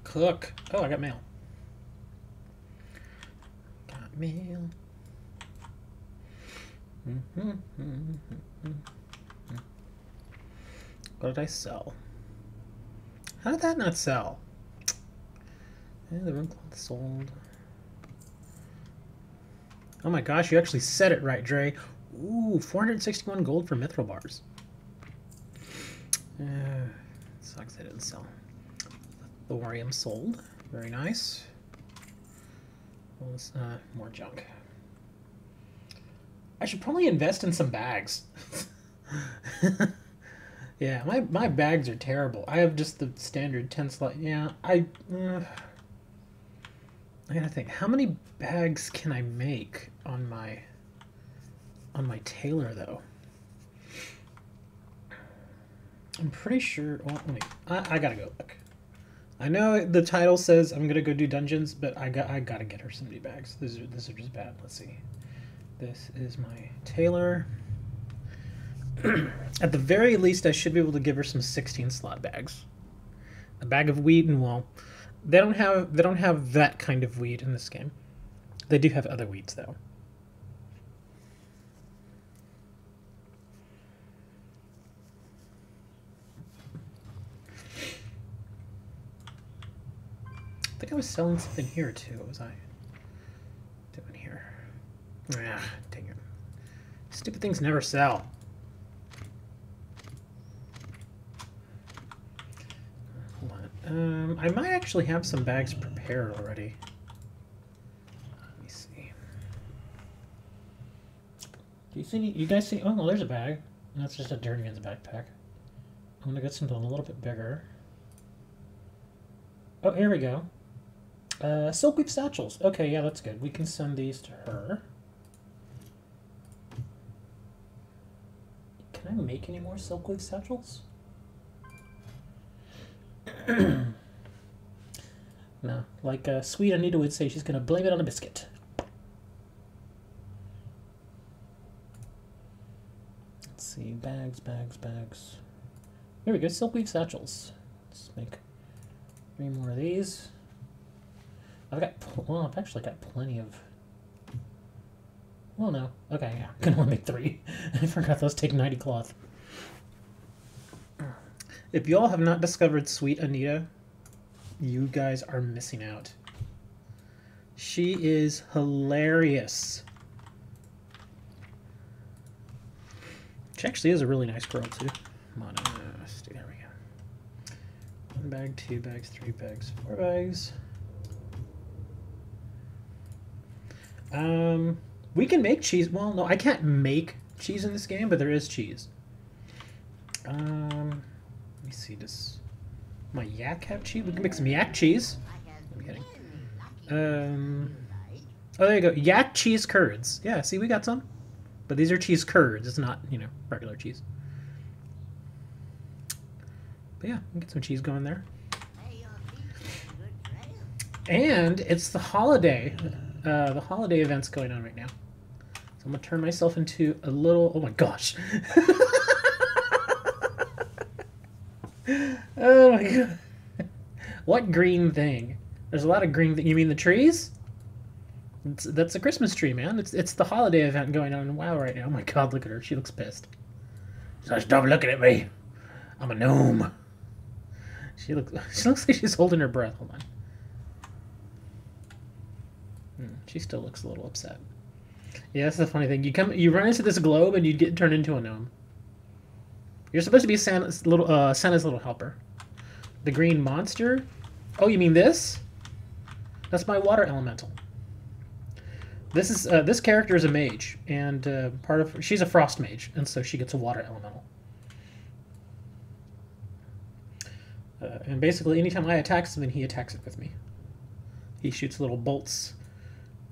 Cook. Oh, I got mail. Got mail. What did I sell? How did that not sell? Yeah, the room cloth sold. Oh my gosh, you actually said it right, Dre. Ooh, 461 gold for mithril bars. Sucks I didn't sell. Thorium sold. Very nice. What was, more junk. I should probably invest in some bags. Yeah, my bags are terrible. I have just the standard 10 slot. Yeah, I gotta think. How many bags can I make on my tailor though? I'm pretty sure. Well, I gotta go look. I know the title says I'm gonna go do dungeons, but I gotta get her some new bags. These are just bad. Let's see. This is my tailor. At the very least, I should be able to give her some 16 slot bags. A bag of wheat and wool. They don't have that kind of wheat in this game. They do have other wheats though. I think I was selling something here too. What was I doing here? Ah, dang it. Stupid things never sell. Hold on. I might actually have some bags prepared already. Let me see. Do you see? You guys see? Oh, well, there's a bag. That's just a Journeyman's backpack. I'm gonna get something a little bit bigger. Oh, here we go. Silkweave satchels. Okay, yeah, that's good. We can send these to her. Can I make any more silkweave satchels? No, like sweet Anita would say, she's gonna blame it on a biscuit. Let's see, bags. Here we go, silkweave satchels. Let's make 3 more of these. I've actually got plenty of... Well, no. Okay, yeah. I can only make 3. I forgot those take 90 cloth. If y'all have not discovered Sweet Anita, you guys are missing out. She is hilarious. She actually is a really nice girl, too. Come on, there we go. 1 bag, 2 bags, 3 bags, 4 bags. We can make cheese. Well, no, I can't make cheese in this game, but there is cheese. Let me see. Does my yak have cheese? We can make some yak cheese. I'm kidding. Oh, there you go. Yak cheese curds. Yeah, see, we got some. But these are cheese curds. It's not, you know, regular cheese. But yeah, we can get some cheese going there. And it's the holiday. The holiday event's going on right now. So I'm going to turn myself into a little... Oh my gosh. Oh my god. What green thing? There's a lot of green... You mean the trees? That's a Christmas tree, man. It's the holiday event going on in WoW right now. Oh my god, look at her. She looks pissed. She's like, stop looking at me. I'm a gnome. She looks like she's holding her breath. Hold on. She still looks a little upset. Yeah, that's the funny thing. You run into this globe and you get turned into a gnome. You're supposed to be Santa's little helper. The green monster? Oh, you mean this? That's my water elemental. This character is a mage, and she's a frost mage, and so she gets a water elemental. And basically, anytime I attack something, he attacks it with me. He shoots little bolts.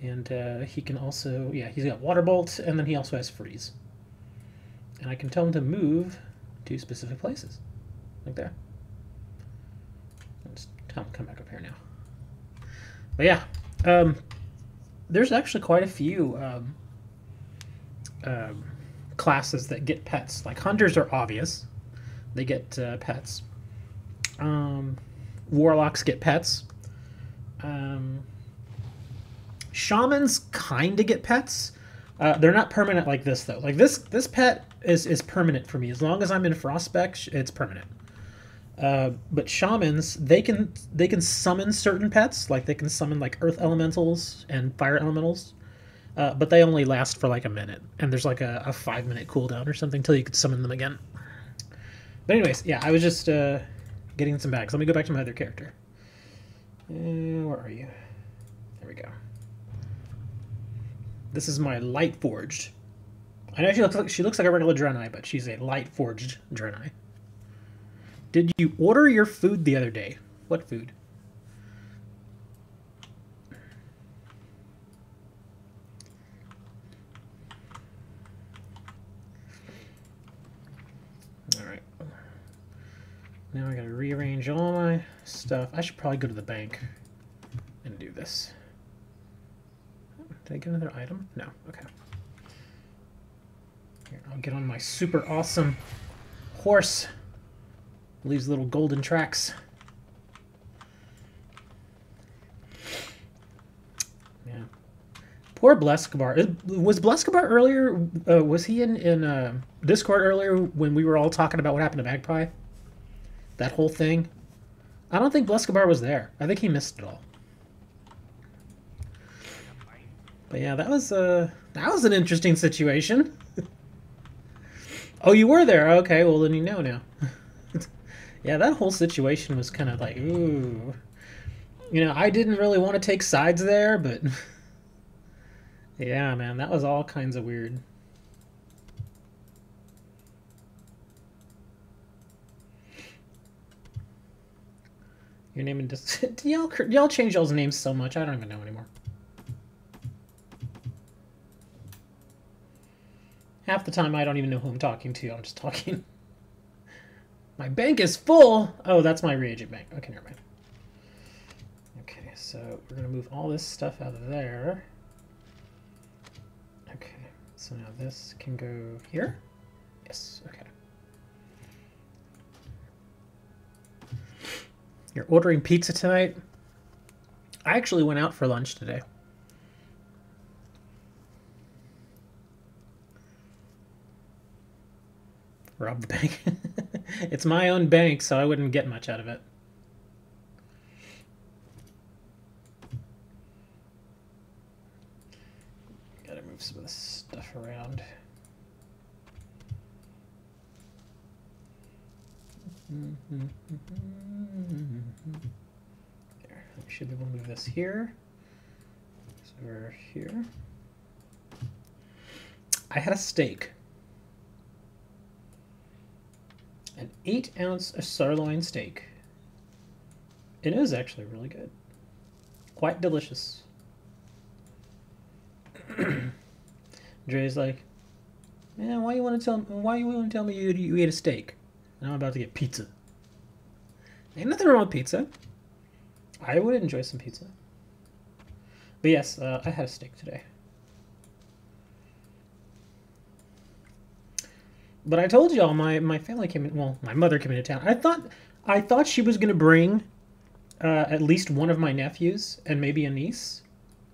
And he can also, yeah, he's got water bolt, and then he also has freeze. And I can tell him to move to specific places, like there. Let's tell him to come back up here now. But yeah, there's actually quite a few classes that get pets. Like hunters are obvious; they get pets. Warlocks get pets. Shamans kind of get pets. They're not permanent like this though. Like this pet is permanent for me. As long as I'm in Frostspec, it's permanent. But shamans, they can summon certain pets. Like they can summon like earth elementals and fire elementals. But they only last for like a minute. And there's like a 5-minute cooldown or something till you can summon them again. But anyways, yeah, I was just getting some bags. Let me go back to my other character. Where are you? There we go. This is my light forged. I know she looks like a regular Draenei, but she's a light forged Draenei. Did you order your food the other day? What food? Alright. Now I gotta rearrange all my stuff. I should probably go to the bank and do this. Did I get another item? No. Okay. Here, I'll get on my super awesome horse. Leaves little golden tracks. Yeah. Poor Bleskabar. Was Bleskabar earlier? Was he in Discord earlier when we were all talking about what happened to Magpie? That whole thing? I don't think Bleskabar was there. I think he missed it all. But yeah, that was an interesting situation. Oh, you were there? Okay, well then you know now. Yeah, that whole situation was kind of like, ooh. You know, I didn't really want to take sides there, but... yeah, man, that was all kinds of weird. Your name and... y'all change y'all's names so much, I don't even know anymore. Half the time I don't even know who I'm talking to, I'm just talking. My bank is full! Oh, that's my reagent bank. Okay, never mind. Okay, so we're gonna move all this stuff out of there. Okay, so now this can go here? Yes, okay. You're ordering pizza tonight? I actually went out for lunch today. Rob the bank. It's my own bank, so I wouldn't get much out of it. Gotta move some of this stuff around. There, we should be able to move this here. So we're here. I had a steak. An 8-ounce sirloin steak. It is actually really good. Quite delicious. Dre's like, man, why you want to tell me you ate a steak? And I'm about to get pizza. Ain't nothing wrong with pizza. I would enjoy some pizza. But yes, I had a steak today. But I told y'all my family came in. Well, my mother came into town. I thought she was gonna bring at least one of my nephews and maybe a niece,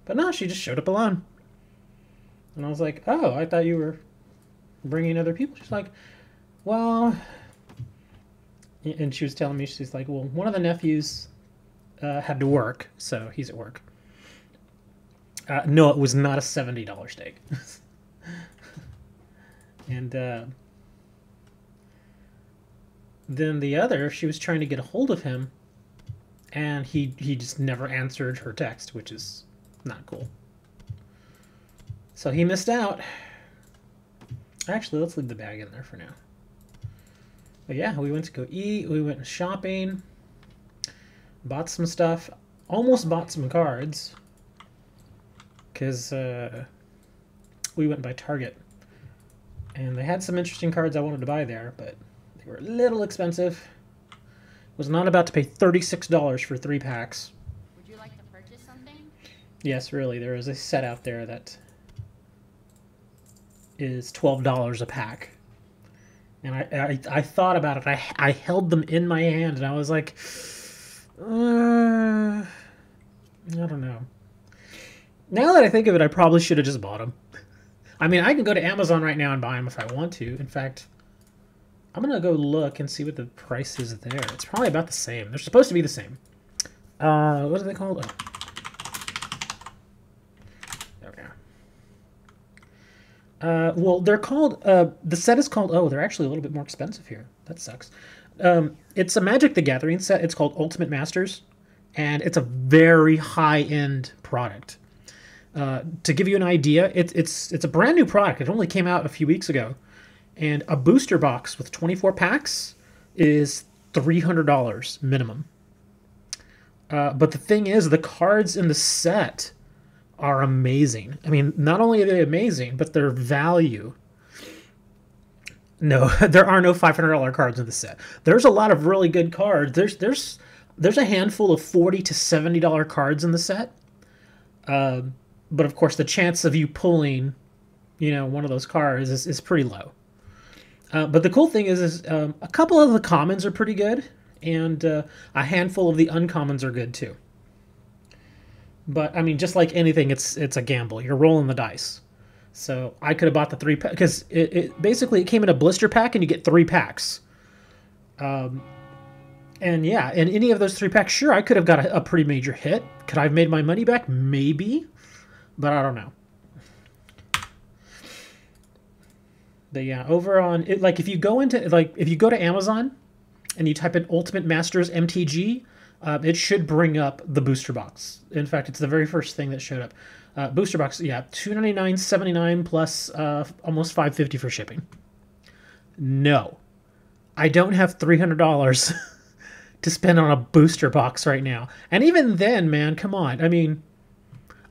but no, she just showed up alone. And I was like, oh, I thought you were bringing other people. She's like, well, and she was telling me, she's like, well, one of the nephews had to work, so he's at work. No, it was not a $70 steak. And then the other, she was trying to get a hold of him, and he just never answered her text, which is not cool. So he missed out. Actually, let's leave the bag in there for now. But yeah, we went to go eat, we went shopping, bought some stuff, almost bought some cards, because we went by Target. And they had some interesting cards I wanted to buy there, but they were a little expensive. Was not about to pay $36 for 3 packs. Would you like to purchase something? Yes, really. There is a set out there that is $12 a pack. And I thought about it. I held them in my hand, and I was like, I don't know. Now that I think of it, I probably should have just bought them. I mean, I can go to Amazon right now and buy them if I want to. In fact, I'm going to go look and see what the price is there. It's probably about the same. They're supposed to be the same. What are they called? Oh. There we go. Well, they're called... the set is called... Oh, they're actually a little bit more expensive here. That sucks. It's a Magic the Gathering set. It's called Ultimate Masters. And it's a very high-end product. To give you an idea, it's a brand new product. It only came out a few weeks ago. And a booster box with 24 packs is $300 minimum. But the thing is, the cards in the set are amazing. I mean, not only are they amazing, but their value. No, there are no $500 cards in the set. There's a lot of really good cards. There's a handful of $40 to $70 cards in the set. But of course, the chance of you pulling, one of those cards is pretty low. But the cool thing is a couple of the commons are pretty good, and a handful of the uncommons are good too. But I mean, just like anything, it's a gamble. You're rolling the dice. So I could have bought the 3-pack because it basically it came in a blister pack, and you get 3 packs. And yeah, in any of those 3 packs, sure, I could have got a pretty major hit. Could I have made my money back? Maybe, but I don't know. But yeah, over on it, like if you go to Amazon and you type in Ultimate Masters MTG, it should bring up the booster box. In fact, it's the very first thing that showed up. Booster box, yeah, $299.79 plus almost $550 for shipping. No, I don't have $300 to spend on a booster box right now. And even then, man, come on. I mean,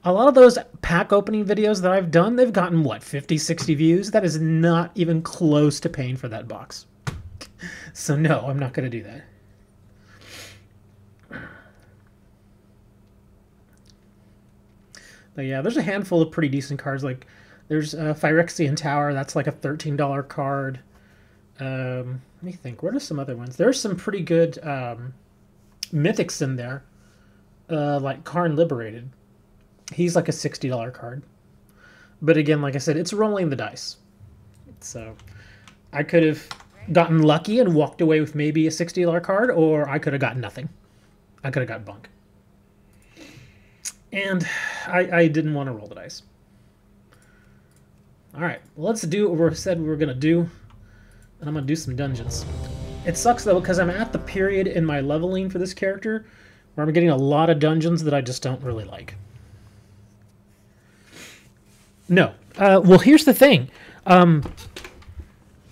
a lot of those pack opening videos that I've done, they've gotten, what, 50, 60 views? That is not even close to paying for that box. So no, I'm not going to do that. But yeah, there's a handful of pretty decent cards. Like, there's Phyrexian Tower. That's like a $13 card. Let me think. What are some other ones? There's some pretty good mythics in there. Like Karn Liberated. He's like a $60 card. But again, like I said, it's rolling the dice. So I could have gotten lucky and walked away with maybe a $60 card, or I could have got nothing. I could have got bunk. And I didn't want to roll the dice. Alright, well, let's do what we said we were going to do. And I'm going to do some dungeons. It sucks, though, because I'm at the period in my leveling for this character where I'm getting a lot of dungeons that I just don't really like. No. Well, here's the thing.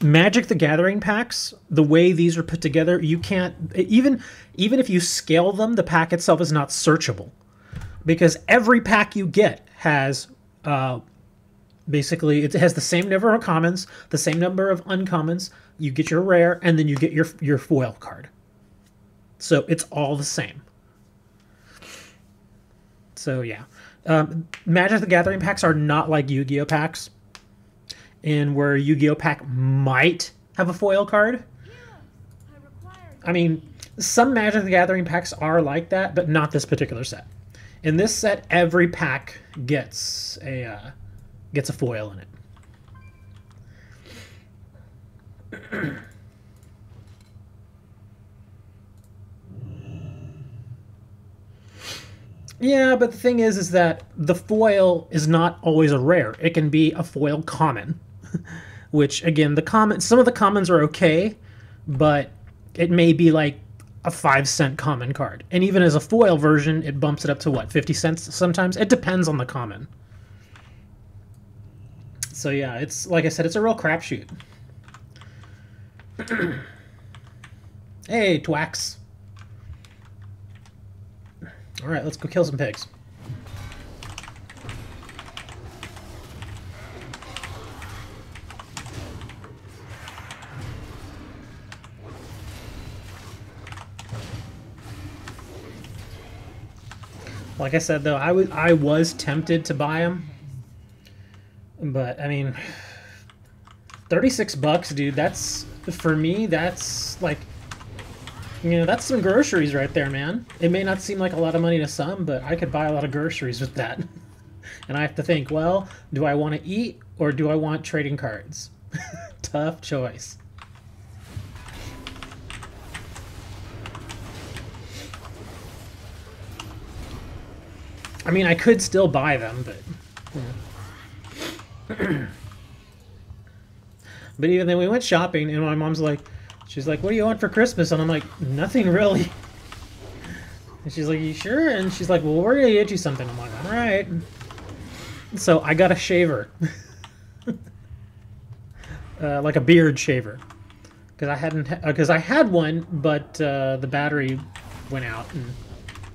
Magic the Gathering packs, the way these are put together, you can't... Even if you scale them, the pack itself is not searchable. Because every pack you get has... basically, it has the same number of commons, the same number of uncommons. You get your rare, and then you get your foil card. So it's all the same. So yeah. Magic the Gathering packs are not like Yu-Gi-Oh packs. And where Yu-Gi-Oh pack might have a foil card. I mean, some Magic the Gathering packs are like that, but not this particular set. In this set, every pack gets a foil in it. Yeah, but the thing is that the foil is not always a rare. It can be a foil common, which again, some of the commons are okay, but it may be like a 5-cent common card. And even as a foil version, it bumps it up to what, 50 cents sometimes? It depends on the common. So yeah, it's like I said, it's a real crapshoot. Hey, twax. Alright, let's go kill some pigs. Like I said, though, I was tempted to buy them. But, I mean, $36, dude. That's, for me, that's like, you know, that's some groceries right there, man. It may not seem like a lot of money to some, but I could buy a lot of groceries with that. And I have to think, well, do I want to eat or do I want trading cards? Tough choice. I mean, I could still buy them, but... Yeah. But even then, we went shopping, and my mom's like, she's like, what do you want for Christmas? And I'm like, nothing really. And she's like, you sure? And she's like, well, we're gonna get you something. I'm like, all right. So I got a shaver. Like a beard shaver. Because I had one, but the battery went out. And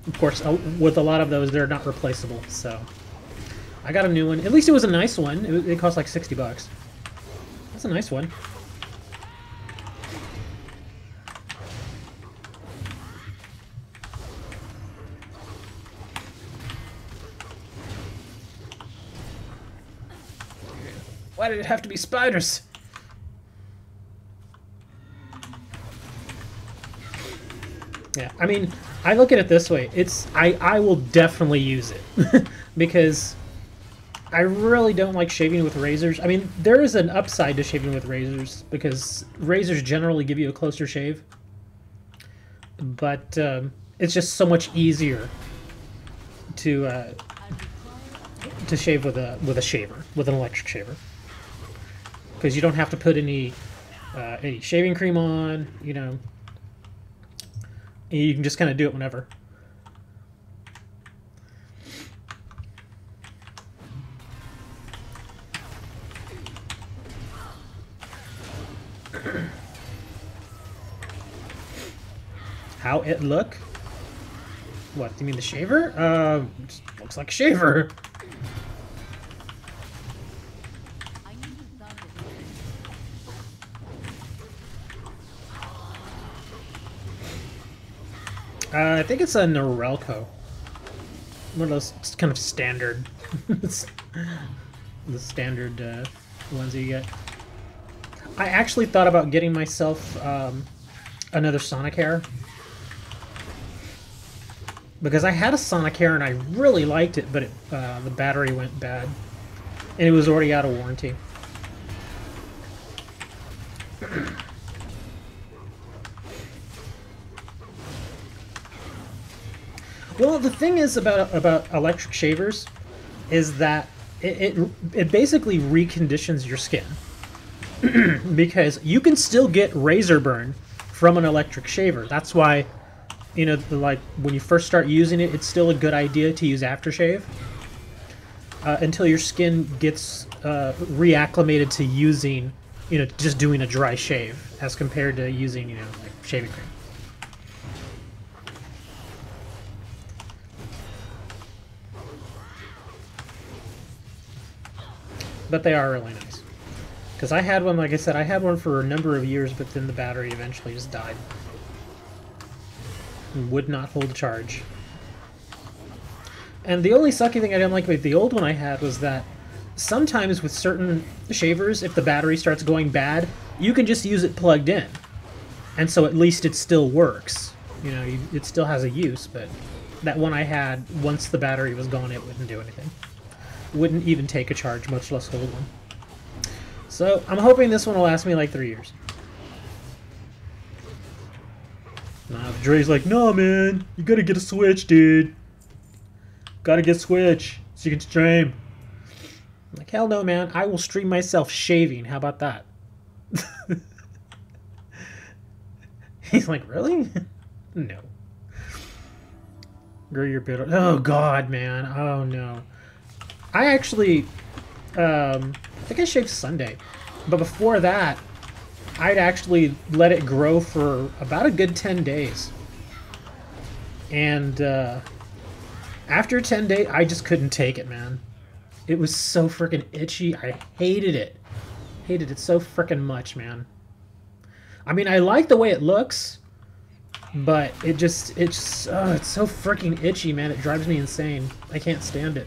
of course, with a lot of those, they're not replaceable, so... I got a new one. At least it was a nice one. It cost like $60. That's a nice one. Why did it have to be spiders? Yeah, I mean, I look at it this way. I will definitely use it. Because I really don't like shaving with razors. I mean, there is an upside to shaving with razors, because razors generally give you a closer shave. But it's just so much easier to shave with a shaver, with an electric shaver. Because you don't have to put any shaving cream on, you know. You can just kind of do it whenever. How it look? What, do you mean the shaver? Looks like a shaver. I think it's a Norelco. One of those kind of standard, the standard ones that you get. I actually thought about getting myself another Sonic hair. Because I had a Sonic hair and I really liked it, but the battery went bad. And it was already out of warranty. Well, the thing is about electric shavers is that it basically reconditions your skin. Because you can still get razor burn from an electric shaver. That's why, you know, like when you first start using it, it's still a good idea to use aftershave until your skin gets reacclimated to using, you know, just doing a dry shave as compared to using, you know, like shaving cream. But they are really nice. Because I had one, like I said, I had one for a number of years, but then the battery eventually just died. And would not hold a charge. And the only sucky thing I didn't like about the old one I had was that sometimes with certain shavers, if the battery starts going bad, you can just use it plugged in. And so at least it still works. You know, it still has a use, but that one I had, once the battery was gone, it wouldn't do anything. Wouldn't even take a charge, much less hold one. So I'm hoping this one will last me like 3 years. Dre's like, no man, you gotta get a Switch, dude. Gotta get Switch so you can stream. I'm like, hell no, man. I will stream myself shaving. How about that? He's like, really? No. Grow your beard. Oh god, man. Oh no. I actually, I think I shaved Sunday, but before that, I'd actually let it grow for about a good 10 days. And after 10 days, I just couldn't take it, man. It was so freaking itchy. I hated it. Hated it so freaking much, man. I mean, I like the way it looks, but it's so freaking itchy, man. It drives me insane. I can't stand it.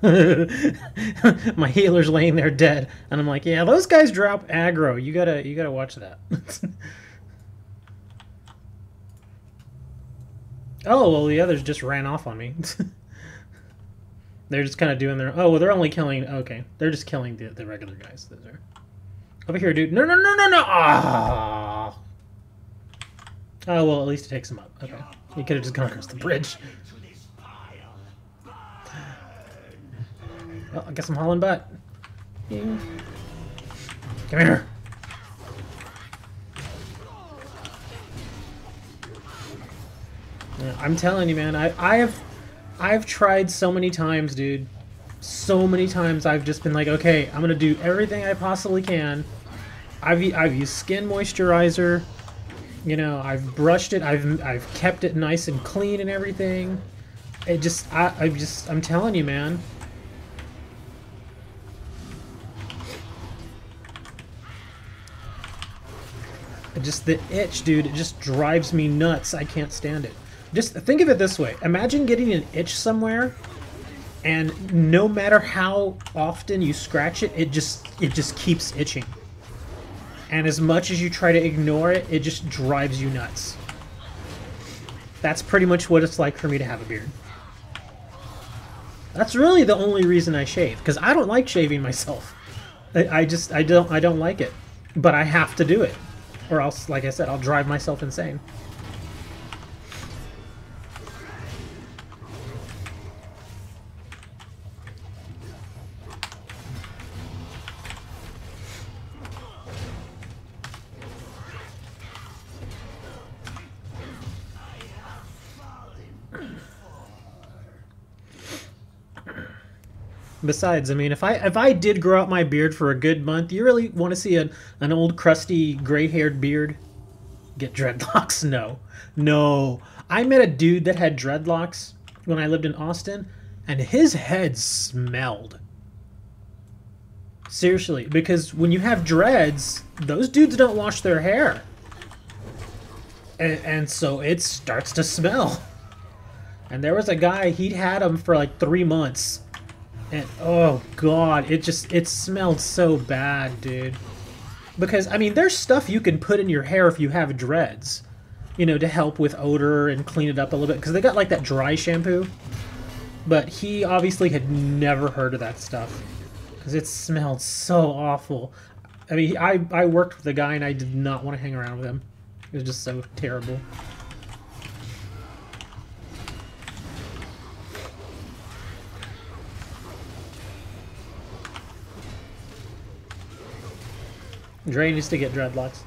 My healer's laying there dead, and I'm like, yeah, those guys drop aggro. You gotta watch that. Oh well, the others just ran off on me. They're just kind of doing their. Oh well, they're only killing. Okay, they're just killing the regular guys. Those are over here, dude. No, no, no, no, no. Ah. Oh well, at least it takes him up. Okay, he could have just gone across the bridge. Well, I guess I'm hauling butt. Yeah. Come here. Yeah, I'm telling you, man. I've tried so many times, dude. So many times I've just been like, okay, I'm gonna do everything I possibly can. I've used skin moisturizer. You know, I've brushed it. I've kept it nice and clean and everything. It just I'm telling you, man. Just the itch, dude, it just drives me nuts. I can't stand it. Just think of it this way. Imagine getting an itch somewhere, and no matter how often you scratch it, it just keeps itching. And as much as you try to ignore it, it just drives you nuts. That's pretty much what it's like for me to have a beard. That's really the only reason I shave, because I don't like shaving myself. I don't like it. But I have to do it. Or else, like I said, I'll drive myself insane. Besides, I mean, if I did grow out my beard for a good month, you really want to see an old crusty gray-haired beard get dreadlocks? No. No. I met a dude that had dreadlocks when I lived in Austin, and his head smelled. Seriously, because when you have dreads, those dudes don't wash their hair. And so it starts to smell. And there was a guy, he'd had them for like 3 months. And oh god, it smelled so bad, dude. Because, I mean, there's stuff you can put in your hair if you have dreads. You know, to help with odor and clean it up a little bit. Because they got like that dry shampoo. But he obviously had never heard of that stuff. Because it smelled so awful. I mean, I worked with a guy and I did not want to hang around with him. It was just so terrible. Dre needs to get dreadlocks.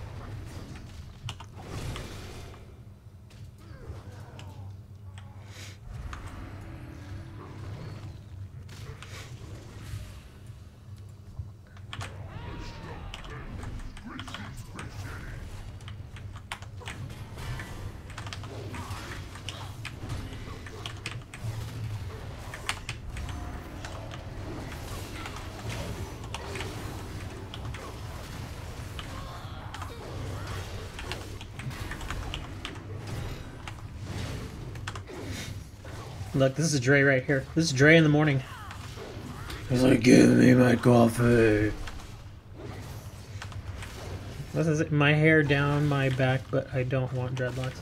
Look, this is Dre right here. This is Dre in the morning. He's like, give me my coffee. This is my hair down my back, but I don't want dreadlocks.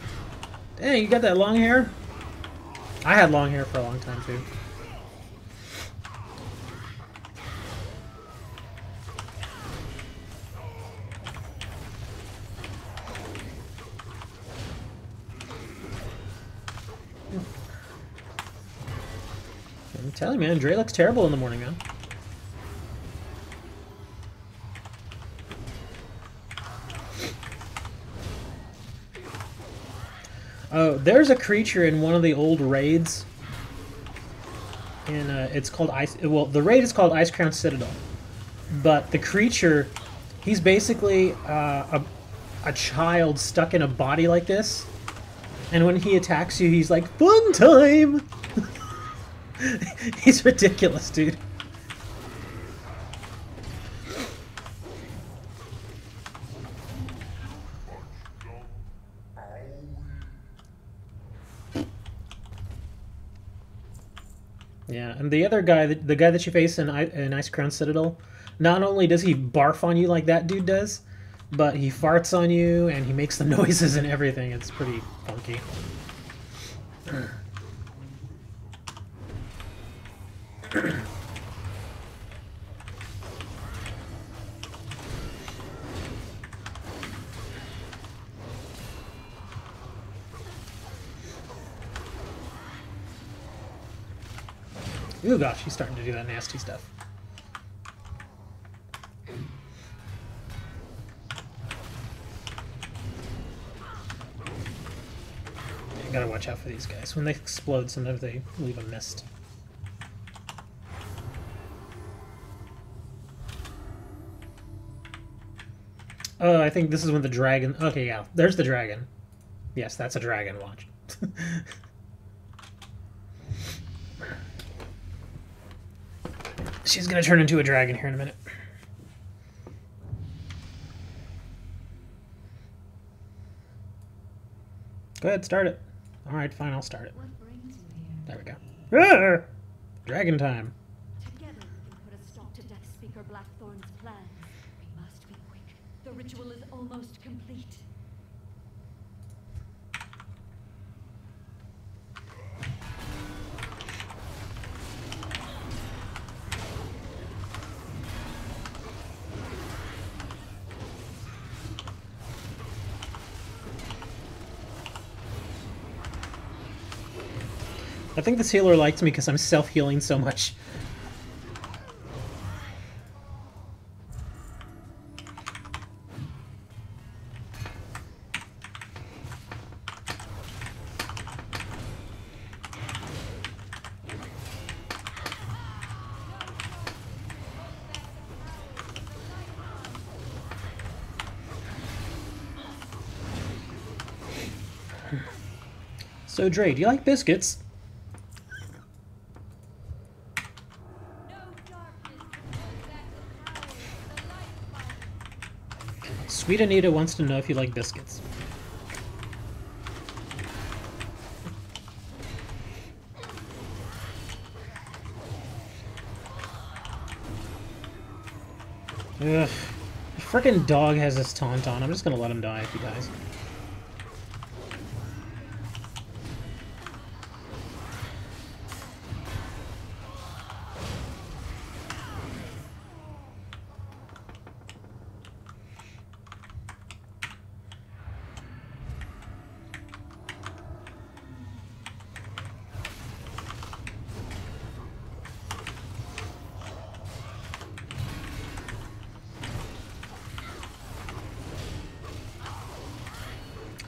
Dang, you got that long hair? I had long hair for a long time, too. I'm telling you, man, Dre looks terrible in the morning, man. Oh, there's a creature in one of the old raids. And it's called Ice... Well, the raid is called Ice Crown Citadel. But the creature, he's basically a child stuck in a body like this. And when he attacks you, he's like, fun time! He's ridiculous, dude. Yeah, and the other guy, the guy that you face in Ice Crown Citadel, not only does he barf on you like that dude does, but he farts on you and he makes the noises and everything. It's pretty funky. Ooh, gosh, he's starting to do that nasty stuff. You gotta watch out for these guys. When they explode, sometimes they leave a mist. Oh, I think this is when the dragon... Okay, yeah, there's the dragon. Yes, that's a dragon, watch. She's gonna turn into a dragon here in a minute. Go ahead, start it. Alright, fine, I'll start it. There we go. Ah! Dragon time. Together we can put a stop to Death Speaker Blackthorn's plans. We must be quick. The ritual is almost complete. I think this healer likes me because I'm self-healing so much. So, Dre, do you like biscuits? Sweet Anita wants to know if you like biscuits. Ugh. The frickin' dog has this taunt on. I'm just gonna let him die if he dies.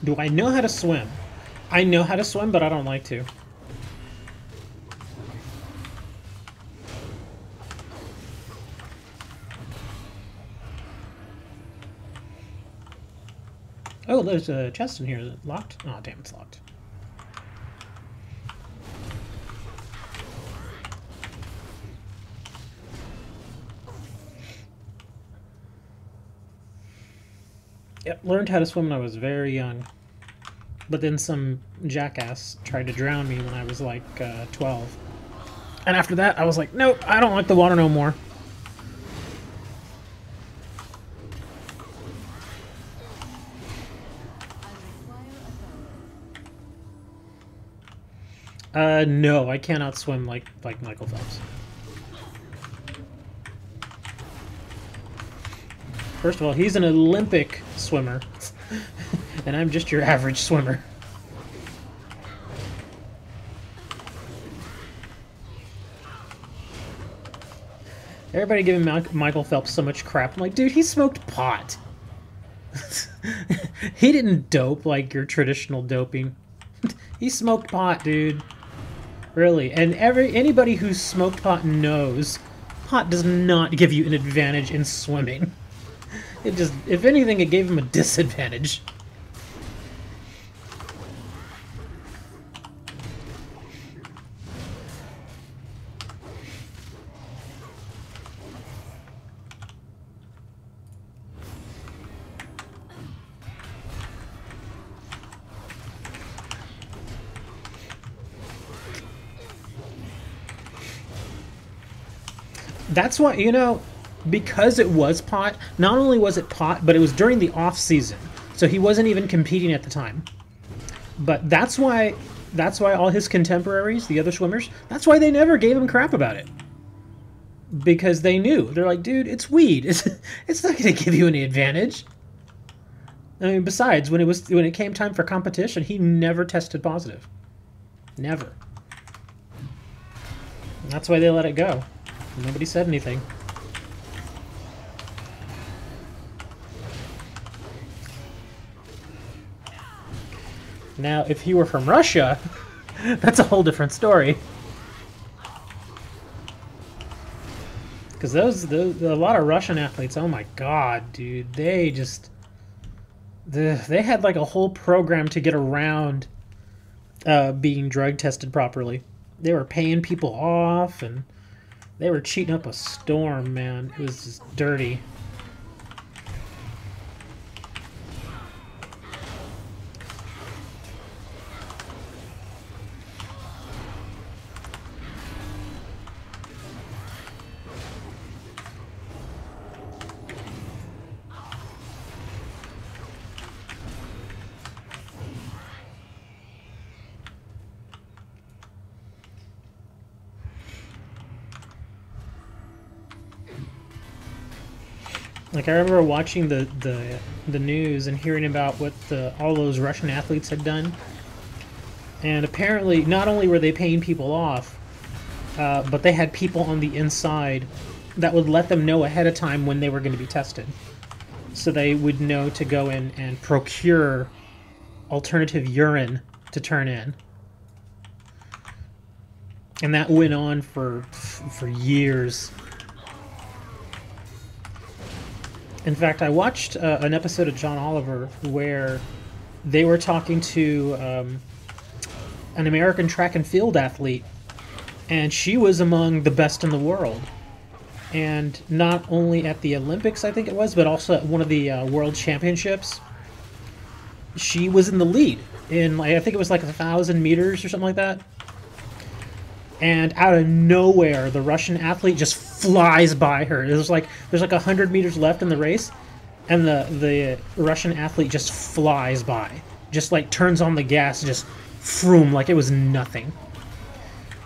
Do I know how to swim? I know how to swim, but I don't like to. Oh, there's a chest in here. Is it locked? Oh, damn, it's locked. Yep, learned how to swim when I was very young. But then some jackass tried to drown me when I was like 12. And after that, I was like, nope, I don't like the water no more. No, I cannot swim like Michael Phelps. First of all, he's an Olympic swimmer, and I'm just your average swimmer. Everybody giving Michael Phelps so much crap. I'm like, dude, he smoked pot. He didn't dope like your traditional doping. He smoked pot, dude. Really. And anybody who's smoked pot knows pot does not give you an advantage in swimming. It just, if anything, it gave him a disadvantage. That's why, you know, because it was pot, not only was it pot, but it was during the off season. So he wasn't even competing at the time. But that's why all his contemporaries, the other swimmers, that's why they never gave him crap about it. Because they knew. They're like, dude, it's weed. It's not going to give you any advantage. I mean, besides, when it came time for competition, he never tested positive. Never. And that's why they let it go. Nobody said anything. Now, if he were from Russia, that's a whole different story. Because a lot of Russian athletes, oh my god, dude, they had like a whole program to get around being drug tested properly. They were paying people off, and they were cheating up a storm, man. It was just dirty. Like, I remember watching the news and hearing about what all those Russian athletes had done. And apparently, not only were they paying people off, but they had people on the inside that would let them know ahead of time when they were going to be tested. So they would know to go in and procure alternative urine to turn in. And that went on for years. In fact, I watched an episode of John Oliver where they were talking to an American track and field athlete, and she was among the best in the world. And not only at the Olympics, I think it was, but also at one of the World Championships. She was in the lead in, I think it was like 1,000 meters or something like that. And out of nowhere, the Russian athlete just flies by her. There's like 100 meters left in the race, and the Russian athlete just flies by. Just like turns on the gas, just vroom, like it was nothing.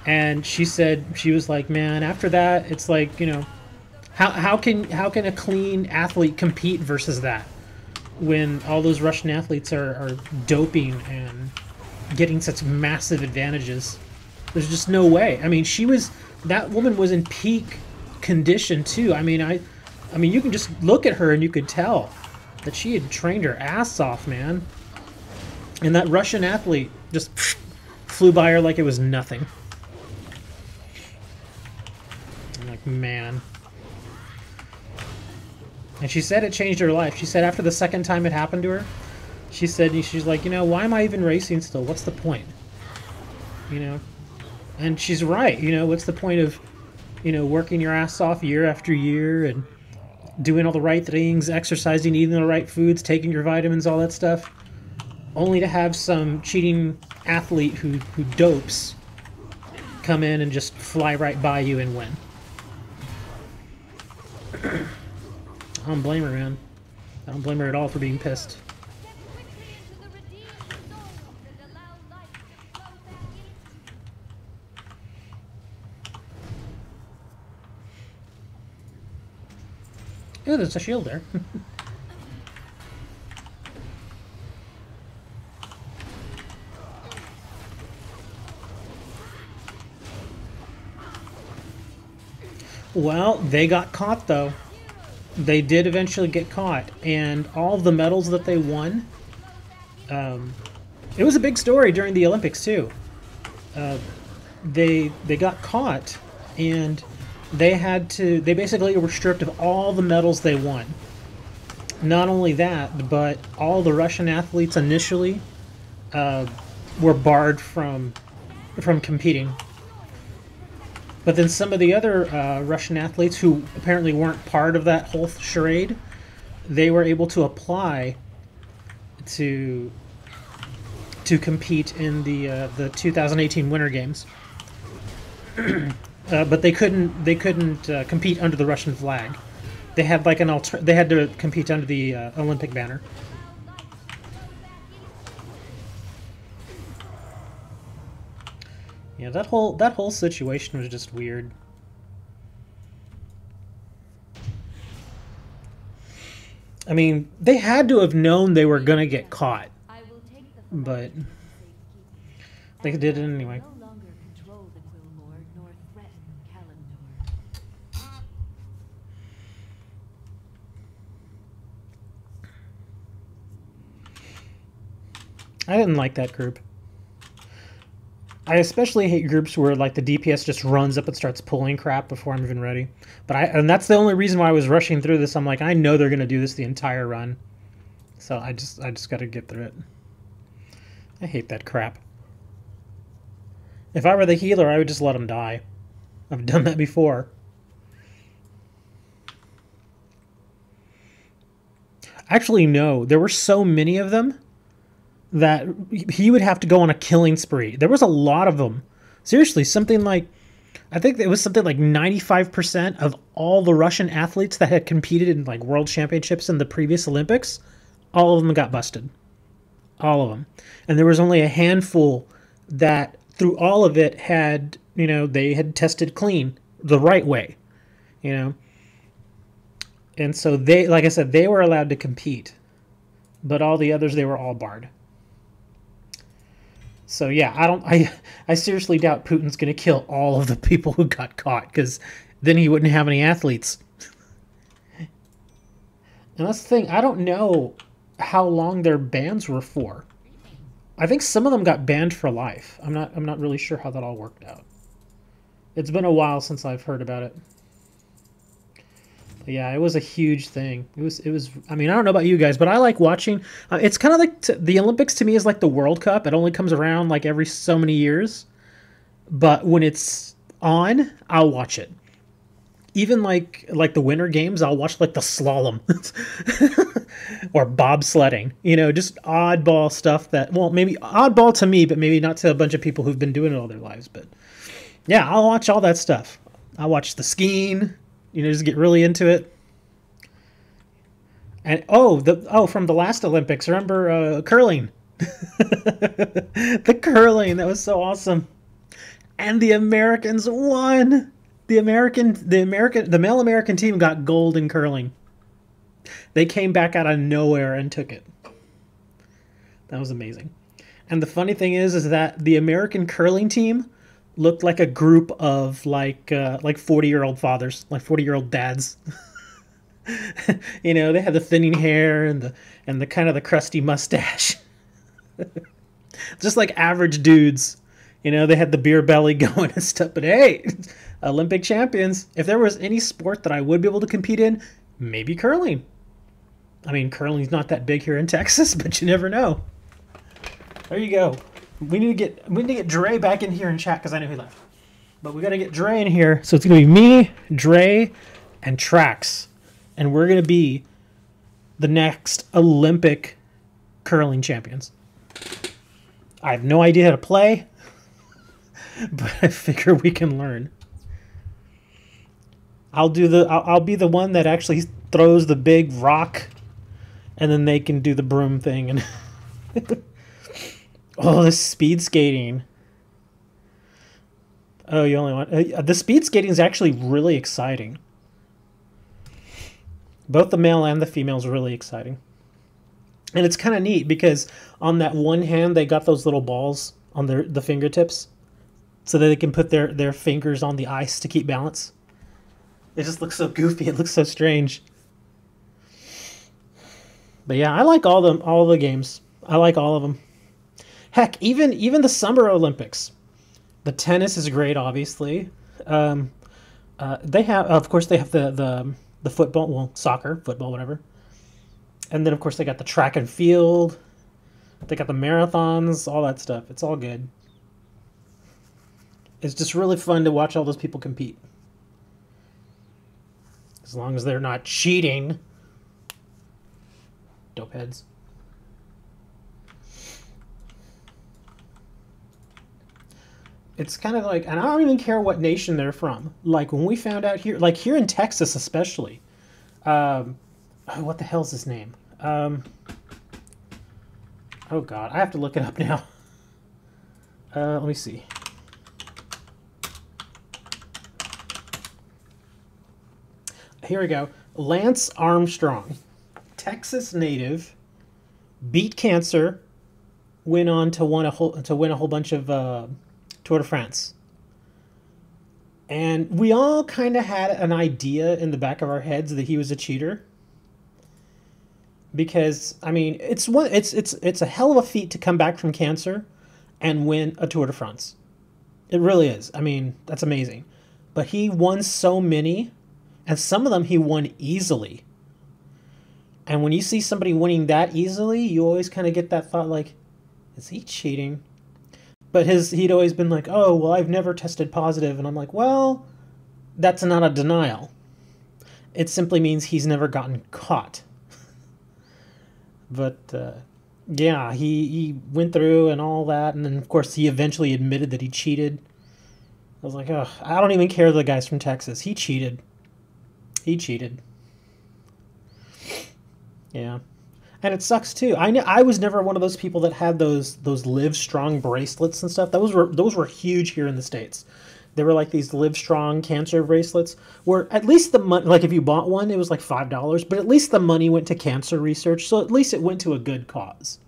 And she said, she was like, man, after that, it's like, you know, how can a clean athlete compete versus that when all those Russian athletes are doping and getting such massive advantages? There's just no way. I mean, that woman was in peak condition too. I mean, you can just look at her and you could tell that she had trained her ass off, man. And that Russian athlete just flew by her like it was nothing. I'm like, man. And she said it changed her life. She said after the second time it happened to her, she's like, you know, why am I even racing still? What's the point? You know? And she's right, you know, what's the point of, you know, working your ass off year after year and doing all the right things, exercising, eating the right foods, taking your vitamins, all that stuff, only to have some cheating athlete who dopes come in and just fly right by you and win. I don't blame her, man. I don't blame her at all for being pissed. Oh, there's a shield there. Well, they got caught, though. They did eventually get caught, and all the medals that they won, it was a big story during the Olympics, too. They got caught, and they basically were stripped of all the medals they won. Not only that, but all the Russian athletes initially were barred from competing. But then some of the other Russian athletes who apparently weren't part of that whole charade, they were able to apply to compete in the 2018 Winter Games. but they couldn't compete under the Russian flag. They had like they had to compete under the Olympic banner. Yeah, that whole situation was just weird. I mean, they had to have known they were gonna get caught, but they did it anyway. I didn't like that group. I especially hate groups where like the DPS just runs up and starts pulling crap before I'm even ready. And that's the only reason why I was rushing through this. I'm like, I know they're gonna do this the entire run, so I just got to get through it. I hate that crap. If I were the healer, I would just let them die. I've done that before. Actually, no. There were so many of them that he would have to go on a killing spree. There was a lot of them. Seriously, something like, I think it was something like 95% of all the Russian athletes that had competed in like world championships in the previous Olympics, all of them got busted. All of them. And there was only a handful that through all of it had, they had tested clean the right way, And so they, like I said, they were allowed to compete, but all the others, they were all barred. So yeah, I seriously doubt Putin's going to kill all of the people who got caught, because then he wouldn't have any athletes. And that's the thing, I don't know how long their bans were for. I think some of them got banned for life. I'm not really sure how that all worked out. It's been a while since I've heard about it. But yeah, it was a huge thing. It was. I mean, I don't know about you guys, but I like watching. It's kind of like the Olympics to me is like the World Cup. It only comes around like every so many years, but when it's on, I'll watch it. Even like the Winter Games, I'll watch like the slalom or bobsledding. Just oddball stuff that, well, maybe oddball to me, but maybe not to a bunch of people who've been doing it all their lives. But yeah, I'll watch all that stuff. I'll watch the skiing. Just get really into it. And from the last Olympics, remember curling? The curling, that was so awesome. And the Americans won. The male American team got gold in curling. They came back out of nowhere and took it. That was amazing. And the funny thing is that the American curling team looked like a group of like 40-year-old fathers, like 40-year-old dads. They had the thinning hair and the kind of the crusty mustache. Just like average dudes. They had the beer belly going and stuff. But hey, Olympic champions. If there was any sport that I would be able to compete in, maybe curling. I mean, curling's not that big here in Texas, but you never know. There you go. We need to get Dre back in here in chat, because I know he left. But we got to get Dre in here. So it's going to be me, Dre, and Trax. And we're going to be the next Olympic curling champions. I have no idea how to play, but I figure we can learn. I'll be the one that actually throws the big rock, and then they can do the broom thing. And oh, this speed skating. Oh, you only want... the speed skating is actually really exciting. Both the male and the female is really exciting. And it's kind of neat because on that one hand, they got those little balls on the fingertips so that they can put their fingers on the ice to keep balance. It just looks so goofy. It looks so strange. But yeah, I like all the games. I like all of them. Heck, even the Summer Olympics. The tennis is great, obviously. They have, of course, they have the football, well, soccer, football, whatever. And then, of course, they got the track and field. They got the marathons, all that stuff. It's all good. It's just really fun to watch all those people compete. As long as they're not cheating. Dope heads. It's kind of like, and I don't even care what nation they're from. Like when we found out here, like here in Texas especially, oh, what the hell's his name? Oh God, I have to look it up now. Let me see. Here we go. Lance Armstrong, Texas native, beat cancer, went on to win a whole bunch of Tour de France. And we all kind of had an idea in the back of our heads that he was a cheater. Because I mean, it's a hell of a feat to come back from cancer and win a Tour de France. It really is. I mean, that's amazing. But he won so many, and some of them he won easily. And when you see somebody winning that easily, you always kind of get that thought like, is he cheating? But he'd always been like, oh, well, I've never tested positive. And I'm like, well, that's not a denial. It simply means he's never gotten caught. But, yeah, he went through and all that. And then, of course, he eventually admitted that he cheated. I was like, oh, I don't even care the guy's from Texas. He cheated. He cheated. Yeah. And it sucks too. I was never one of those people that had those Live Strong bracelets and stuff. Those were huge here in the States. They were like these Live Strong cancer bracelets, where at least the money, like if you bought one, it was like $5, but at least the money went to cancer research, so at least it went to a good cause.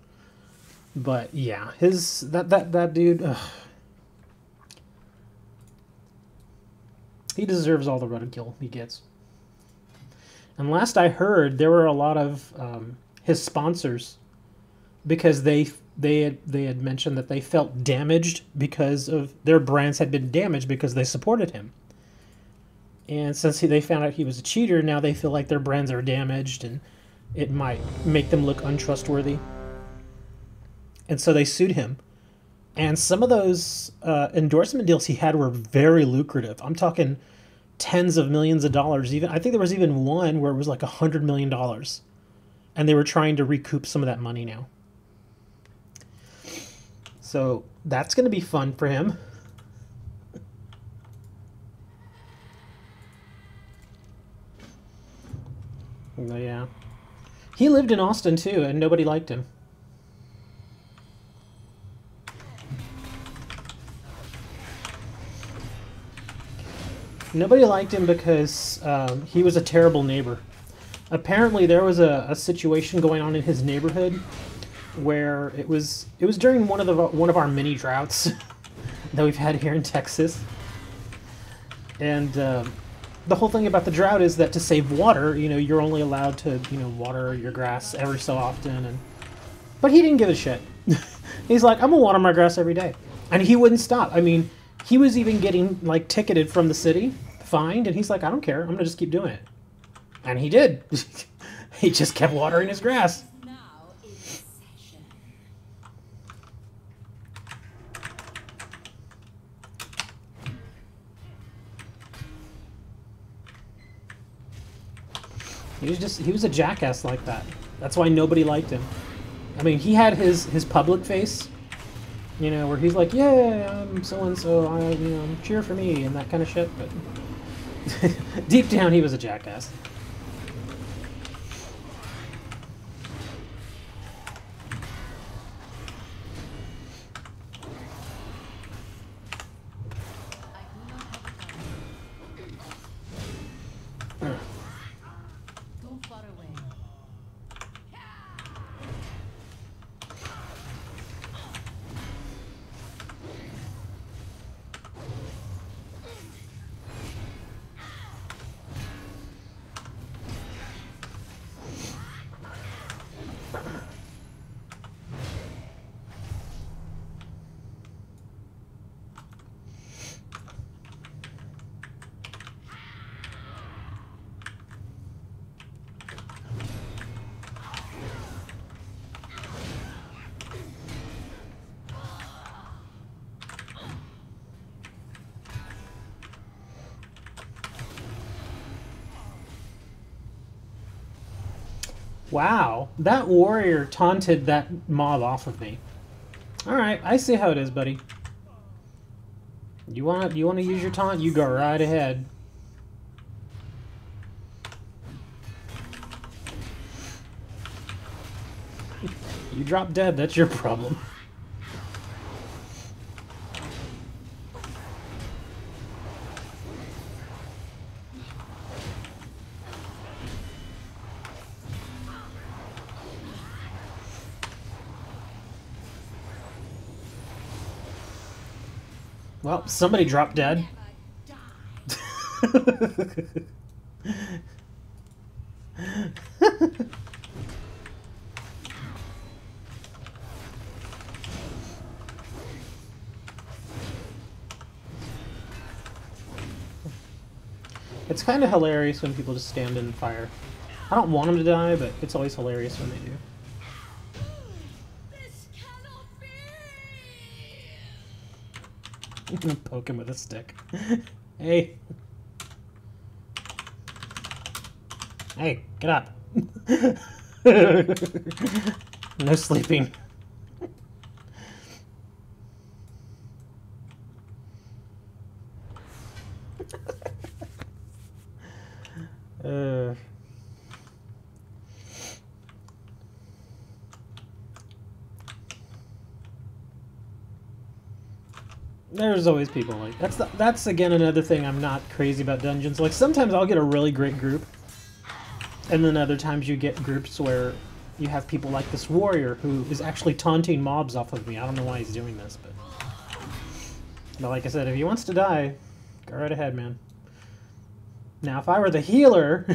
But yeah, that dude, ugh. He deserves all the ridicule he gets. And last I heard, there were a lot of his sponsors, because they had mentioned that they felt damaged because of their brands had been damaged because they supported him. And since they found out he was a cheater, now they feel like their brands are damaged and it might make them look untrustworthy. And so they sued him. And some of those endorsement deals he had were very lucrative. I'm talking tens of millions of dollars. Even I think there was even one where it was like $100 million. And they were trying to recoup some of that money now. So that's going to be fun for him. Yeah. He lived in Austin too, and nobody liked him. Nobody liked him because he was a terrible neighbor. Apparently there was a situation going on in his neighborhood where it was during one of our mini droughts that we've had here in Texas. And the whole thing about the drought is that to save water, you're only allowed to, water your grass every so often. But he didn't give a shit. He's like, I'm gonna water my grass every day. And he wouldn't stop. I mean, he was even getting like ticketed from the city, fined, and he's like, I don't care, I'm gonna just keep doing it. And he did. He just kept watering his grass. He was a jackass like that. That's why nobody liked him. I mean, he had his public face, where he's like, yeah, I'm so-and-so, cheer for me, and that kind of shit, but deep down he was a jackass. Wow, that warrior taunted that mob off of me. Alright, I see how it is, buddy. You wanna use your taunt? You go right ahead. You drop dead, that's your problem. Well, somebody dropped dead. It's kind of hilarious when people just stand in fire. I don't want them to die, but it's always hilarious when they do. This cannot be. I'm gonna poke him with a stick. Hey. Hey, get up. No sleeping. There's always people like that's again another thing I'm not crazy about dungeons. Like sometimes I'll get a really great group, and then other times you get groups where you have people like this warrior who is actually taunting mobs off of me. I don't know why he's doing this, but like I said, if he wants to die, go right ahead, man. Now, if I were the healer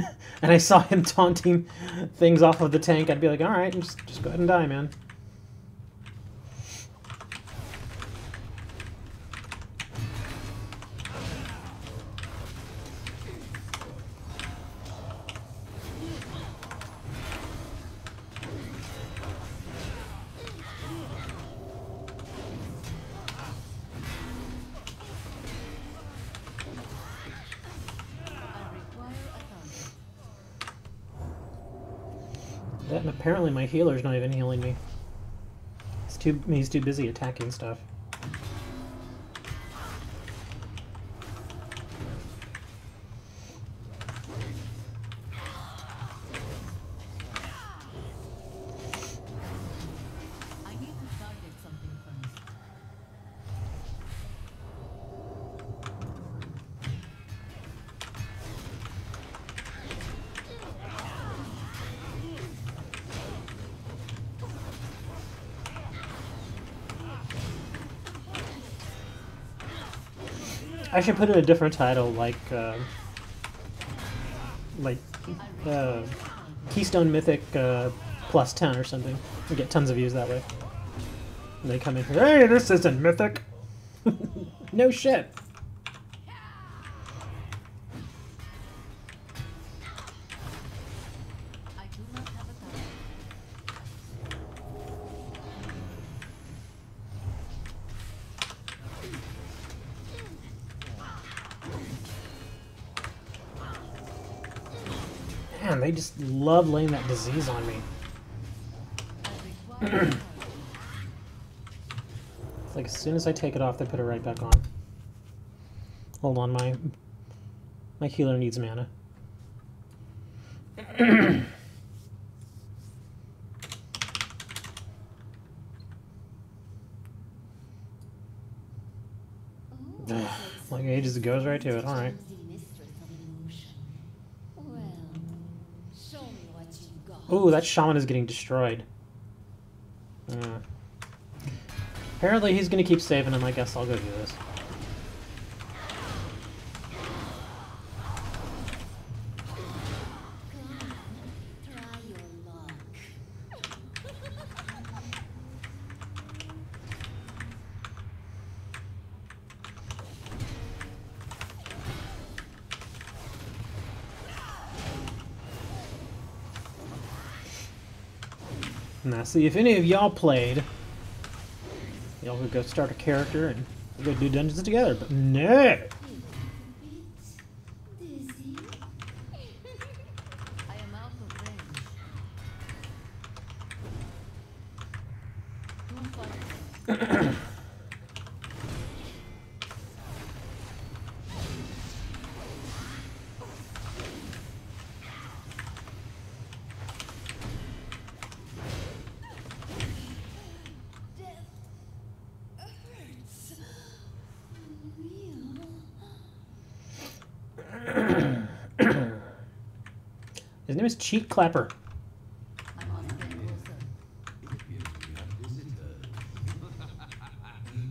and I saw him taunting things off of the tank, I'd be like, all right, just go ahead and die, man. And apparently my healer's not even healing me. He's too busy attacking stuff. I should put in a different title, like Keystone Mythic plus 10 or something. We get tons of views that way. And they come in here, hey, this isn't Mythic! No shit! Man, they just love laying that disease on me. It's like as soon as I take it off, they put it right back on. Hold on, my healer needs mana. Like ages, it goes right to it. All right. Ooh, that shaman is getting destroyed. Apparently he's gonna keep saving him. I guess I'll go do this. Now, see, if any of y'all played, y'all could go start a character and go do dungeons together, but no! His name is Cheek Clapper. I must get closer.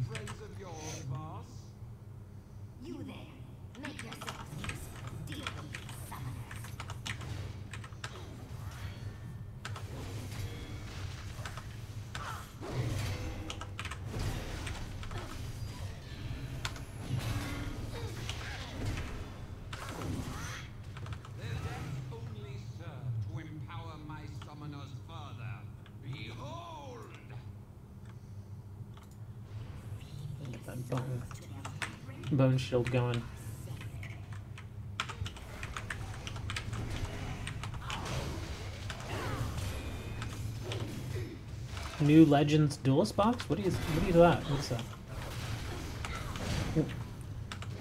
Friends of yours, boss? You there, make yourselves useful. Deal with these summoners. Their deaths only serve to empower my summoners further. Behold! Get that bone shield going. New Legends Duelist box? What is that? What is that?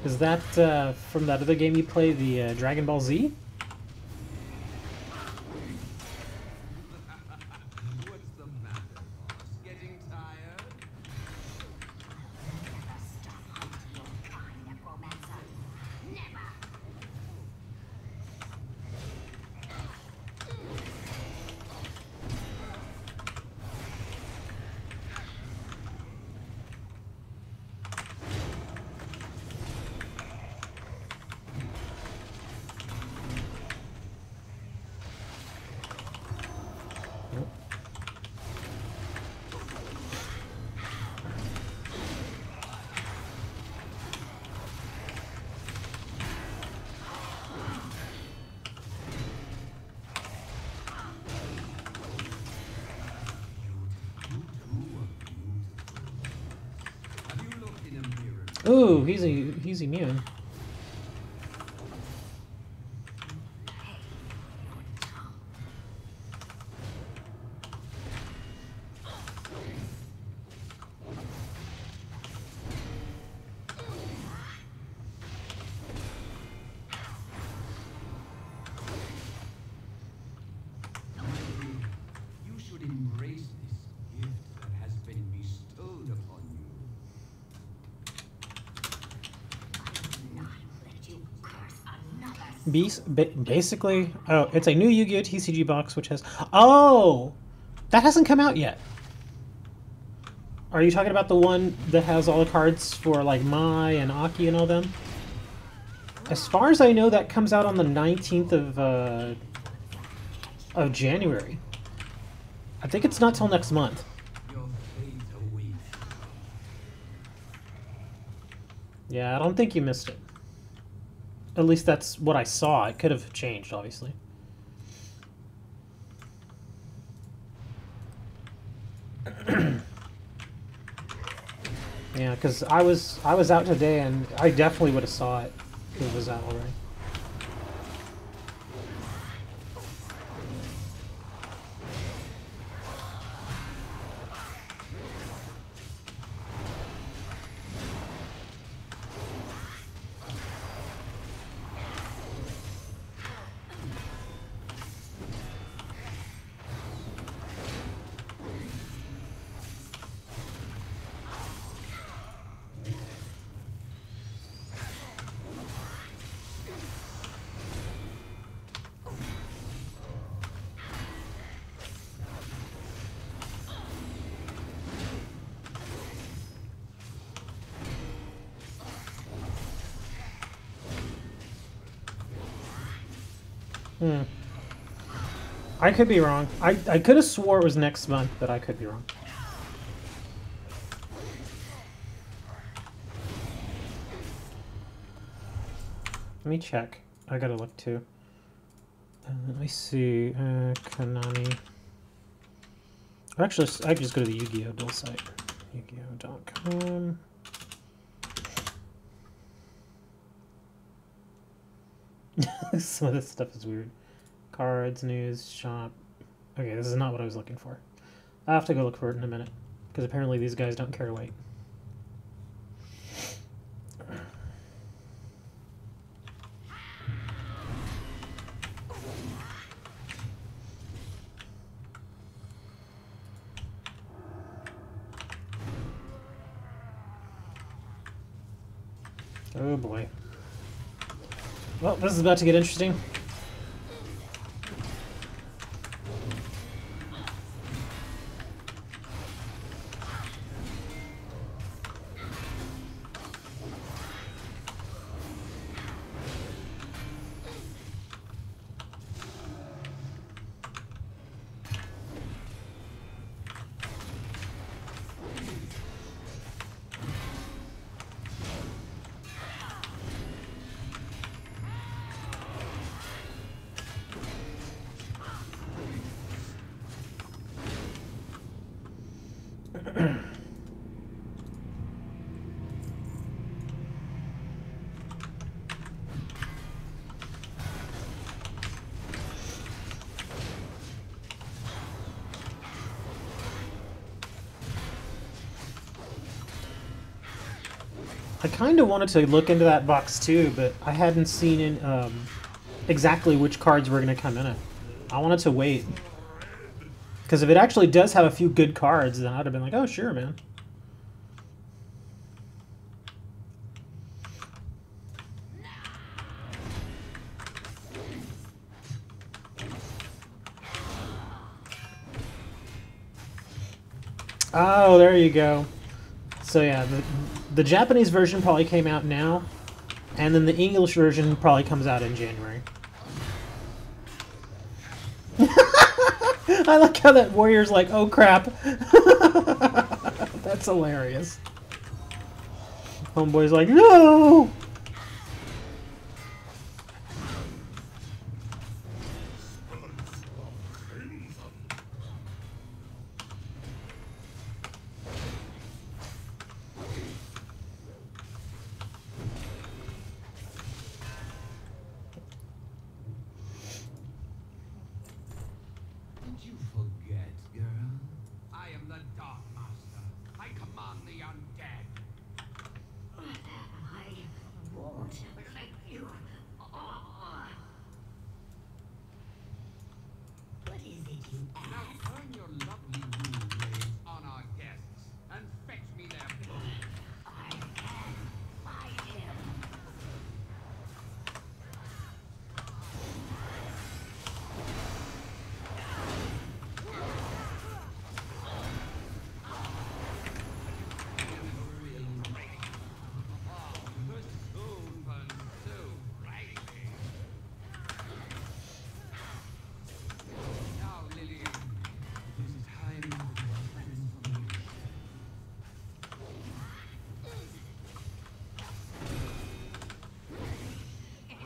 Is that from that other game you play, the Dragon Ball Z? What's the matter, boss? Getting tired? Never stop hunting your kind, necromancer. Never! Have you looked in a mirror? Ooh, he's immune. You should embrace this gift that has been bestowed upon you. Not let you curse another. Basically, oh, it's a new Yu-Gi-Oh! TCG box which has... Oh! That hasn't come out yet. Are you talking about the one that has all the cards for, like, Mai and Aki and all them? As far as I know, that comes out on the 19th of January. I think it's not till next month. Your fate awaits. Yeah, I don't think you missed it. At least that's what I saw. It could have changed, obviously. Yeah, because I was out today and I definitely would have saw it if it was out already. I could be wrong. I could have swore it was next month, but I could be wrong. Let me check. I gotta look too. Let me see. Konami. Actually, I can just go to the Yu-Gi-Oh! Duel site. Yugioh.com. Some of this stuff is weird. Cards, news, shop. Okay, this is not what I was looking for. I'll have to go look for it in a minute, because apparently these guys don't care to wait. Oh boy. Well, this is about to get interesting. I kind of wanted to look into that box too, but I hadn't seen exactly which cards were going to come in it. I wanted to wait. Because if it actually does have a few good cards, then I'd have been like, oh, sure, man. Oh, there you go. So yeah, the Japanese version probably came out now, and then the English version probably comes out in January. I like how that warrior's like, oh crap. That's hilarious. Homeboy's like, no!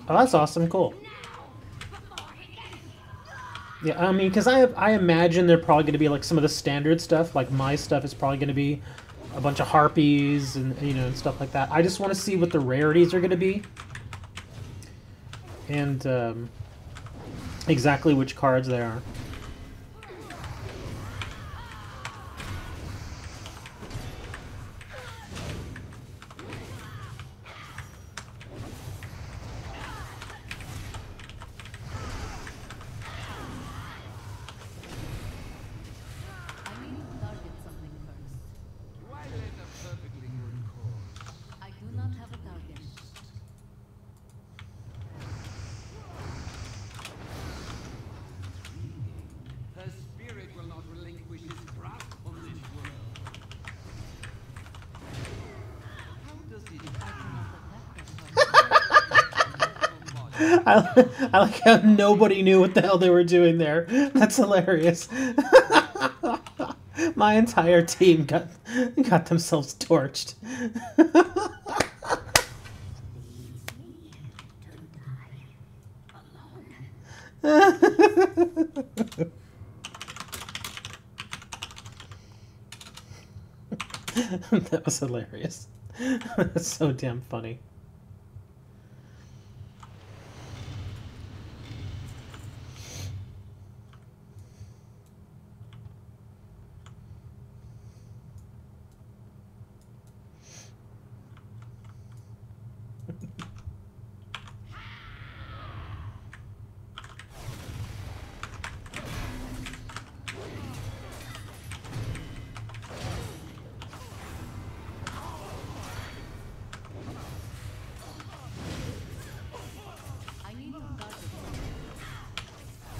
Oh, that's awesome. Cool. Yeah, I mean, because I imagine they're probably going to be like some of the standard stuff. Like my stuff is probably going to be a bunch of harpies and, you know, and stuff like that. I just want to see what the rarities are going to be. And exactly which cards they are. I like how nobody knew what the hell they were doing there. That's hilarious. My entire team got themselves torched. That was hilarious. That's so damn funny.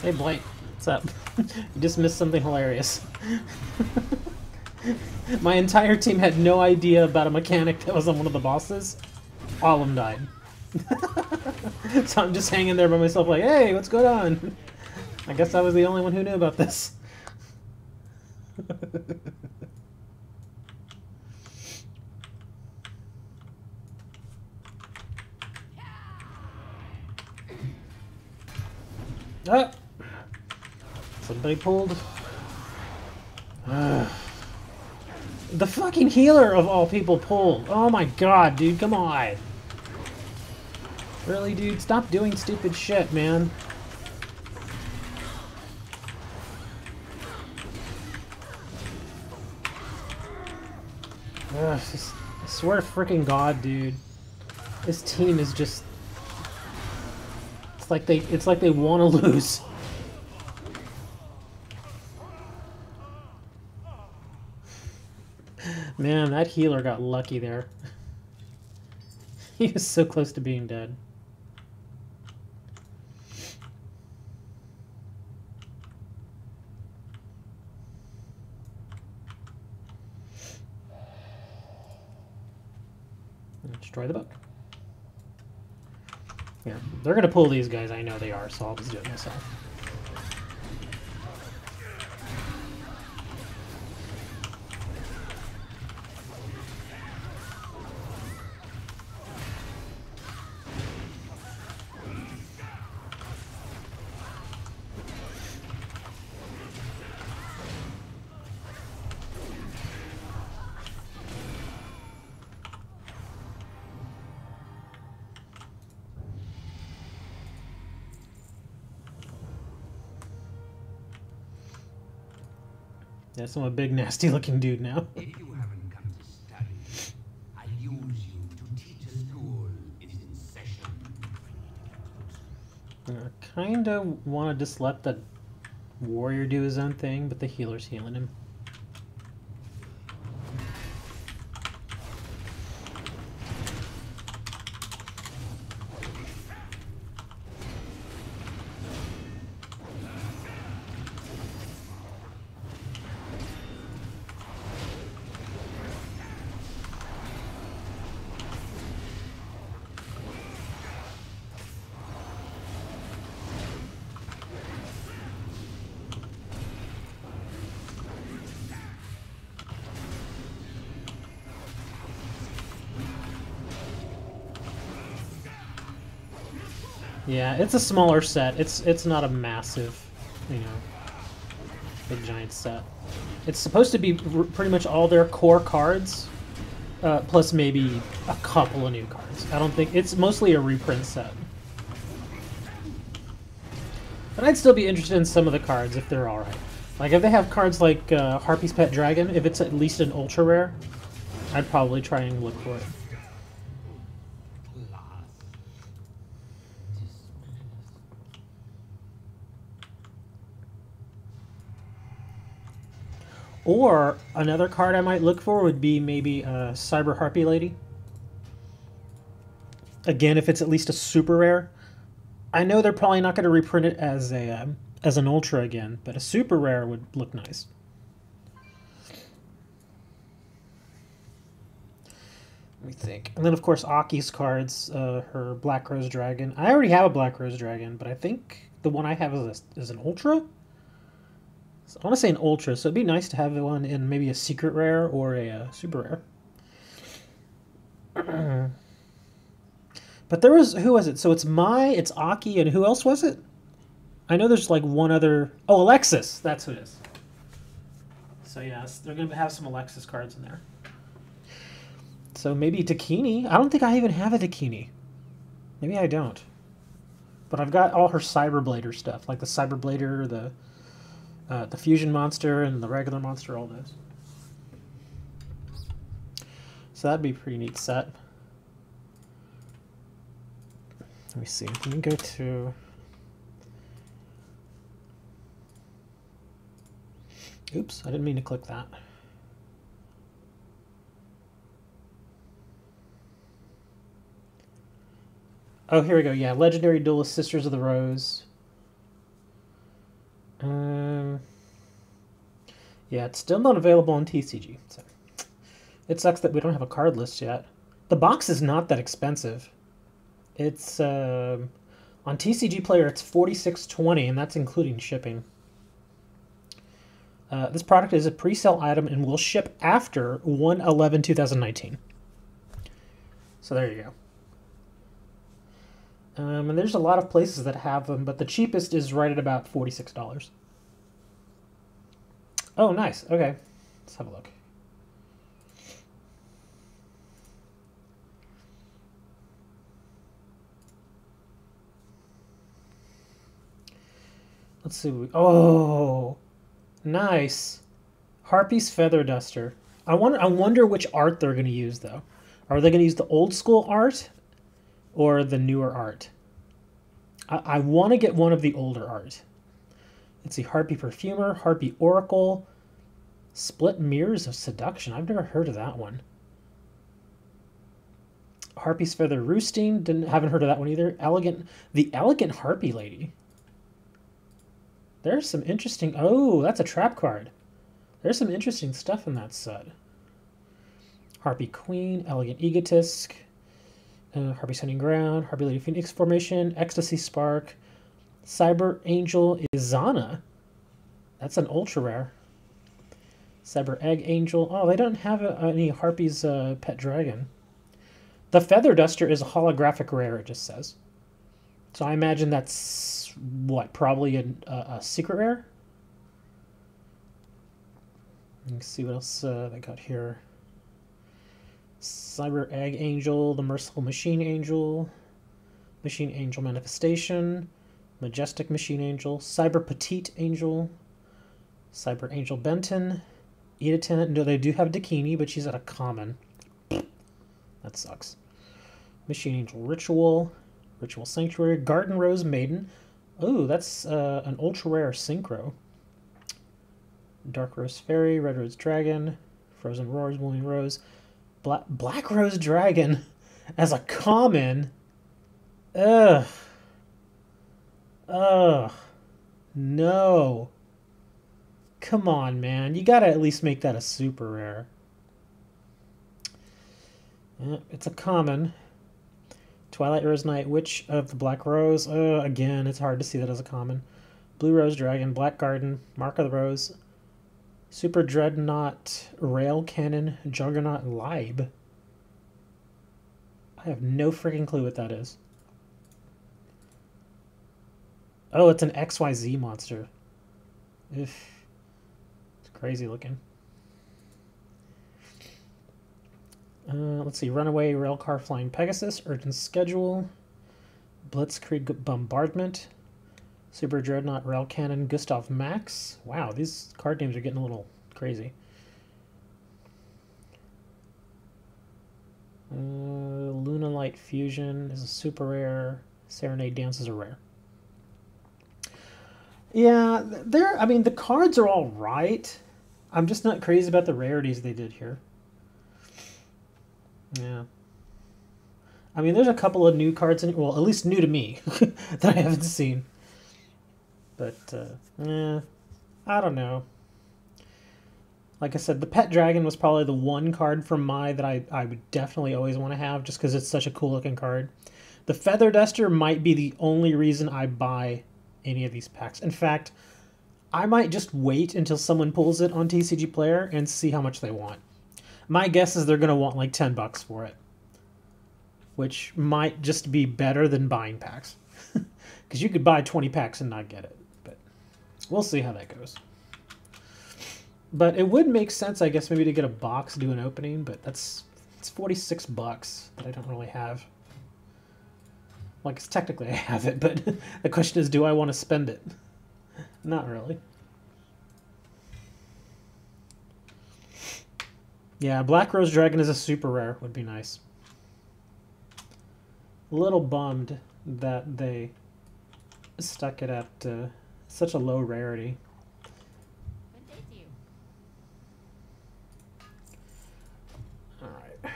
Hey Blake, what's up? You just missed something hilarious. My entire team had no idea about a mechanic that was on one of the bosses. All of them died. So I'm just hanging there by myself like, hey, what's going on? I guess I was the only one who knew about this. Ah! Somebody pulled. The fucking healer of all people pulled. Oh my god, dude, come on. Really, dude? Stop doing stupid shit, man. I swear to freaking God, dude. This team is just... It's like they want to lose. Man, that healer got lucky there. He was so close to being dead. Destroy the book. Yeah, they're gonna pull these guys. I know they are, so I'll just do it myself. Yes, I'm a big, nasty-looking dude now. If you haven't come to study, I use you to teach a school is in session. I kind of want to just let the warrior do his own thing, but the healer's healing him. Yeah, it's a smaller set. It's not a massive, you know, big giant set. It's supposed to be pretty much all their core cards, plus maybe a couple of new cards. I don't think it's mostly a reprint set. But I'd still be interested in some of the cards if they're alright. Like if they have cards like Harpy's Pet Dragon, if it's at least an ultra rare, I'd probably try and look for it. Or another card I might look for would be maybe Cyber Harpy Lady. Again, if it's at least a super rare. I know they're probably not going to reprint it as an ultra again, but a super rare would look nice. Let me think. And then of course Aki's cards, her Black Rose Dragon. I already have a Black Rose Dragon, but I think the one I have is an ultra. So I want to say an ultra, so it'd be nice to have one in maybe a secret rare or a super rare. But there was, who was it? So it's Aki, and who else was it? I know there's like one other. Oh, Alexis, that's who it is. So yes, they're gonna have some Alexis cards in there. So maybe Dakini. I don't think I even have a Dakini. Maybe I don't. But I've got all her Cyberblader stuff, like the Cyberblader, the Fusion Monster, and the regular monster, all those. So that'd be a pretty neat set. Let me see. Let me go to... Oops, I didn't mean to click that. Oh, here we go. Yeah, Legendary Duelist Sisters of the Rose. Yeah, it's still not available on TCG. So it sucks that we don't have a card list yet. The box is not that expensive. It's on TCG Player. It's $46.20, and that's including shipping. This product is a pre-sale item and will ship after 1/11/2019. So there you go. And there's a lot of places that have them, but the cheapest is right at about $46. Oh, nice. Okay, let's have a look. Let's see. Oh, nice. Harpy's Feather Duster. I wonder which art they're going to use, though. Are they going to use the old school art or the newer art? I want to get one of the older art. Let's see, Harpy Perfumer, Harpy Oracle, Split Mirrors of Seduction. I've never heard of that one. Harpy's Feather Roosting, haven't heard of that one either. The Elegant Harpy Lady. There's some interesting, oh, that's a trap card. There's some interesting stuff in that set. Harpy Queen, Elegant Egotist, Harpy Hunting Ground, Harpy Lady Phoenix Formation, Ecstasy Spark, Cyber Angel Izana. That's an ultra rare. Cyber Egg Angel. Oh, they don't have any Harpy's Pet Dragon. The Feather Duster is a holographic rare, it just says. So I imagine that's, what, probably a secret rare? Let's see what else they got here. Cyber Egg Angel, the Merciful Machine Angel, Machine Angel Manifestation, Majestic Machine Angel, Cyber Petite Angel, Cyber Angel Benton, Edith. No, they do have Dakini, but she's at a common. That sucks. Machine Angel Ritual, Ritual Sanctuary, Garden Rose Maiden. Oh, that's an ultra rare synchro. Dark Rose Fairy, Red Rose Dragon, Frozen Roars, Blooming Rose, Black Rose Dragon as a common. Ugh. Ugh. No. Come on, man. You gotta at least make that a super rare. Yeah, it's a common. Twilight Rose Night, Witch of the Black Rose. Again, it's hard to see that as a common. Blue Rose Dragon, Black Garden, Mark of the Rose, Super Dreadnought, Rail Cannon, Juggernaut, Libe. I have no freaking clue what that is. Oh, it's an XYZ monster. It's crazy looking. Let's see. Runaway Railcar Flying Pegasus, Urgent Schedule, Blitzkrieg Bombardment, Super Dreadnought Rail Cannon, Gustav Max. Wow, these card names are getting a little crazy. Luna Light Fusion is a super rare. Serenade Dance is a rare. Yeah, I mean, the cards are all right. I'm just not crazy about the rarities they did here. Yeah. I mean, there's a couple of new cards in, well, at least new to me that I haven't seen. But, I don't know. Like I said, the Pet Dragon was probably the one card from Mai that I would definitely always want to have just because it's such a cool looking card. The Feather Duster might be the only reason I buy any of these packs. In fact, I might just wait until someone pulls it on TCG Player and see how much they want. My guess is they're going to want like $10 for it, which might just be better than buying packs. Because you could buy 20 packs and not get it. But we'll see how that goes. But it would make sense, I guess, maybe to get a box, do an opening, but it's $46 that I don't really have. Well, I guess technically I have it, but the question is, do I want to spend it? Not really. Yeah, Black Rose Dragon is a super rare. Would be nice. A little bummed that they stuck it at such a low rarity. Alright.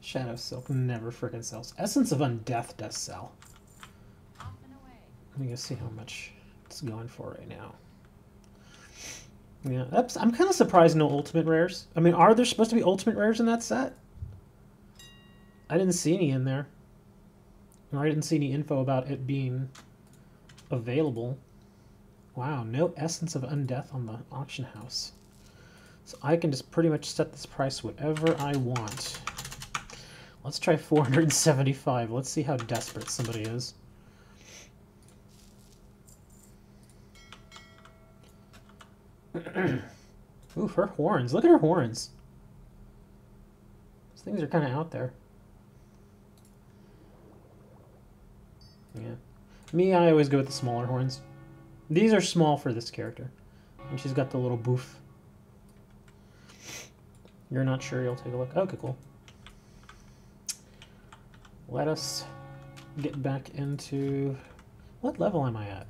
Shadow Silk never freaking sells. Essence of Undeath does sell. Let me go see how much it's going for right now. Yeah, I'm kind of surprised no ultimate rares. I mean, are there supposed to be ultimate rares in that set? I didn't see any in there. Or I didn't see any info about it being available. Wow, no Essence of Undeath on the auction house. So I can just pretty much set this price whatever I want. Let's try 475. Let's see how desperate somebody is. Ooh, her horns. Look at her horns. These things are kind of out there. Yeah. Me, I always go with the smaller horns. These are small for this character. And she's got the little boof. You're not sure, you'll take a look. Okay, cool. Let us get back into... What level am I at?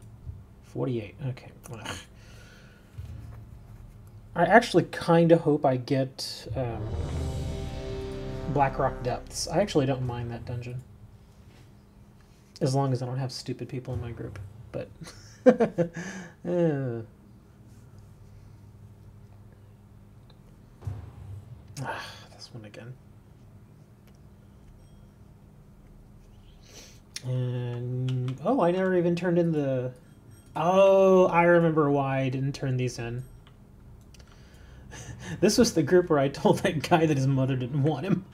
48. Okay. Ugh. I actually kind of hope I get Blackrock Depths. I actually don't mind that dungeon. As long as I don't have stupid people in my group. But... this one again. And... Oh, I never even turned in the... Oh, I remember why I didn't turn these in. This was the group where I told that guy that his mother didn't want him.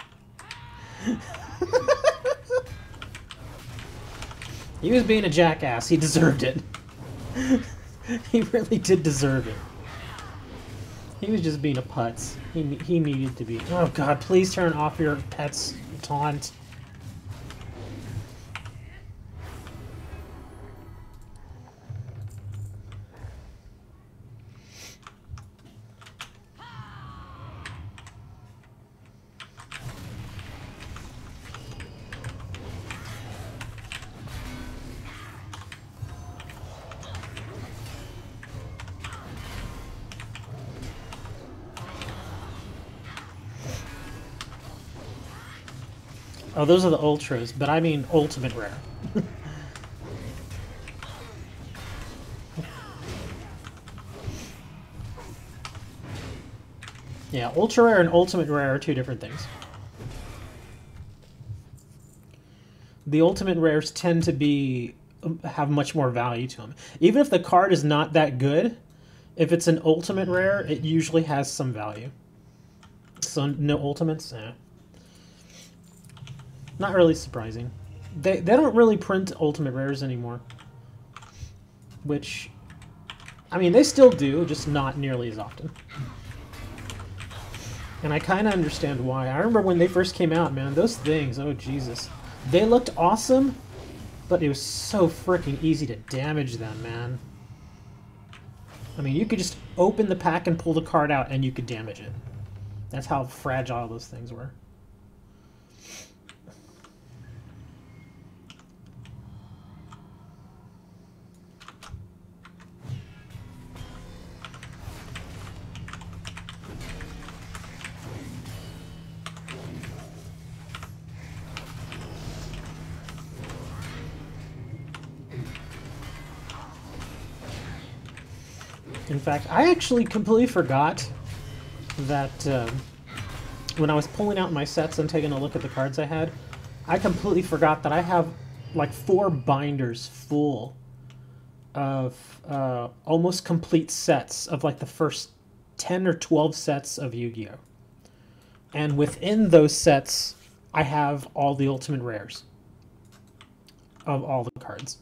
He was being a jackass. He deserved it. He really did deserve it. He was just being a putz. He needed to be... Oh god, please turn off your pet's taunt. Oh, those are the ultras, but I mean ultimate rare. Yeah, ultra rare and ultimate rare are two different things. The ultimate rares tend to be have much more value to them. Even if the card is not that good, if it's an ultimate rare, it usually has some value. So no ultimates? Eh. Not really surprising. They don't really print ultimate rares anymore. Which, I mean, they still do, just not nearly as often. And I kind of understand why. I remember when they first came out, man, those things, oh Jesus. They looked awesome, but it was so freaking easy to damage them, man. I mean, you could just open the pack and pull the card out and you could damage it. That's how fragile those things were. In fact, I actually completely forgot that when I was pulling out my sets and taking a look at the cards I had, I completely forgot that I have like 4 binders full of almost complete sets of like the first 10 or 12 sets of Yu-Gi-Oh! And within those sets, I have all the ultimate rares of all the cards.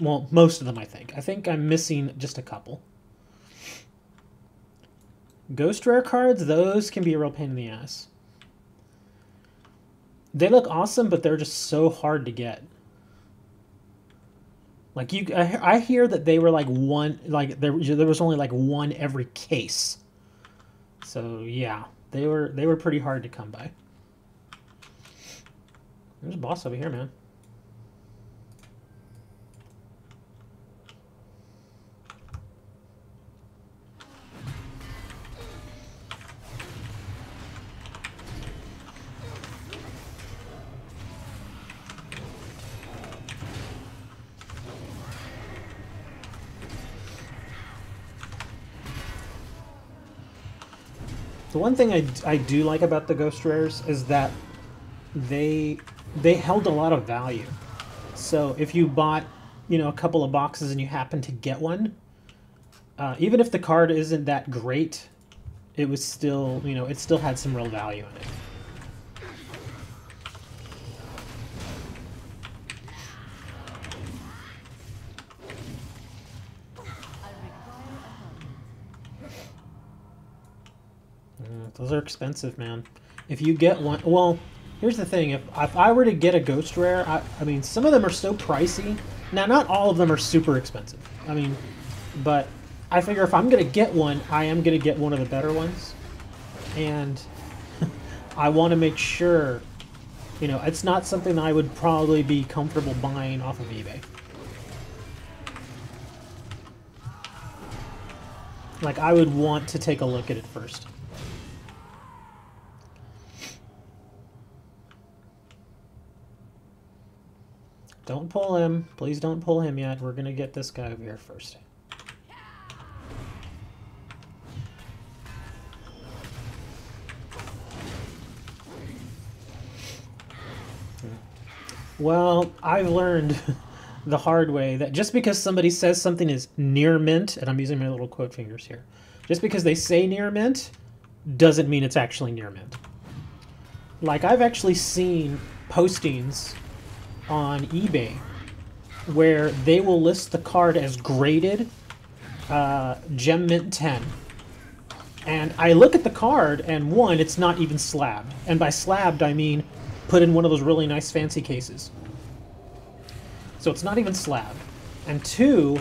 Well, most of them, I think. I think I'm missing just a couple. Ghost rare cards, those can be a real pain in the ass. They look awesome, but they're just so hard to get. Like I hear that they were like one, like there was only like one every case. So yeah, they were pretty hard to come by. There's a boss over here, man. The one thing I do like about the Ghost Rares is that they held a lot of value. So if you bought, you know, a couple of boxes and you happen to get one, even if the card isn't that great, it was still, you know, it still had some real value in it. Those are expensive, man. If you get one... Well, here's the thing. If I were to get a Ghost Rare, I mean, some of them are so pricey. Now, not all of them are super expensive. I mean, but I figure if I'm going to get one, I am going to get one of the better ones. And I want to make sure, you know, it's not something I would probably be comfortable buying off of eBay. Like, I would want to take a look at it first. Don't pull him. Please don't pull him yet. We're going to get this guy over here first. Well, I've learned the hard way that just because somebody says something is near mint, and I'm using my little quote fingers here, just because they say near mint doesn't mean it's actually near mint. Like, I've actually seen postings on eBay where they will list the card as graded gem mint 10. And I look at the card, and one, it's not even slabbed. And by slabbed, I mean put in one of those really nice fancy cases. So it's not even slabbed. And two,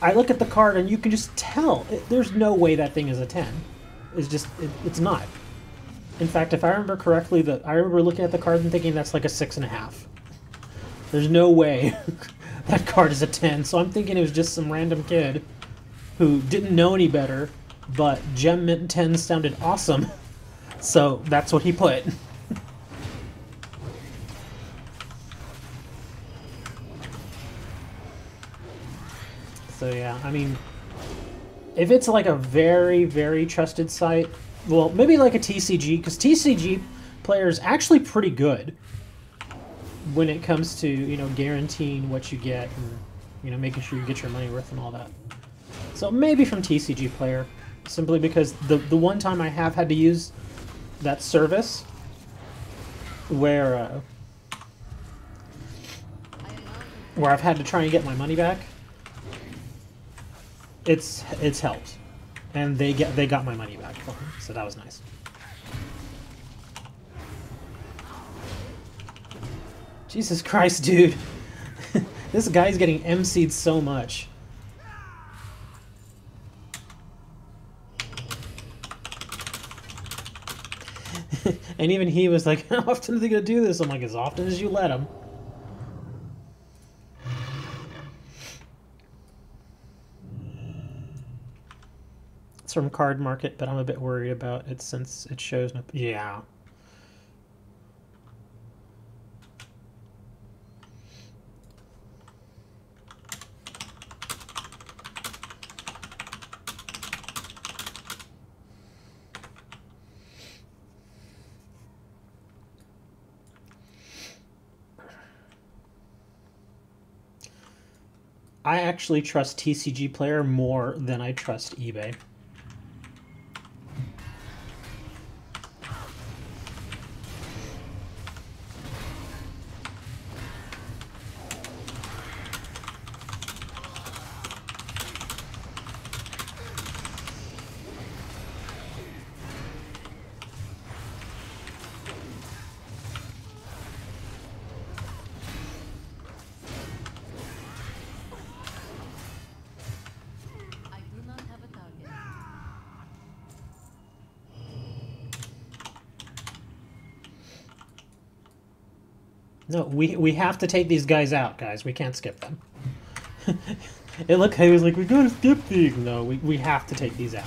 I look at the card and you can just tell there's no way that thing is a 10. It's just, it's not. In fact, if I remember correctly, I remember looking at the card and thinking that's like a 6.5. There's no way that card is a 10. So I'm thinking it was just some random kid who didn't know any better, but Gem Mint 10 sounded awesome. So that's what he put. So yeah, I mean, if it's like a very, very trusted site, well, maybe like a TCG, because TCG player is actually pretty good when it comes to, you know, guaranteeing what you get and, you know, making sure you get your money worth and all that. So maybe from TCG player, simply because the one time I have had to use that service where I've had to try and get my money back, it's helped, and they got my money back for me, so that was nice. Jesus Christ, dude. This guy's getting MC'd so much. And even he was like, how often are they going to do this? I'm like, as often as you let them. It's from Card Market, but I'm a bit worried about it since it shows no... Yeah. I actually trust TCG Player more than I trust eBay. No, we have to take these guys out, guys. We can't skip them. It looked, he was like, we gotta skip these. No, we have to take these out.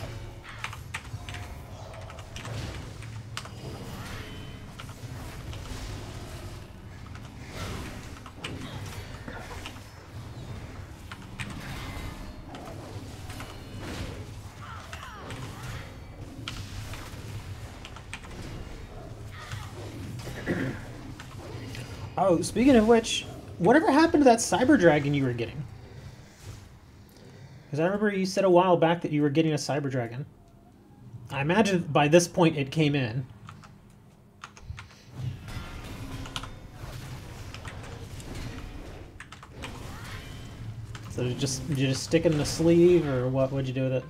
Oh, speaking of which, whatever happened to that Cyber Dragon you were getting? Because I remember you said a while back that you were getting a Cyber Dragon. I imagine by this point it came in. So did you just stick it in a sleeve, or what? What'd you do with it?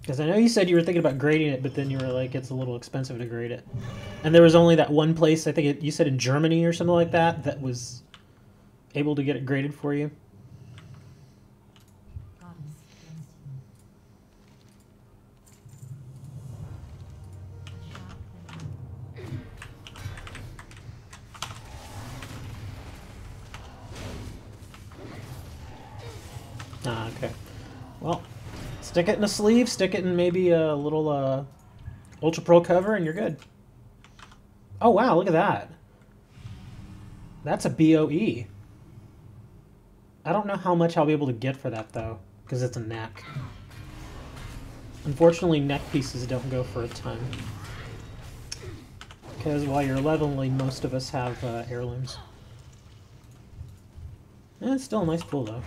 Because I know you said you were thinking about grading it, but then you were like, it's a little expensive to grade it. And there was only that one place, I think you said in Germany or something like that, that was able to get it graded for you. Ah, okay. Well, stick it in a sleeve, stick it in maybe a little Ultra Pro cover, and you're good. Oh, wow, look at that. That's a BOE. I don't know how much I'll be able to get for that, though, because it's a neck. Unfortunately, neck pieces don't go for a ton. Because while you're leveling, most of us have heirlooms. It's still a nice pull, though.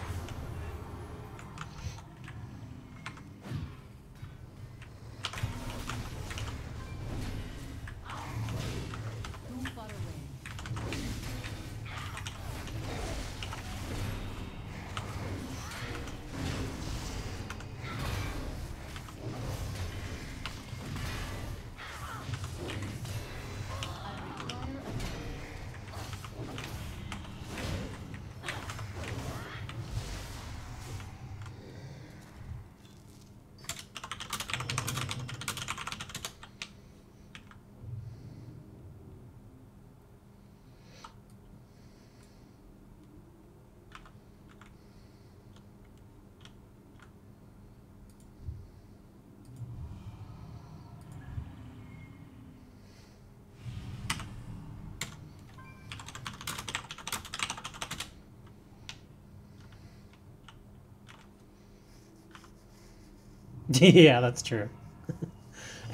Yeah, that's true.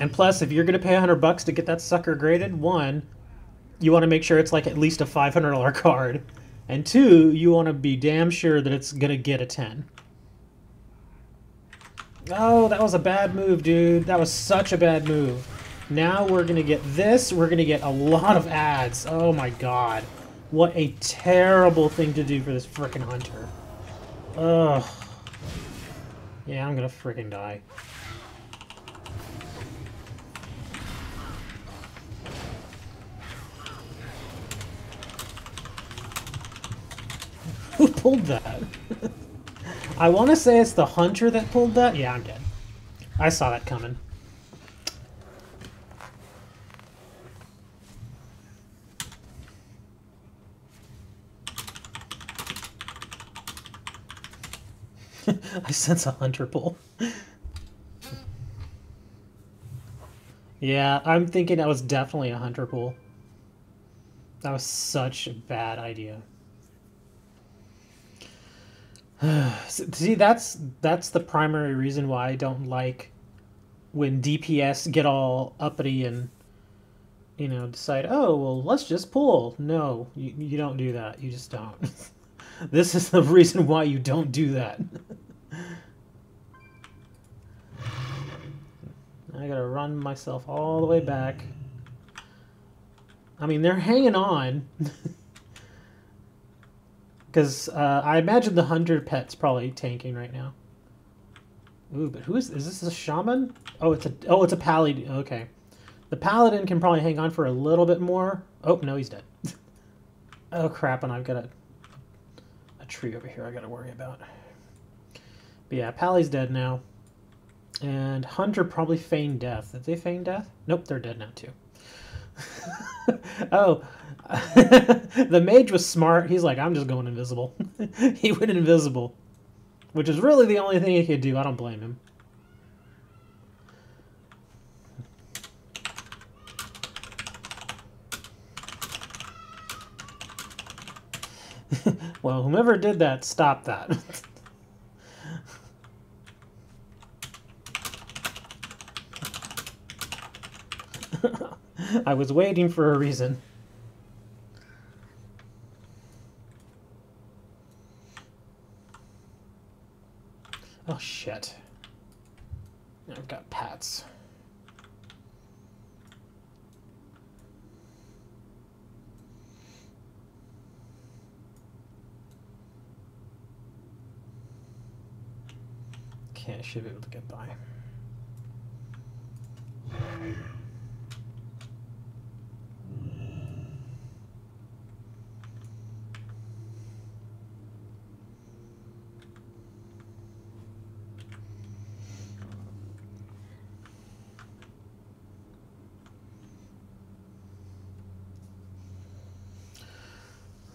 And plus, if you're going to pay $100 to get that sucker graded, one, you want to make sure it's like at least a $500 card. And two, you want to be damn sure that it's going to get a 10. Oh, that was a bad move, dude. That was such a bad move. Now we're going to get this. We're going to get a lot of ads. Oh my god. What a terrible thing to do for this frickin' hunter. Ugh. Yeah, I'm going to frickin' die. Who pulled that? I want to say it's the hunter that pulled that. Yeah, I'm dead. I saw that coming. I sense a hunter pull. Yeah, I'm thinking that was definitely a hunter pull. That was such a bad idea. See, that's the primary reason why I don't like when DPS get all uppity and, you know, decide, oh, well, let's just pull. No, you don't do that. You just don't. This is the reason why you don't do that. I gotta run myself all the way back. I mean, they're hanging on. Because I imagine the 100 pet's probably tanking right now. Ooh, but is this a shaman? Oh, it's a paladin. Okay. The paladin can probably hang on for a little bit more. Oh, no, he's dead. Oh, crap, and I've got a tree over here I gotta worry about. But yeah, Pally's dead now. And Hunter probably feigned death. Did they feign death? Nope, they're dead now too. Oh, the mage was smart. He's like, I'm just going invisible. He went invisible, which is really the only thing he could do. I don't blame him. Well, whomever did that, stop that. I was waiting for a reason. Oh, shit. I've got pats. Okay, I should be able to get by.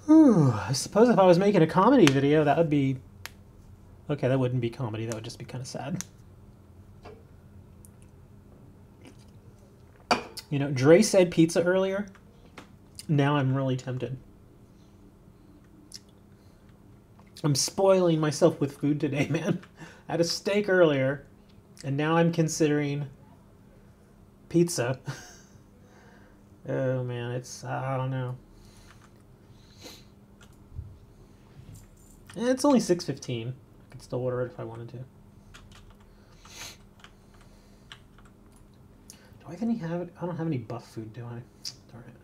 Whew, I suppose if I was making a comedy video, that would be Okay, that wouldn't be comedy. That would just be kind of sad. You know, Dre said pizza earlier. Now I'm really tempted. I'm spoiling myself with food today, man. I had a steak earlier, and now I'm considering pizza. Oh, man, it's... I don't know. It's only 6:15. I could still order it if I wanted to. Do I have it? I don't have any buff food, do I? Darn it.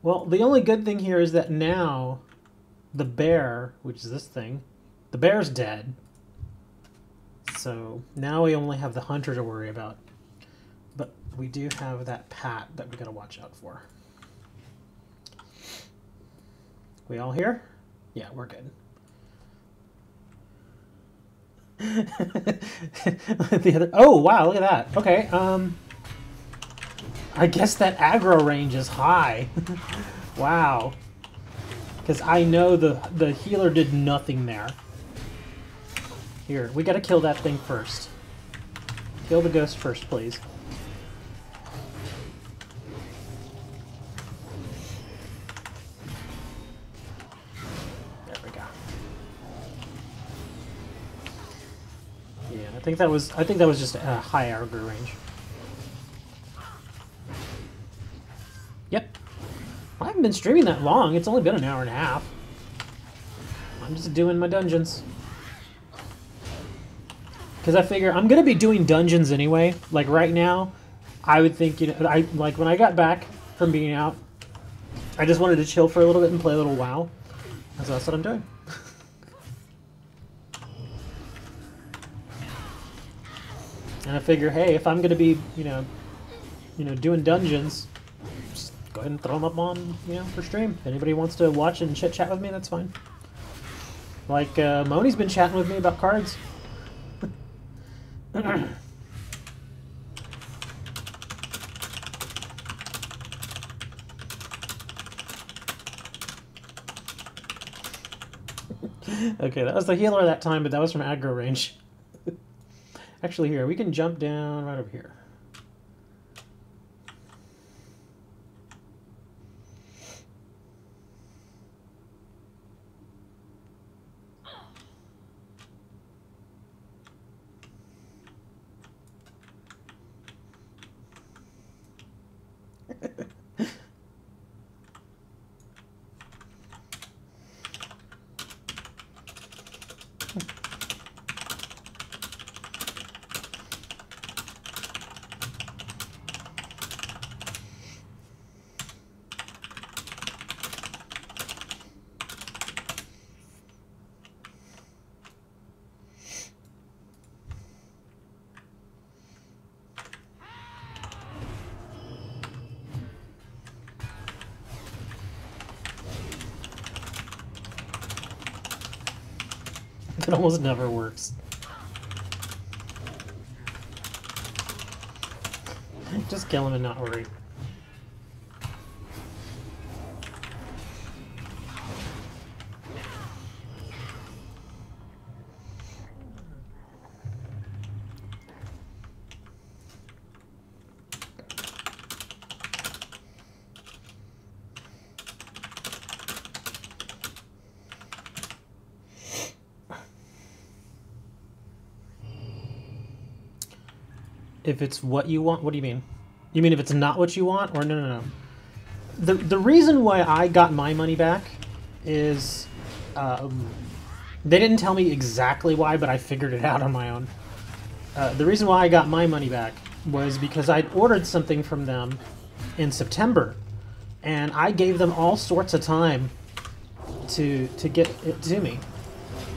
Well, the only good thing here is that now the bear, which is this thing, the bear's dead. So now we only have the hunter to worry about. But we do have that Pat that we gotta watch out for. We all here? Yeah, we're good. The other, oh wow, look at that. Okay, I guess that aggro range is high. Wow. Because I know the healer did nothing there. Here, we gotta kill that thing first. Kill the ghost first, please. There we go. Yeah, I think that was just a high aggro range. Yep. I haven't been streaming that long. It's only been an hour and a half. I'm just doing my dungeons. Because I figure I'm going to be doing dungeons anyway. Like right now, I would think, you know, like when I got back from being out, I just wanted to chill for a little bit and play a little WoW. So that's what I'm doing. And I figure, hey, if I'm going to be, you know, doing dungeons, just go ahead and throw them up on, you know, for stream. If anybody wants to watch and chit chat with me, that's fine. Like Moni's been chatting with me about cards. Okay, that was the healer that time, but that was from aggro range. Actually, here, we can jump down right over here. It almost never works. Just kill him and not worry. If it's what you want, what do you mean? You mean if it's not what you want, or no? The reason why I got my money back is they didn't tell me exactly why, but I figured it out on my own. The reason why I got my money back was because I'd ordered something from them in September, and I gave them all sorts of time to get it to me.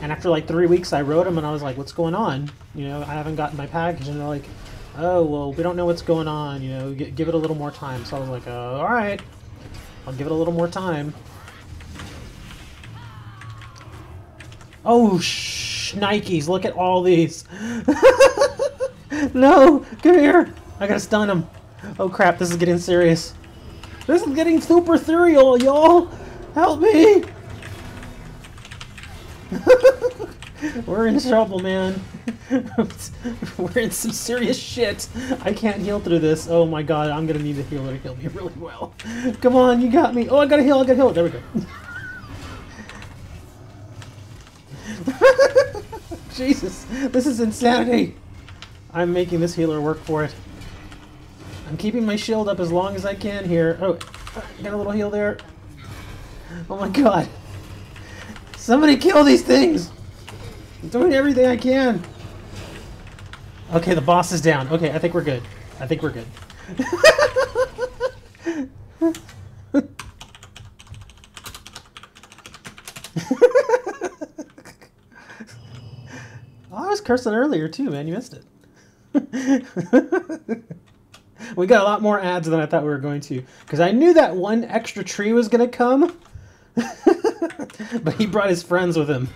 And after like 3 weeks, I wrote them and I was like, "What's going on? You know, I haven't gotten my package." And they're like, "Oh, well, we don't know what's going on, you know, give it a little more time." So I was like, all right, I'll give it a little more time. Oh, shnikes, look at all these. No, come here. I gotta stun him. Oh, crap, this is getting serious. This is getting super ethereal, y'all. Help me. We're in trouble, man. We're in some serious shit. I can't heal through this. Oh my god, I'm gonna need a healer to heal me really well. Come on, you got me. Oh, I gotta heal, I gotta heal. There we go. Jesus, this is insanity. I'm making this healer work for it. I'm keeping my shield up as long as I can here. Oh, got a little heal there. Oh my god. Somebody kill these things! I'm doing everything I can. Okay, the boss is down. Okay, I think we're good. I think we're good. Oh, I was cursing earlier too, man. You missed it. We got a lot more ads than I thought we were going to, because I knew that one extra tree was going to come, but he brought his friends with him.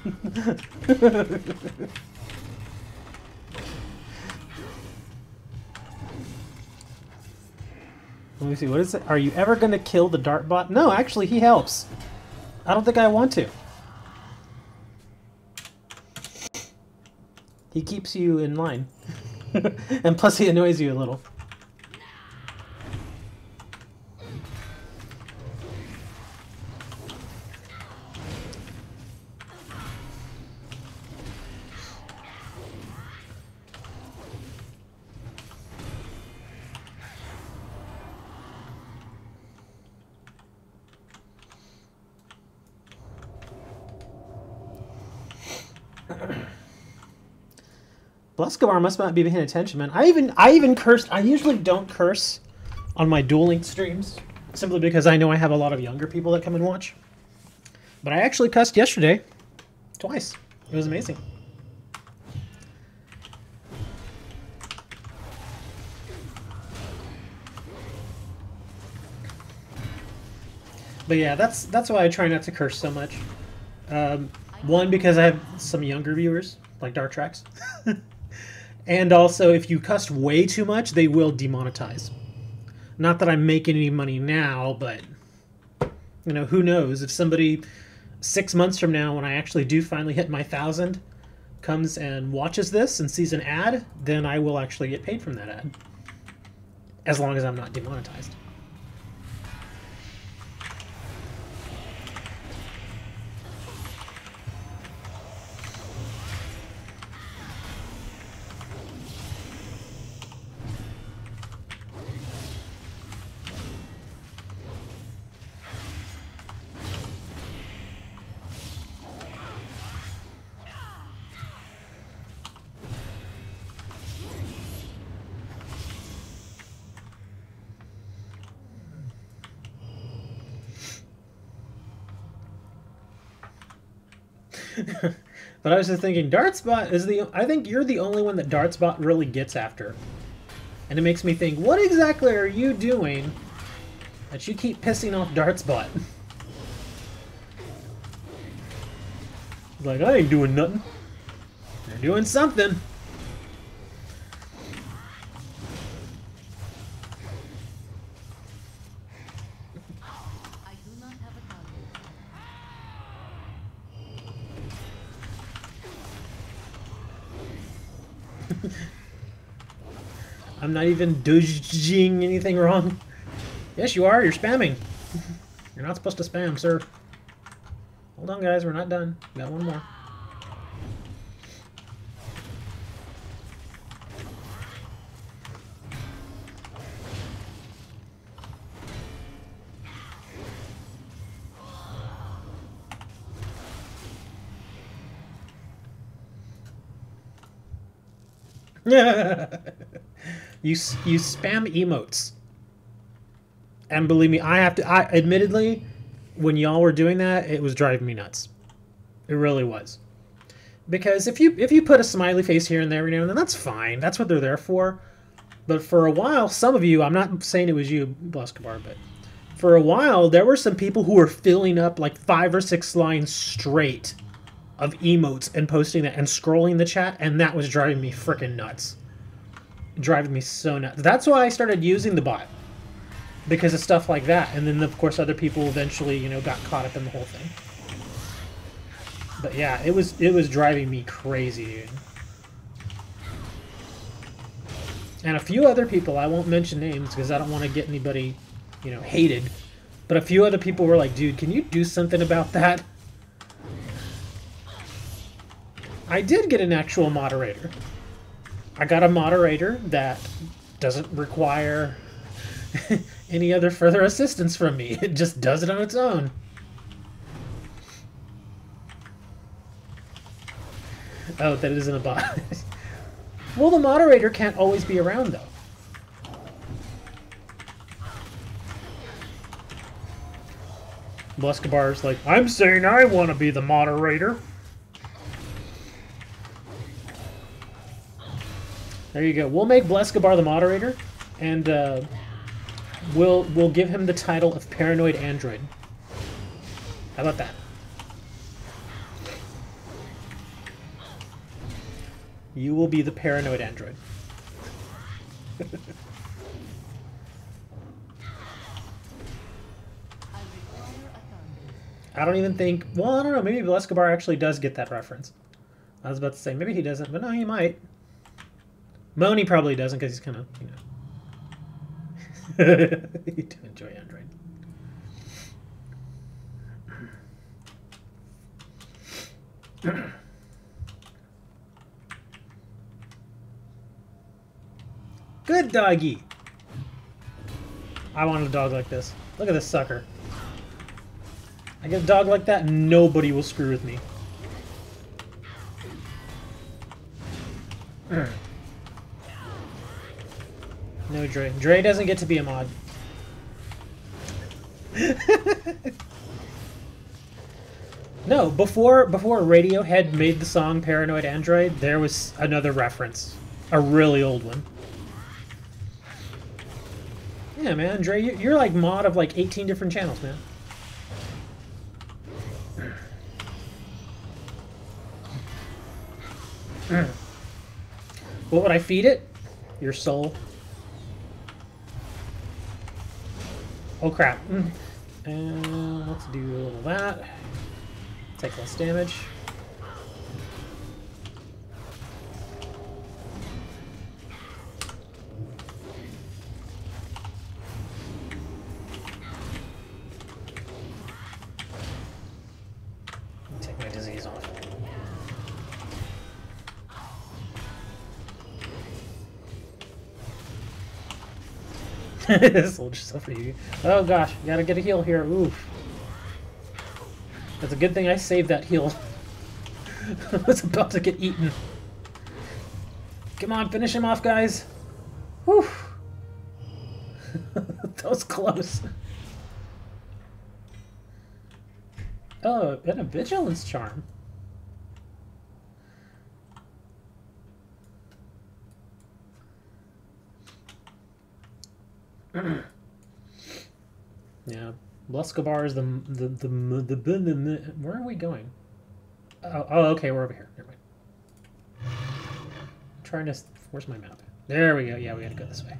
Let me see, what is it? Are you ever going to kill the dart bot? No, actually, he helps. I don't think I want to. He keeps you in line. And plus he annoys you a little. Bluskabar must not be paying attention, man. I even cursed. I usually don't curse on my dueling streams, simply because I know I have a lot of younger people that come and watch. But I actually cussed yesterday, twice. It was amazing. But yeah, that's why I try not to curse so much. One, because I have some younger viewers, like Dark Tracks. And also, if you cuss way too much, they will demonetize. Not that I'm making any money now, but, you know, who knows? If somebody 6 months from now, when I actually do finally hit my 1,000, comes and watches this and sees an ad, then I will actually get paid from that ad. As long as I'm not demonetized. But I was just thinking, Dartspot is I think you're the only one that Dartspot really gets after. And it makes me think, what exactly are you doing that you keep pissing off Dartspot? Like, I ain't doing nothing. You're doing something. I'm not even doing anything wrong. Yes, you are. You're spamming. You're not supposed to spam, sir. Hold on, guys. We're not done. We got one more. You spam emotes, and believe me, I admittedly, when y'all were doing that, it was driving me nuts. It really was, because if you put a smiley face here and there every now and then, that's fine. That's what they're there for. But for a while, some of you, I'm not saying it was you, Bluskabar, but for a while there were some people who were filling up like 5 or 6 lines straight of emotes and posting that and scrolling the chat, and that was driving me freaking nuts. Driving me so nuts. That's why I started using the bot, because of stuff like that. And then of course other people eventually, you know, got caught up in the whole thing. But yeah, it was driving me crazy, dude. And a few other people, I won't mention names because I don't want to get anybody, you know, hated. But a few other people were like, dude, can you do something about that? I did get an actual moderator. I got a moderator that doesn't require any other further assistance from me. It just does it on its own. Oh, that isn't a bot. Well, the moderator can't always be around, though. Blescabar's like, I'm saying I want to be the moderator. There you go. We'll make Blescabar the moderator, and we'll give him the title of Paranoid Android. How about that? You will be the Paranoid Android. I don't even think... Well, I don't know. Maybe Blescabar actually does get that reference. I was about to say, maybe he doesn't, but no, he might. Moni probably doesn't because he's kind of, you know... You do enjoy Android. Good doggy! I wanted a dog like this. Look at this sucker. I get a dog like that, nobody will screw with me. No Dre. Dre doesn't get to be a mod. No, before Radiohead made the song Paranoid Android, there was another reference. A really old one. Yeah, man, Dre, you're like mod of like 18 different channels, man. What would I feed it? Your soul. Oh crap. And let's do a little of that. Take less damage. Take my disease off. Soldier stuff for you. Oh gosh, gotta get a heal here. Oof. That's a good thing I saved that heal. I was about to get eaten. Come on, finish him off, guys. Whew. That was close. Oh, and a vigilance charm. Yeah, Blescabar is the where are we going? Oh, okay, we're over here. Never mind. I'm trying to. Where's my map? There we go. Yeah, we gotta go this way.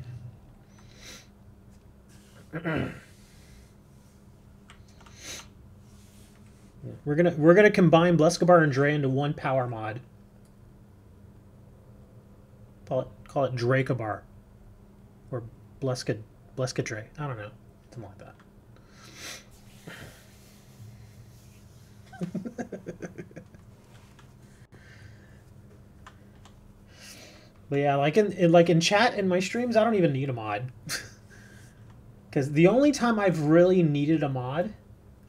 We're gonna combine Blescabar and Dre into one power mod. Call it Dracabar, or Blescadre. I don't know, something like that. But yeah, like in chat in my streams, I don't even need a mod. Because the only time I've really needed a mod,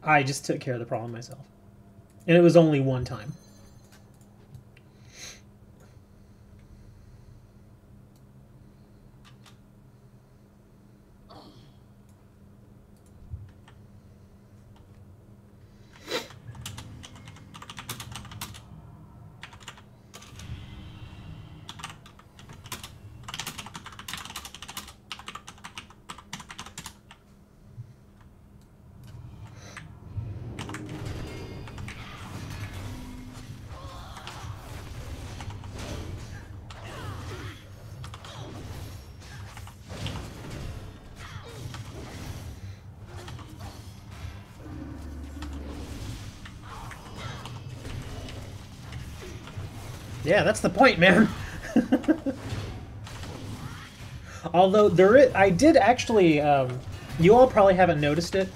I just took care of the problem myself. And it was only one time. Yeah, that's the point, man. Although I did actually, you all probably haven't noticed it,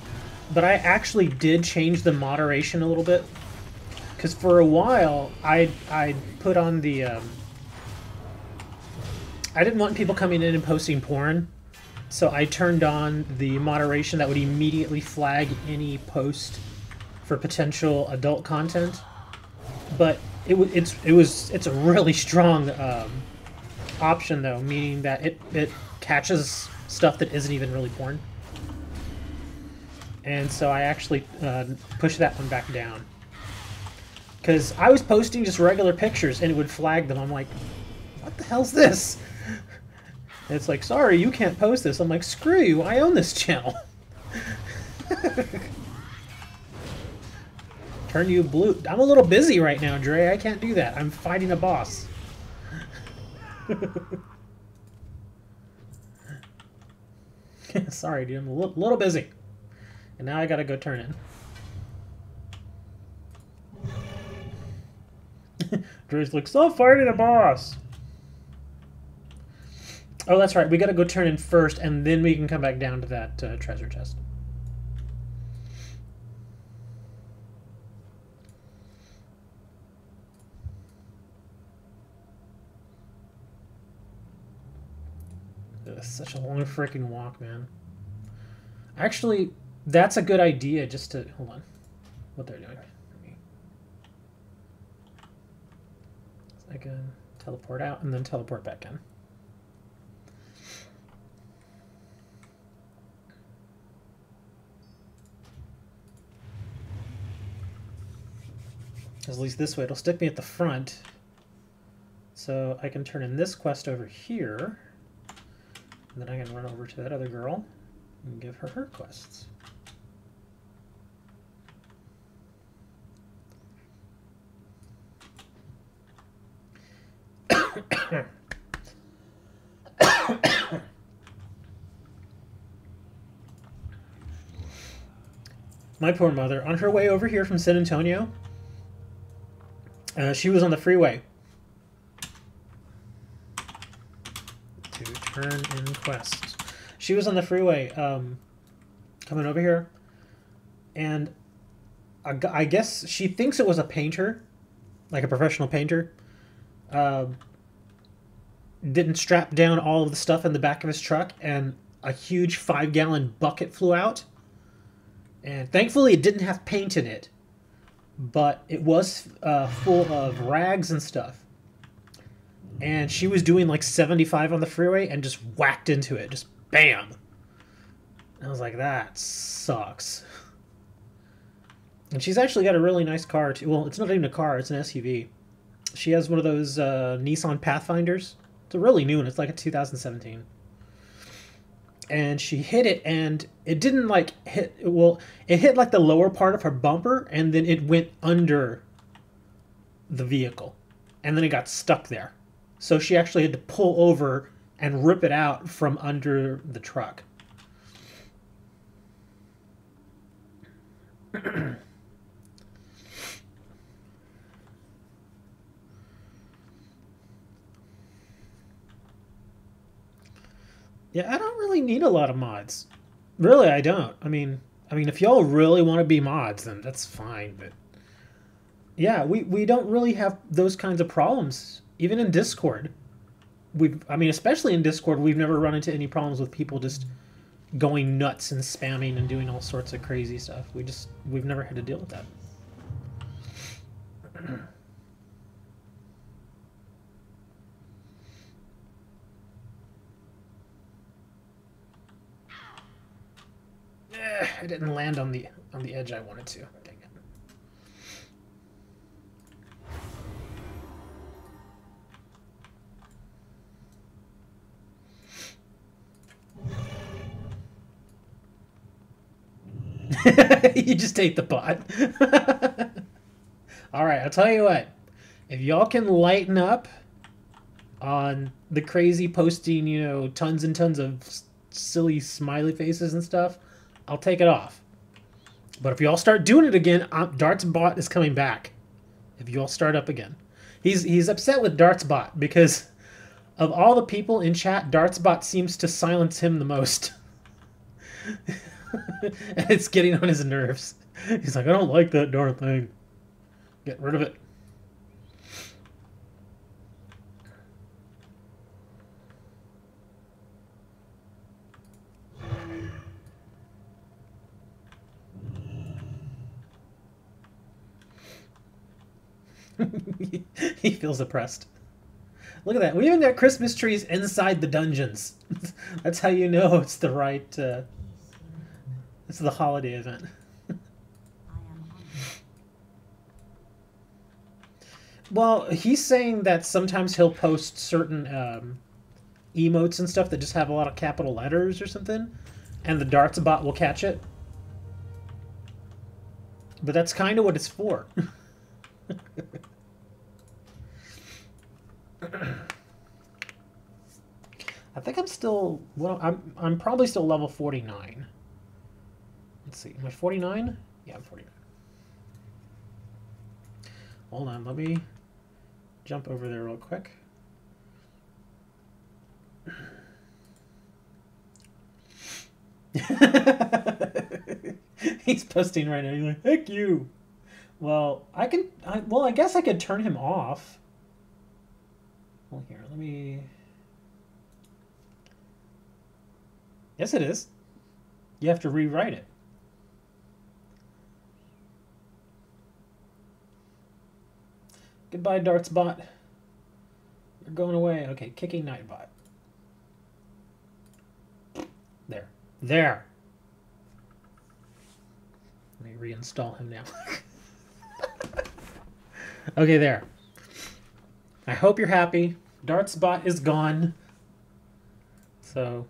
but I actually did change the moderation a little bit. Because for a while, I put on the, I didn't want people coming in and posting porn, so I turned on the moderation that would immediately flag any post for potential adult content. But it's a really strong option though, meaning that it catches stuff that isn't even really porn. And so I actually pushed that one back down. Because I was posting just regular pictures and it would flag them. I'm like, what the hell's this? And it's like, sorry, you can't post this. I'm like, screw you, I own this channel. Turn you blue. I'm a little busy right now, Dre. I can't do that. I'm fighting a boss. Sorry, dude. I'm a little busy. And now I gotta go turn in. Dre's like, stop fighting a boss. Oh, that's right. We gotta go turn in first, and then we can come back down to that treasure chest. It's such a long freaking walk, man. Actually, that's a good idea just to... Hold on. What they're doing. I can teleport out and then teleport back in. At least this way, it'll stick me at the front. So I can turn in this quest over here. And then I can run over to that other girl and give her quests. My poor mother, on her way over here from San Antonio, she was on the freeway to turn in quests. She was on the freeway coming over here, and I guess she thinks it was a painter, like a professional painter. Didn't strap down all of the stuff in the back of his truck, and a huge 5-gallon bucket flew out. And thankfully it didn't have paint in it, but it was full of rags and stuff. And she was doing like 75 on the freeway and just whacked into it, just bam. And I was like, that sucks. And she's actually got a really nice car too. Well, it's not even a car, it's an SUV. She has one of those Nissan Pathfinders. It's a really new one. It's like a 2017. And she hit it, and it didn't like hit. Well, it hit like the lower part of her bumper, and then it went under the vehicle, and then it got stuck there. So she actually had to pull over and rip it out from under the truck. Yeah, I don't really need a lot of mods. Really, I don't. I mean, if y'all really want to be mods, then that's fine. But yeah, we don't really have those kinds of problems. Even in Discord, especially in Discord, we've never run into any problems with people just going nuts and spamming and doing all sorts of crazy stuff. We've never had to deal with that. I didn't land on the edge I wanted to. Dang it. You just ate the pot. Alright, I'll tell you what. If y'all can lighten up on the crazy posting, tons and tons of silly smiley faces and stuff, I'll take it off. But if y'all start doing it again, Dart's bot is coming back. If y'all start up again. He's upset with Dartsbot because of all the people in chat, Dartsbot seems to silence him the most. And it's getting on his nerves. He's like, I don't like that darn thing. Get rid of it. He feels oppressed. Look at that. We even got Christmas trees inside the dungeons. That's how you know it's the right... it's the holiday event. Well, he's saying that sometimes he'll post certain emotes and stuff that just have a lot of capital letters or something, and the darts bot will catch it. But that's kind of what it's for. I think I'm still... Well, I'm probably still level 49. Let's see. Am I 49? Yeah, I'm 49. Hold on, let me jump over there real quick. He's posting right now. He's like, heck you. Well, I guess I could turn him off. Well, here, let me... Yes, it is. You have to rewrite it. Goodbye, Dartsbot. You're going away. Okay, kicking Nightbot. There. There! Let me reinstall him now. Okay, there. I hope you're happy. Dartsbot is gone. So,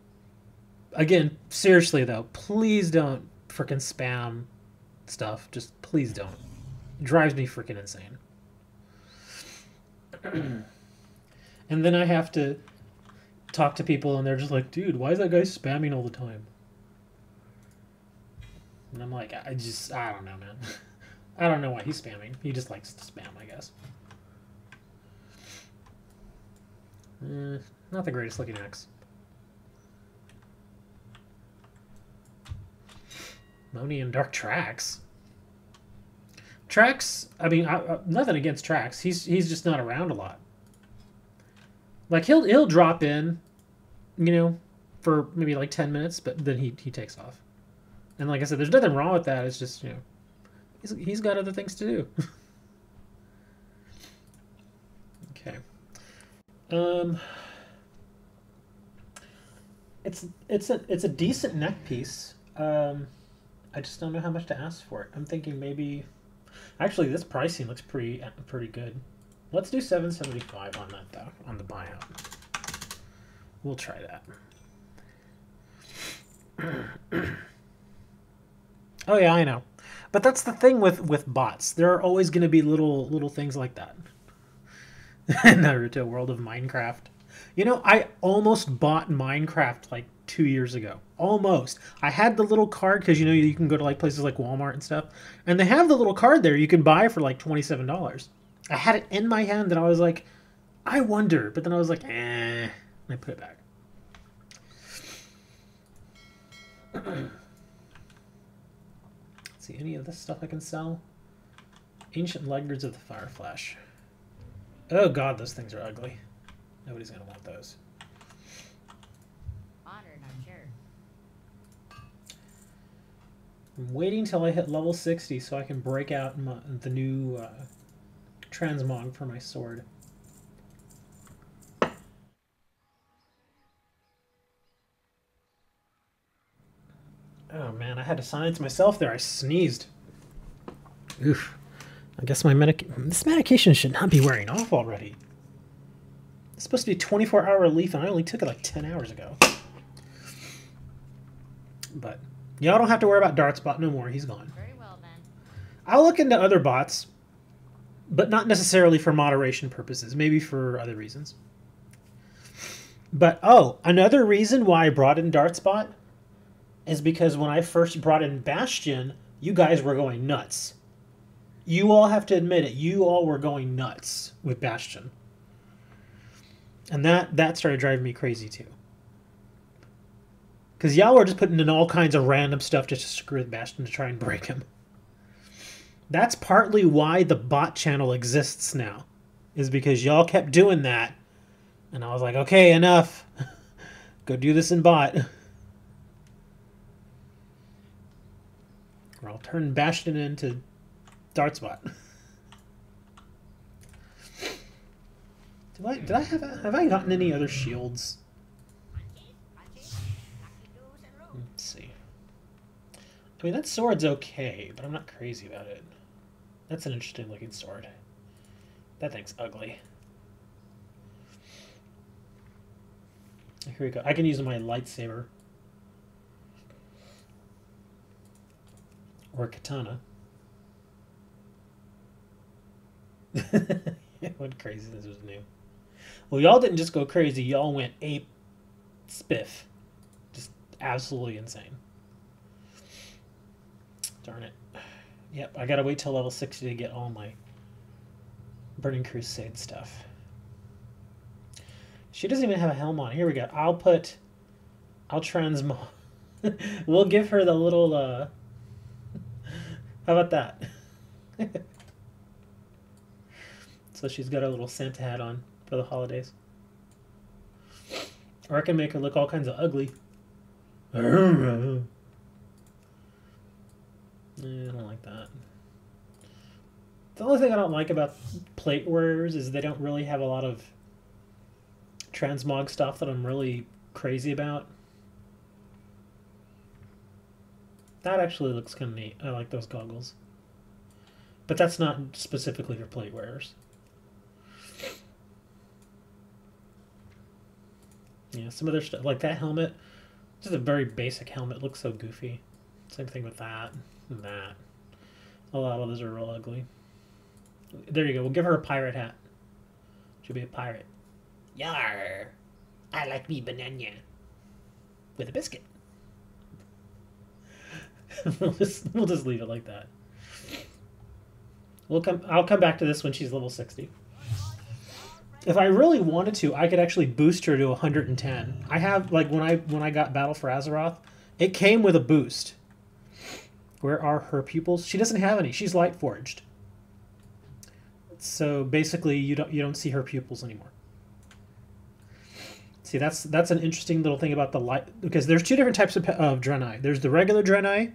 again, seriously though, please don't frickin' spam stuff. Just please don't. It drives me frickin' insane. And then I have to talk to people and they're just like, dude, why is that guy spamming all the time? And I'm like, I don't know, man. I don't know why he's spamming. He just likes to spam, I guess. Not the greatest looking axe. Moni and Dark Trax. Trax, I mean, nothing against Trax. He's just not around a lot. Like he'll drop in, you know, for maybe like 10 minutes, but then he takes off. And like I said, there's nothing wrong with that. It's just, you know, he's got other things to do. Okay. It's a decent neck piece. I just don't know how much to ask for it. I'm thinking maybe... Actually, this pricing looks pretty good. Let's do $775 on that, though, on the buyout. We'll try that. Oh, yeah, I know. But that's the thing with bots. There are always going to be little things like that. Naruto World of Minecraft. You know, I almost bought Minecraft like 2 years ago. Almost. I had the little card because, you know, you can go to like places like Walmart and stuff. And they have the little card there you can buy for like $27. I had it in my hand and I was like, I wonder. But then I was like, eh. And I put it back. Let's see, any of this stuff I can sell? Ancient Leggers of the Fire Flash. Oh god, those things are ugly. Nobody's gonna want those. Honored, I'm sure. I'm waiting till I hit level 60 so I can break out the new transmog for my sword. Oh man, I had to silence myself there. I sneezed. Oof. I guess this medication should not be wearing off already. It's supposed to be a 24-hour relief, and I only took it like 10 hours ago. But y'all don't have to worry about Dartsbot no more. He's gone. Very well, then. I'll look into other bots, but not necessarily for moderation purposes. Maybe for other reasons. But, oh, another reason why I brought in Dartsbot is because when I first brought in Bastion, you guys were going nuts. You all have to admit it. You all were going nuts with Bastion. And that started driving me crazy too. Because y'all were just putting in all kinds of random stuff just to screw with Bastion to try and break him. That's partly why the bot channel exists now. Is because y'all kept doing that. And I was like, okay, enough. Go do this in bot. Or I'll turn Bastion into Dartsbot. Have I gotten any other shields? Let's see. I mean, that sword's okay, but I'm not crazy about it. That's an interesting looking sword. That thing's ugly. Here we go. I can use my lightsaber. Or a katana. It went crazy. This was new. Well, y'all didn't just go crazy. Y'all went ape spiff. Just absolutely insane. Darn it. Yep, I gotta wait till level 60 to get all my Burning Crusade stuff. She doesn't even have a helm on. Here we go. I'll transmog. We'll give her the little, how about that? So she's got a little Santa hat on for the holidays. Or I can make her look all kinds of ugly. I don't like that. The only thing I don't like about plate wearers is they don't really have a lot of transmog stuff that I'm really crazy about. That actually looks kind of neat. I like those goggles. But that's not specifically for plate wearers. Yeah, some other stuff, like that helmet, just a very basic helmet, looks so goofy. Same thing with that and that. A lot of those are real ugly. There you go. We'll give her a pirate hat. She'll be a pirate. Yar! I like me banana. With a biscuit. we'll just leave it like that. I'll come back to this when she's level 60. If I really wanted to, I could actually boost her to 110. I have, like, when I got Battle for Azeroth, it came with a boost. Where are her pupils? She doesn't have any. She's light forged. So basically, you don't see her pupils anymore. See, that's an interesting little thing about the light, because there's two different types of Draenei. There's the regular Draenei,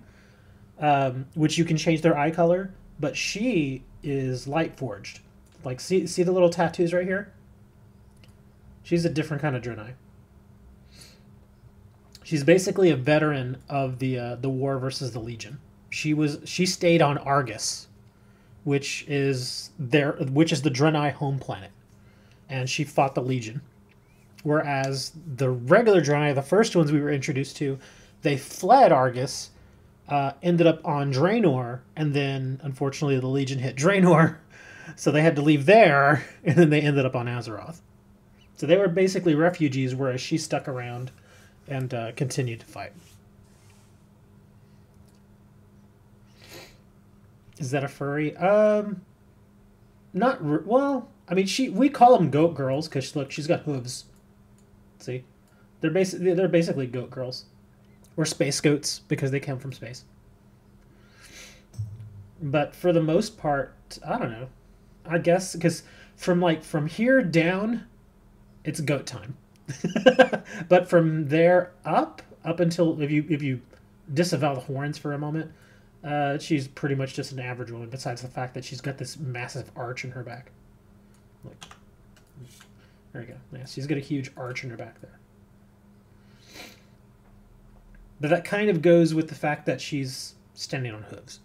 which you can change their eye color, but she is light forged. Like, see the little tattoos right here? She's a different kind of Draenei. She's basically a veteran of the war versus the Legion. She stayed on Argus, which is the Draenei home planet, and she fought the Legion. Whereas the regular Draenei, the first ones we were introduced to, they fled Argus, ended up on Draenor, and then unfortunately the Legion hit Draenor, so they had to leave there, and then they ended up on Azeroth. So they were basically refugees, whereas she stuck around and continued to fight. Is that a furry? Well, I mean, we call them goat girls because look, she's got hooves. See, they're basically goat girls, or space goats because they come from space. But for the most part, I don't know. I guess because from here down, it's goat time. But from there up until if you disavow the horns for a moment, she's pretty much just an average woman. Besides the fact that she's got this massive arch in her back. Look, there you go. Yeah, she's got a huge arch in her back there. But that kind of goes with the fact that she's standing on hooves.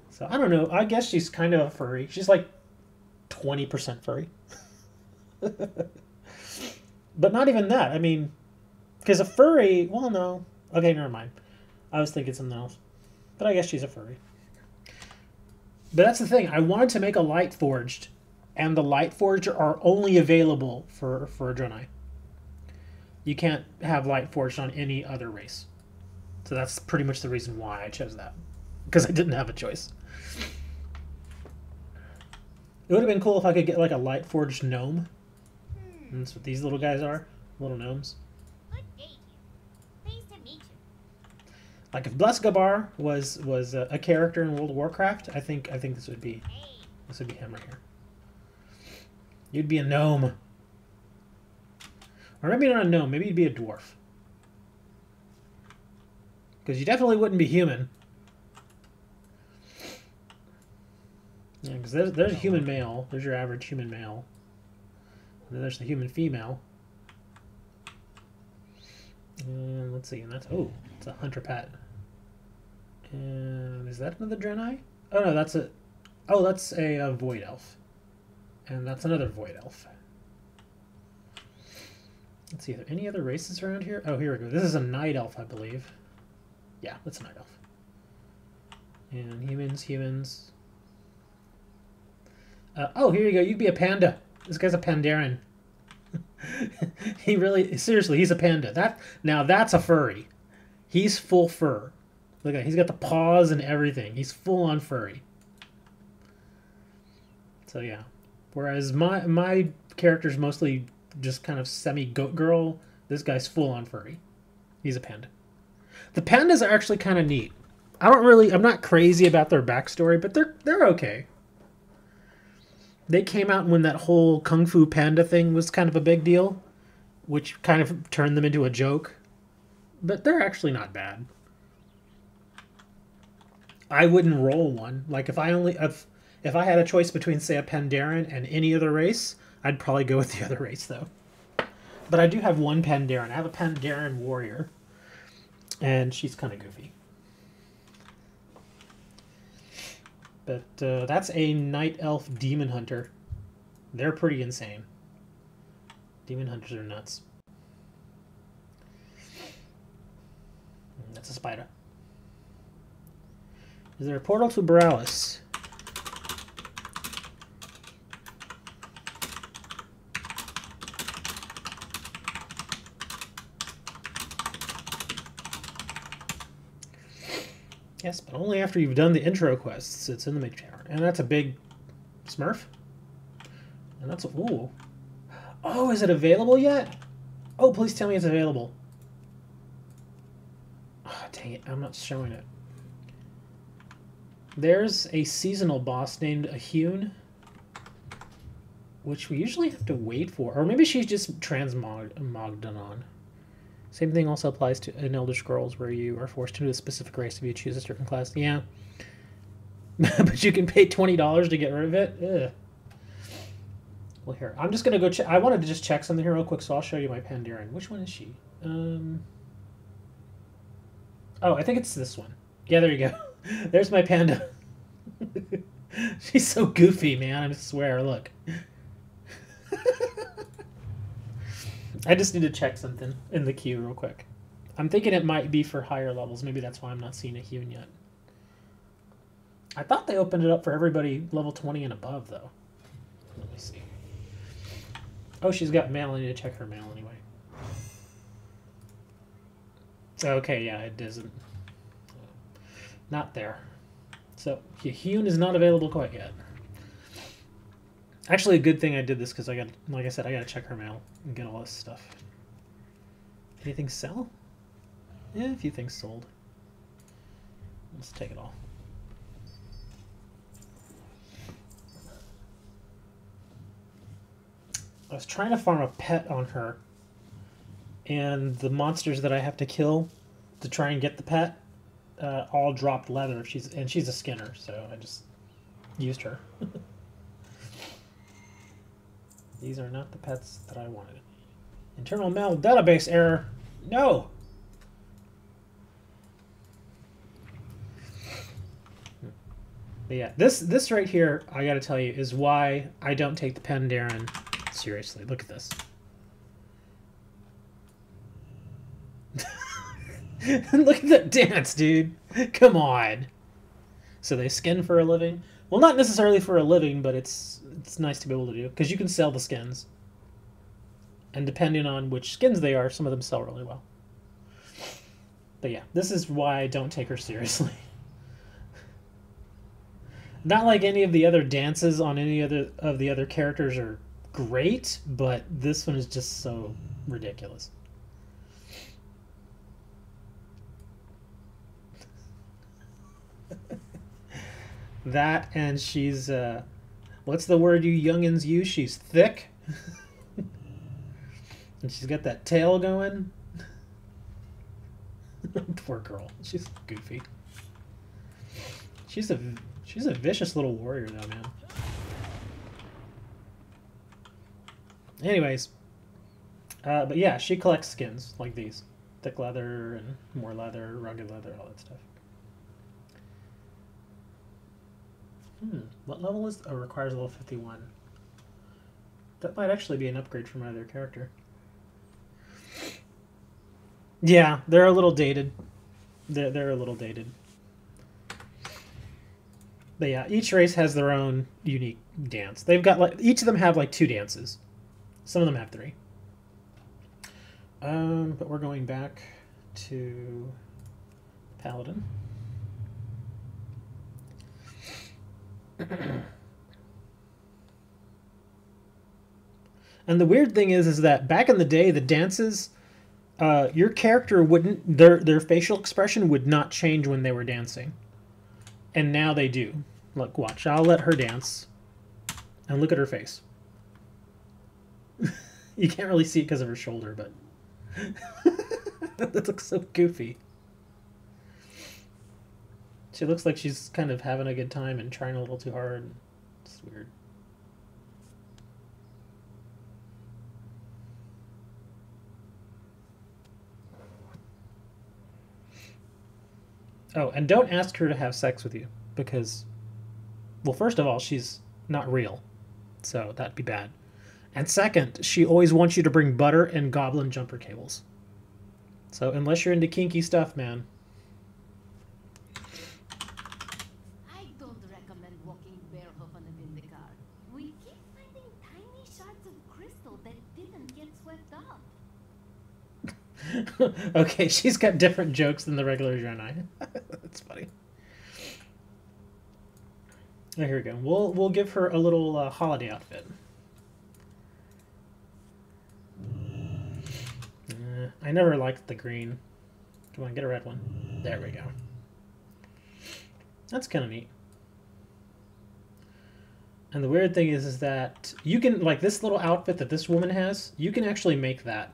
So I don't know. I guess she's kind of a furry. She's like 20% furry. But not even that. I mean, because a furry... Well, no. Okay, never mind. I was thinking something else. But I guess she's a furry. But that's the thing. I wanted to make a light forged, and the light forged are only available for a Draenei. You can't have light forged on any other race. So that's pretty much the reason why I chose that. Because I didn't have a choice. It would have been cool if I could get like a light forged gnome. And that's what these little guys are. Little gnomes. Good day here. Pleased to meet you. Like if Blesgabar was a character in World of Warcraft, I think this would be him right here. You'd be a gnome. Or maybe not a gnome, maybe you'd be a dwarf. Because you definitely wouldn't be human. Yeah, because there's a human male. There's your average human male. And then there's the human female. And let's see, and that's, oh, it's a hunter pet. And is that another Draenei? Oh no, that's a void elf. And that's another void elf. Let's see, are there any other races around here? Oh, here we go. This is a night elf, I believe. Yeah, that's a night elf. And humans. Oh, here you go. You'd be a panda. This guy's a Pandaren. He really, seriously, he's a panda. Now that's a furry. He's full fur. Look at, he's got the paws and everything. He's full on furry. So yeah. Whereas my character's mostly just kind of semi-goat girl, this guy's full on furry. He's a panda. The pandas are actually kind of neat. I'm not crazy about their backstory, but they're okay. They came out when that whole Kung Fu Panda thing was kind of a big deal, which kind of turned them into a joke. But they're actually not bad. I wouldn't roll one. Like if I had a choice between, say, a Pandaren and any other race, I'd probably go with the other race though. But I do have one Pandaren. I have a Pandaren warrior, and she's kind of goofy. But that's a night elf demon hunter. They're pretty insane. Demon hunters are nuts. And that's a spider. Is there a portal to Borealis? Yes, but only after you've done the intro quests. It's in the Mage Tower. And that's a big Smurf. And that's a... Ooh. Oh, is it available yet? Oh, please tell me it's available. Oh, dang it. I'm not showing it. There's a seasonal boss named Ahune, which we usually have to wait for. Or maybe she's just transmogged on. Same thing also applies to in Elder Scrolls, where you are forced into a specific race if you choose a certain class. Yeah. But you can pay $20 to get rid of it? Ugh. Well, here. I'm just going to go check. I wanted to just check something here real quick, so I'll show you my Pandaren. Which one is she? Oh, I think it's this one. Yeah, there you go. There's my panda. She's so goofy, man. I swear. Look. I just need to check something in the queue real quick. I'm thinking it might be for higher levels. Maybe that's why I'm not seeing a Hune yet. I thought they opened it up for everybody level 20 and above, though. Let me see. Oh, she's got mail. I need to check her mail anyway. Okay, yeah, it doesn't. Not there. So, Hune is not available quite yet. Actually, a good thing I did this because I got, like I said, I got to check her mail and get all this stuff. Anything sell? Yeah, a few things sold. Let's take it all. I was trying to farm a pet on her, and the monsters that I have to kill to try and get the pet all dropped leather. She's a skinner, so I just used her. These are not the pets that I wanted. Internal mail database error. No! But yeah, this right here, I gotta tell you, is why I don't take the Pandaren seriously. Look at this. Look at that dance, dude. Come on. So they skin for a living? Well, not necessarily for a living, but it's nice to be able to do, because you can sell the skins. And depending on which skins they are, some of them sell really well. But yeah, this is why I don't take her seriously. Not like any of the other dances on any other of the other characters are great, but this one is just so ridiculous. That, and she's what's the word you youngins use? She's thick. And she's got that tail going. Poor girl. She's goofy. She's a vicious little warrior though, man. Anyways, but yeah, she collects skins like these. Thick leather and more leather, rugged leather, all that stuff. What level is... Oh, requires level 51. That might actually be an upgrade for my other character. Yeah, they're a little dated. They're a little dated. But yeah, each race has their own unique dance. They've got like... Each of them have like 2 dances. Some of them have 3. But we're going back to Paladin. And the weird thing is that back in the day, the dances, your character wouldn't, their facial expression would not change when they were dancing. And now they do. Look, watch. I'll let her dance. And look at her face. You can't really see it because of her shoulder, but... That looks so goofy. She looks like she's kind of having a good time and trying a little too hard. It's weird. Oh, and don't ask her to have sex with you, because, well, first of all, she's not real, so that'd be bad. And second, she always wants you to bring butter and goblin jumper cables. So unless you're into kinky stuff, man. I don't recommend walking barefoot on a Vindicar. We keep finding tiny shards of crystal that didn't get swept up. Okay, she's got different jokes than the regular Draenei. That's funny. Oh, here we go. We'll give her a little holiday outfit. I never liked the green. Come on, get a red one. There we go. That's kind of neat. And the weird thing is that you can, like this little outfit that this woman has, you can actually make that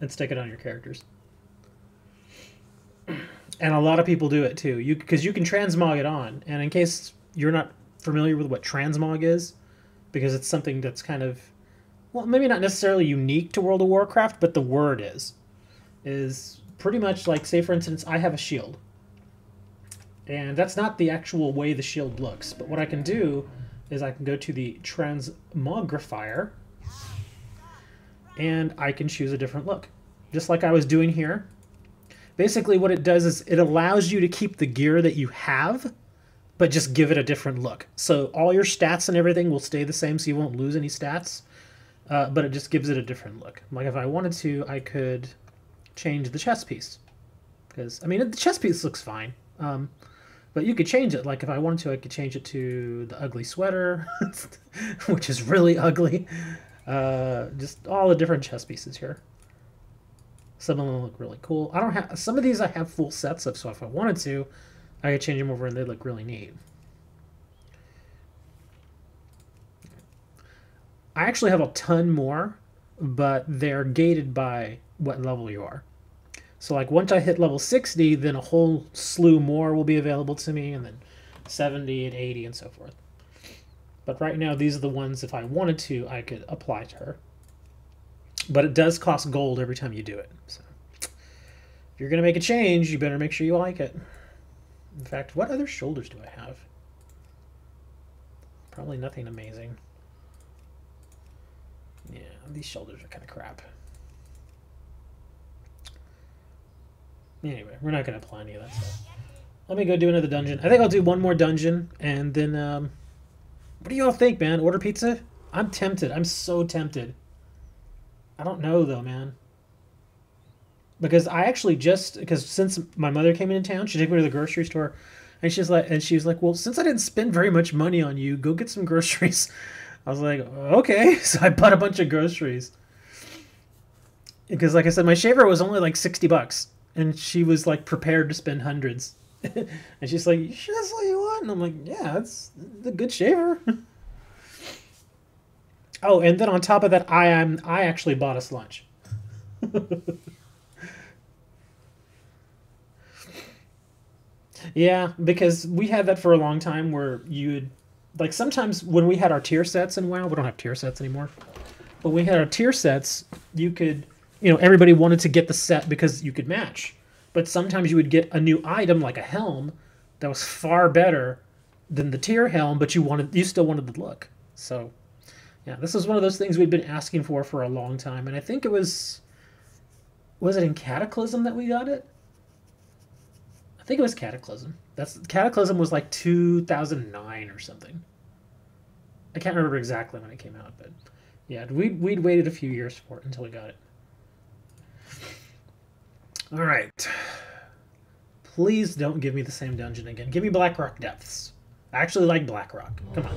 and stick it on your characters. And a lot of people do it too. Because you can transmog it on. And in case you're not familiar with what transmog is, because it's something that's kind of, well, maybe not necessarily unique to World of Warcraft, but the word is pretty much like, say for instance, I have a shield. And that's not the actual way the shield looks. But what I can do is I can go to the transmogrifier and I can choose a different look. Just like I was doing here. Basically what it does is it allows you to keep the gear that you have, but just give it a different look. So all your stats and everything will stay the same, so you won't lose any stats. But it just gives it a different look. Like if I wanted to, I could change the chest piece. Because, I mean, the chest piece looks fine. But you could change it. Like if I wanted to, I could change it to the ugly sweater, which is really ugly. Just all the different chest pieces here. Some of them look really cool. I don't have some of these. I have full sets of, so if I wanted to, I could change them over and they look really neat. I actually have a ton more, but they're gated by what level you are. So like once I hit level 60, then a whole slew more will be available to me, and then 70 and 80 and so forth. But right now, these are the ones, if I wanted to, I could apply to her. But it does cost gold every time you do it. So if you're going to make a change, you better make sure you like it. In fact, what other shoulders do I have? Probably nothing amazing. Yeah, these shoulders are kind of crap. Anyway, we're not going to apply any of that stuff. Let me go do another dungeon. I think I'll do one more dungeon, and then, what do you all think, man? Order pizza? I'm tempted. I'm so tempted. I don't know, though, man. Because I actually just, because since my mother came into town, she took me to the grocery store, And she was like, well, since I didn't spend very much money on you, go get some groceries. I was like, okay. So I bought a bunch of groceries. Because like I said, my shaver was only like $60. And she was like prepared to spend hundreds. And she's like, you sure that's all you want? And I'm like, yeah, it's a good shaver. Oh, and then on top of that, I actually bought us lunch. Yeah, because we had that for a long time where you'd like sometimes when we had our tier sets in WoW, we don't have tier sets anymore. But we had our tier sets, you could, everybody wanted to get the set because you could match. But sometimes you would get a new item like a helm that was far better than the tier helm, but you still wanted the look. So, yeah, this was one of those things we'd been asking for a long time, and I think it was it in Cataclysm that we got it? I think it was Cataclysm. Cataclysm was like 2009 or something. I can't remember exactly when it came out, but yeah, we'd waited a few years for it until we got it. All right. Please don't give me the same dungeon again. Give me Blackrock Depths. I actually like Blackrock. Come on.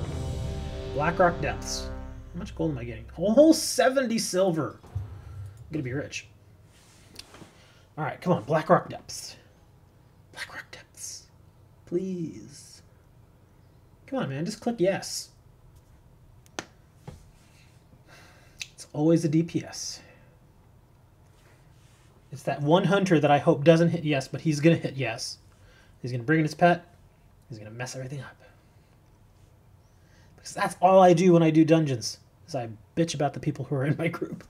Blackrock Depths. How much gold am I getting? A whole 70 silver. I'm gonna be rich. All right, come on. Blackrock Depths. Blackrock Depths. Please. Come on, man. Just click yes. It's always a DPS. It's that one hunter that I hope doesn't hit yes, but he's going to hit yes. He's going to bring in his pet. He's going to mess everything up. Because that's all I do when I do dungeons, is I bitch about the people who are in my group.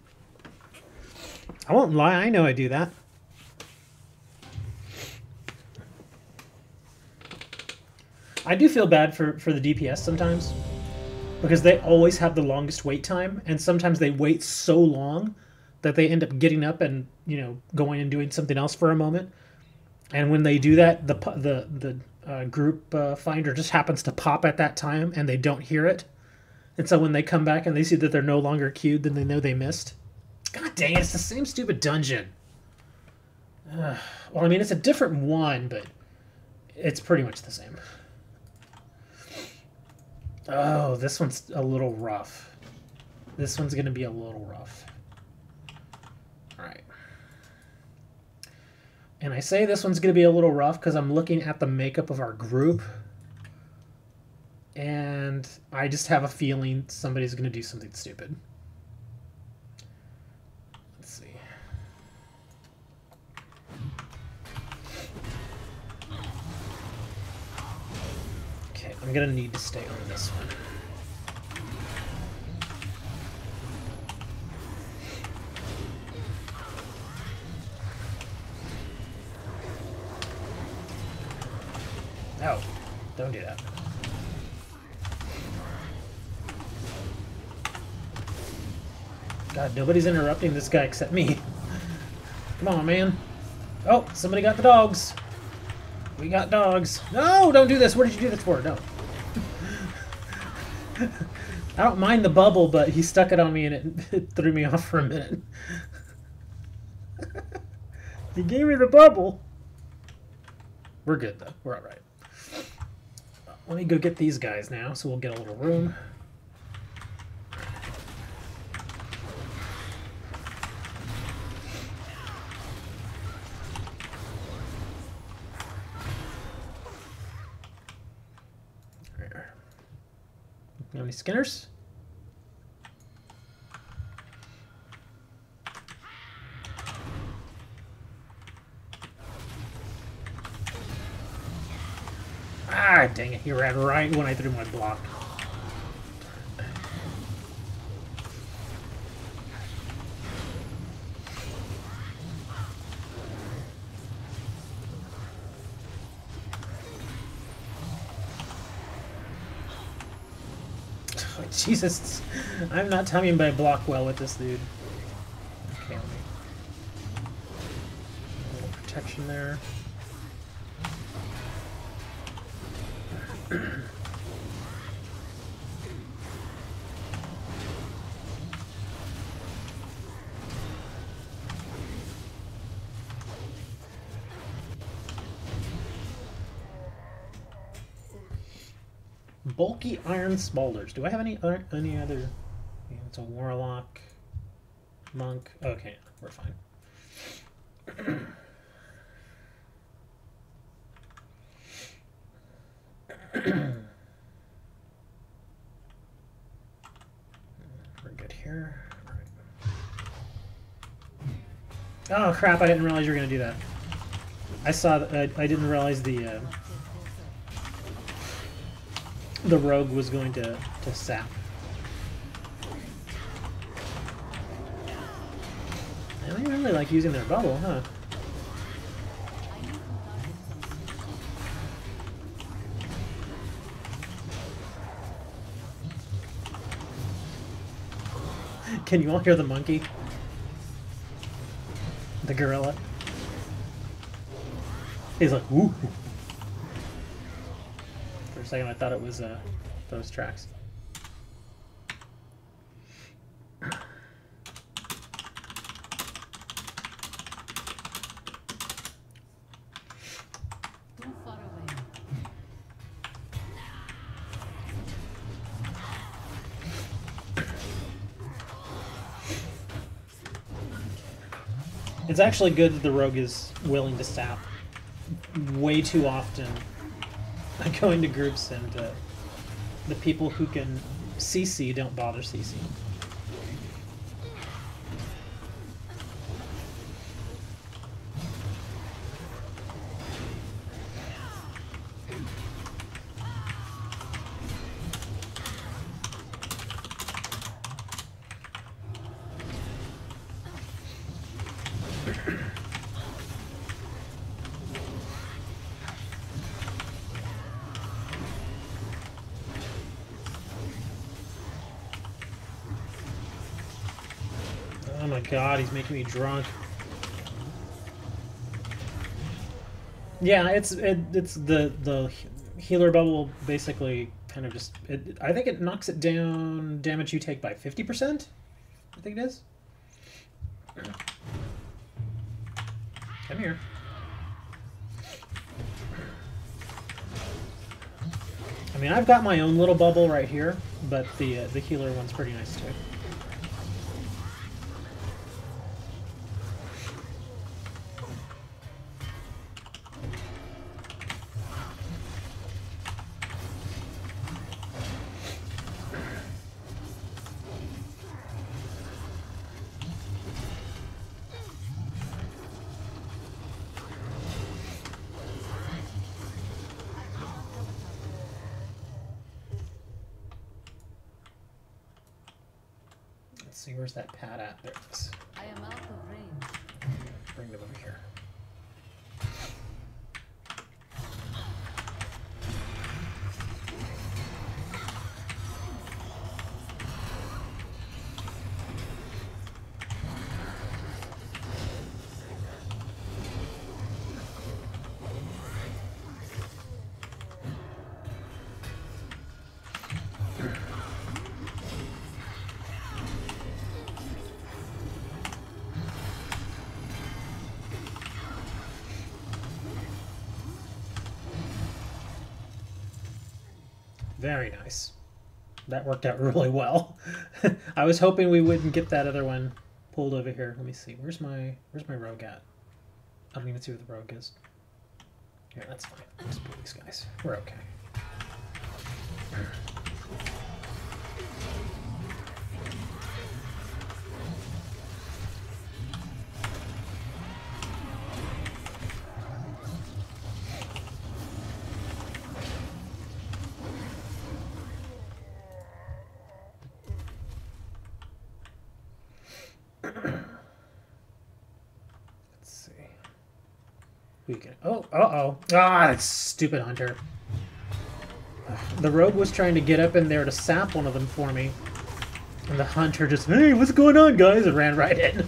I won't lie, I know I do that. I do feel bad for the DPS sometimes, because they always have the longest wait time, and sometimes they wait so long that they end up getting up and going and doing something else for a moment. And when they do that, the group finder just happens to pop at that time, and they don't hear it. And so when they come back and they see that they're no longer queued, then they know they missed. God dang it! It's the same stupid dungeon. Well, I mean, it's a different one, but it's pretty much the same. Oh, this one's a little rough. This one's going to be a little rough. Alright. And I say this one's going to be a little rough because I'm looking at the makeup of our group. And I just have a feeling somebody's going to do something stupid. Let's see. Okay, I'm going to need to stay on this one. No, don't do that. God, nobody's interrupting this guy except me. Come on, man. Oh, somebody got the dogs. We got dogs. No, don't do this. What did you do this for? No. I don't mind the bubble, but he stuck it on me and it threw me off for a minute. He gave me the bubble. We're good, though. We're all right. Let me go get these guys now, so we'll get a little room. There. You have any skinners? Ah, dang it, he ran right when I threw my block. Oh, Jesus, I'm not timing my block well with this dude. Okay, let me... A little protection there. Bulky iron smoulders. Do I have any other? Yeah, it's a warlock, monk. Okay, we're fine. We're good here. All right. Oh crap! I didn't realize you were gonna do that. I saw that. I didn't realize the rogue was going to sap. They really like using their bubble, huh? Can you all hear the monkey? The gorilla? He's like, woo! For a second I thought it was those tracks. Too far away. It's actually good that the rogue is willing to sap. Way too often I go into groups and the people who can CC don't bother CC. Oh my god, he's making me drunk. Yeah, it's the healer bubble basically kind of just I think it knocks it down damage you take by 50%. I think it is. Come here. I mean, I've got my own little bubble right here, but the healer one's pretty nice too. Let's see, where's that pad at? There it is. I am out of range. Bring them over here. Very nice. That worked out really well. I was hoping we wouldn't get that other one pulled over here. Let me see. Where's my rogue at? I don't even see where the rogue is. Here, that's fine. Let's pull these guys. We're okay. Let's see. We can. Oh, uh-oh. Ah, that stupid hunter. The rogue was trying to get up in there to sap one of them for me. And the hunter just, hey, what's going on, guys? And ran right in.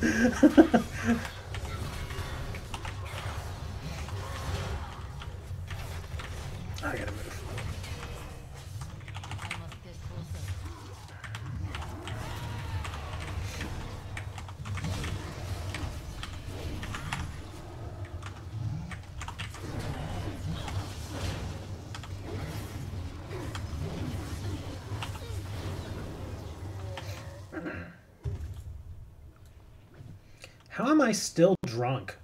I gotta move. I must get closer. How am I still drunk?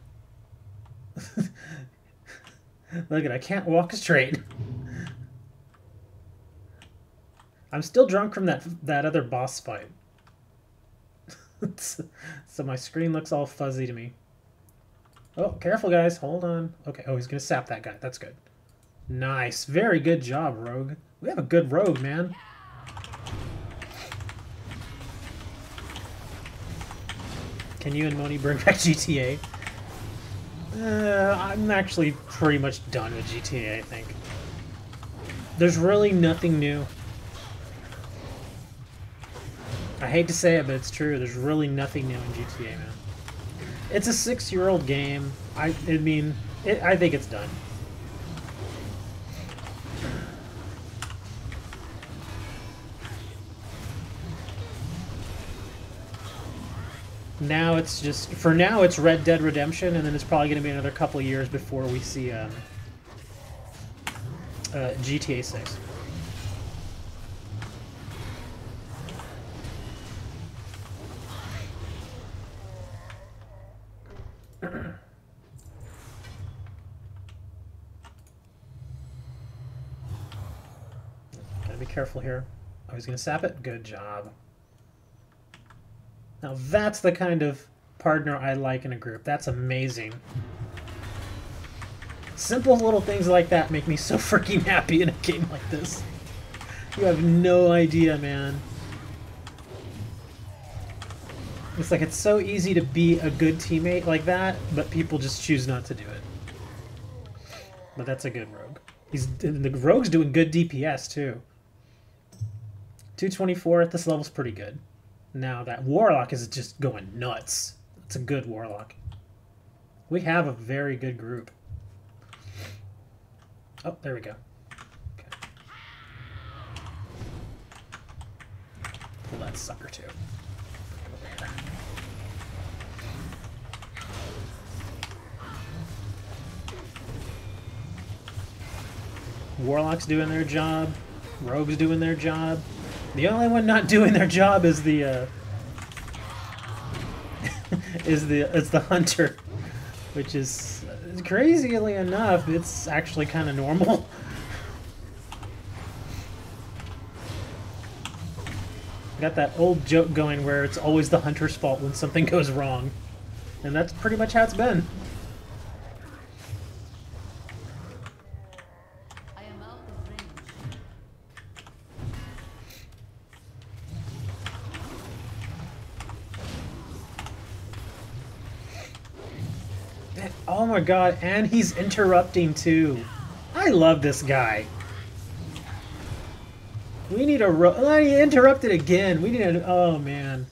Look at, I can't walk straight. I'm still drunk from that other boss fight. So my screen looks all fuzzy to me. Oh, careful guys, hold on. Okay, oh, he's gonna sap that guy. That's good. Nice, very good job, Rogue. We have a good Rogue, man. Can you and Moni bring back GTA? I'm actually pretty much done with GTA, I think. There's really nothing new. I hate to say it, but it's true. There's really nothing new in GTA, man. It's a 6-year-old game. I think it's done. Now it's just, for now it's Red Dead Redemption, and then it's probably going to be another couple of years before we see GTA 6. Gotta be careful here. Oh, he's gonna sap it? Good job. Now that's the kind of partner I like in a group. That's amazing. Simple little things like that make me so freaking happy in a game like this. You have no idea, man. It's like it's so easy to be a good teammate like that, but people just choose not to do it. But that's a good rogue. The rogue's doing good DPS too. 224 at this level's pretty good. Now that warlock is just going nuts. It's a good warlock. We have a very good group. Oh, there we go. Okay. Pull that sucker too. Warlock's doing their job. Rogue's doing their job. The only one not doing their job is the is the hunter, which is crazily enough, it's actually kind of normal. Got that old joke going where it's always the hunter's fault when something goes wrong, and that's pretty much how it's been. Oh my god, and he's interrupting too. I love this guy. We need a rogue. He interrupted again. We need a. Oh man.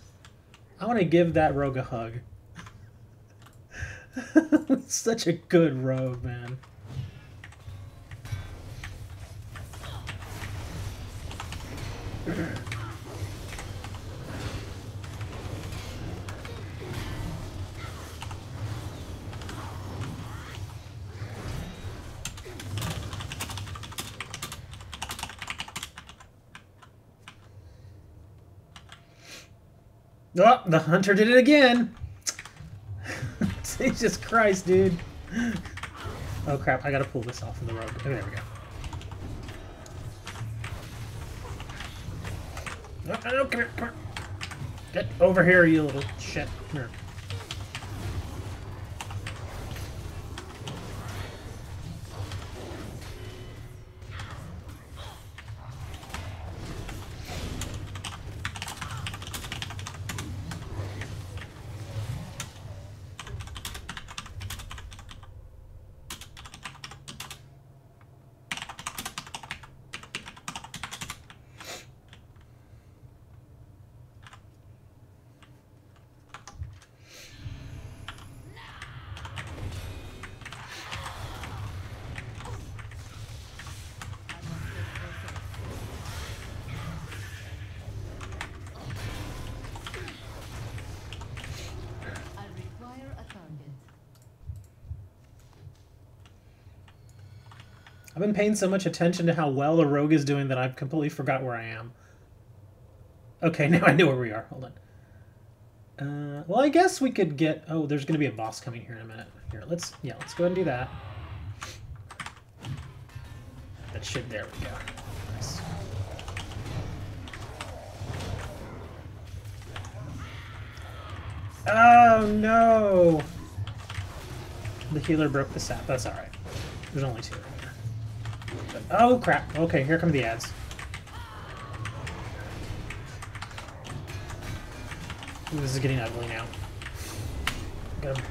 I want to give that rogue a hug. Such a good rogue, man. Oh, the hunter did it again! Jesus Christ, dude. Oh crap, I gotta pull this off of the rogue. Oh, there we go. Oh, come here, come here. Get over here, you little shit. Come here. I've been paying so much attention to how well the rogue is doing that I've completely forgot where I am. Okay, now I know where we are. Hold on. Well, I guess we could get... Oh, there's going to be a boss coming here in a minute. Here, let's go ahead and do that. That should... There we go. Nice. Oh, no! The healer broke the sap. That's alright. There's only 2 right here. But, oh, crap. Okay, here come the ads. Ooh, this is getting ugly now. Gotta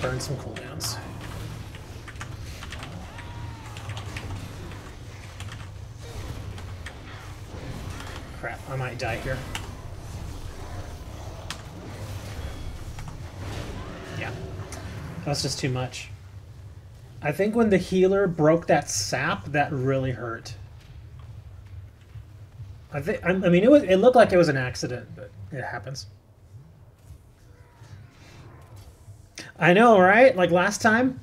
burn some cooldowns. Crap, I might die here. Yeah, that's just too much. I think when the healer broke that sap, that really hurt. I mean, it looked like it was an accident, but it happens. I know, right? Like last time,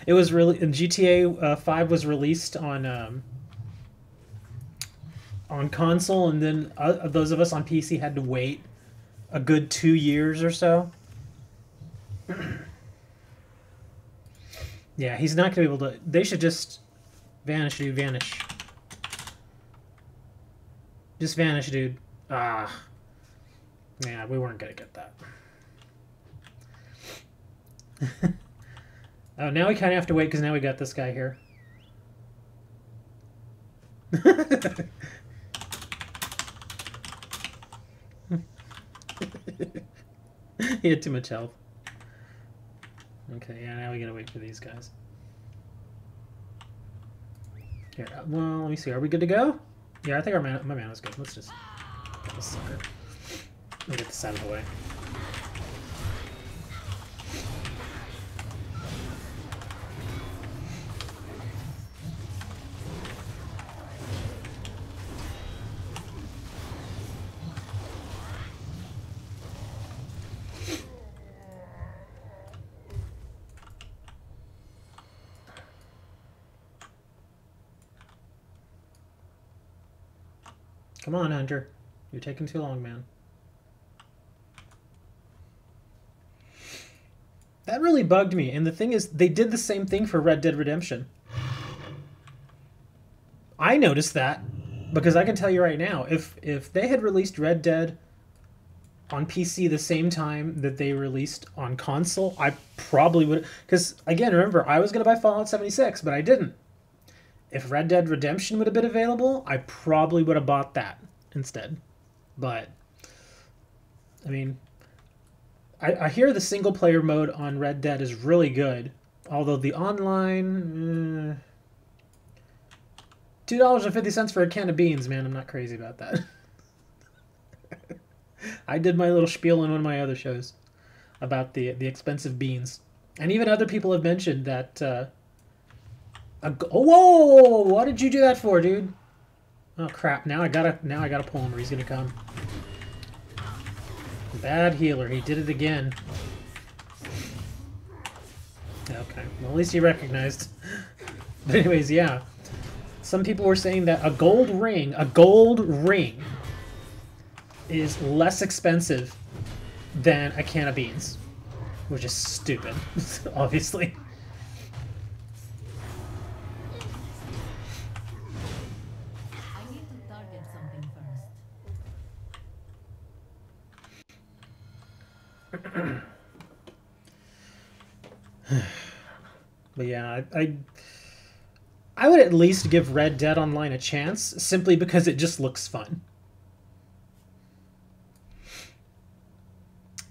it was really GTA 5 was released on console, and then those of us on PC had to wait a good 2 years or so. Yeah, he's not gonna be able to. They should just vanish, dude. Vanish. Just vanish, dude. Ah. Yeah, we weren't gonna get that. Oh, now we kind of have to wait because now we got this guy here. He had too much health. Okay, yeah, now we gotta wait for these guys. Here, well, let me see. Are we good to go? Yeah, I think my mana's good. Let's just get this sucker. Let me get this out of the way. Come on, Hunter. You're taking too long, man. That really bugged me. And the thing is, they did the same thing for Red Dead Redemption. I noticed that because I can tell you right now, if they had released Red Dead on PC the same time that they released on console, I probably would. Because, again, remember, I was going to buy Fallout 76, but I didn't. If Red Dead Redemption would have been available, I probably would have bought that instead. But, I mean, I hear the single-player mode on Red Dead is really good. Although the online... $2.50 for a can of beans, man. I'm not crazy about that. I did my little spiel in one of my other shows about the expensive beans. And even other people have mentioned that... whoa! What did you do that for, dude? Oh crap! Now I gotta pull him, or he's gonna come. Bad healer. He did it again. Okay. Well, at least he recognized. But anyways, yeah. Some people were saying that a gold ring, is less expensive than a can of beans, which is stupid, obviously. But yeah, I would at least give Red Dead Online a chance, simply because it just looks fun.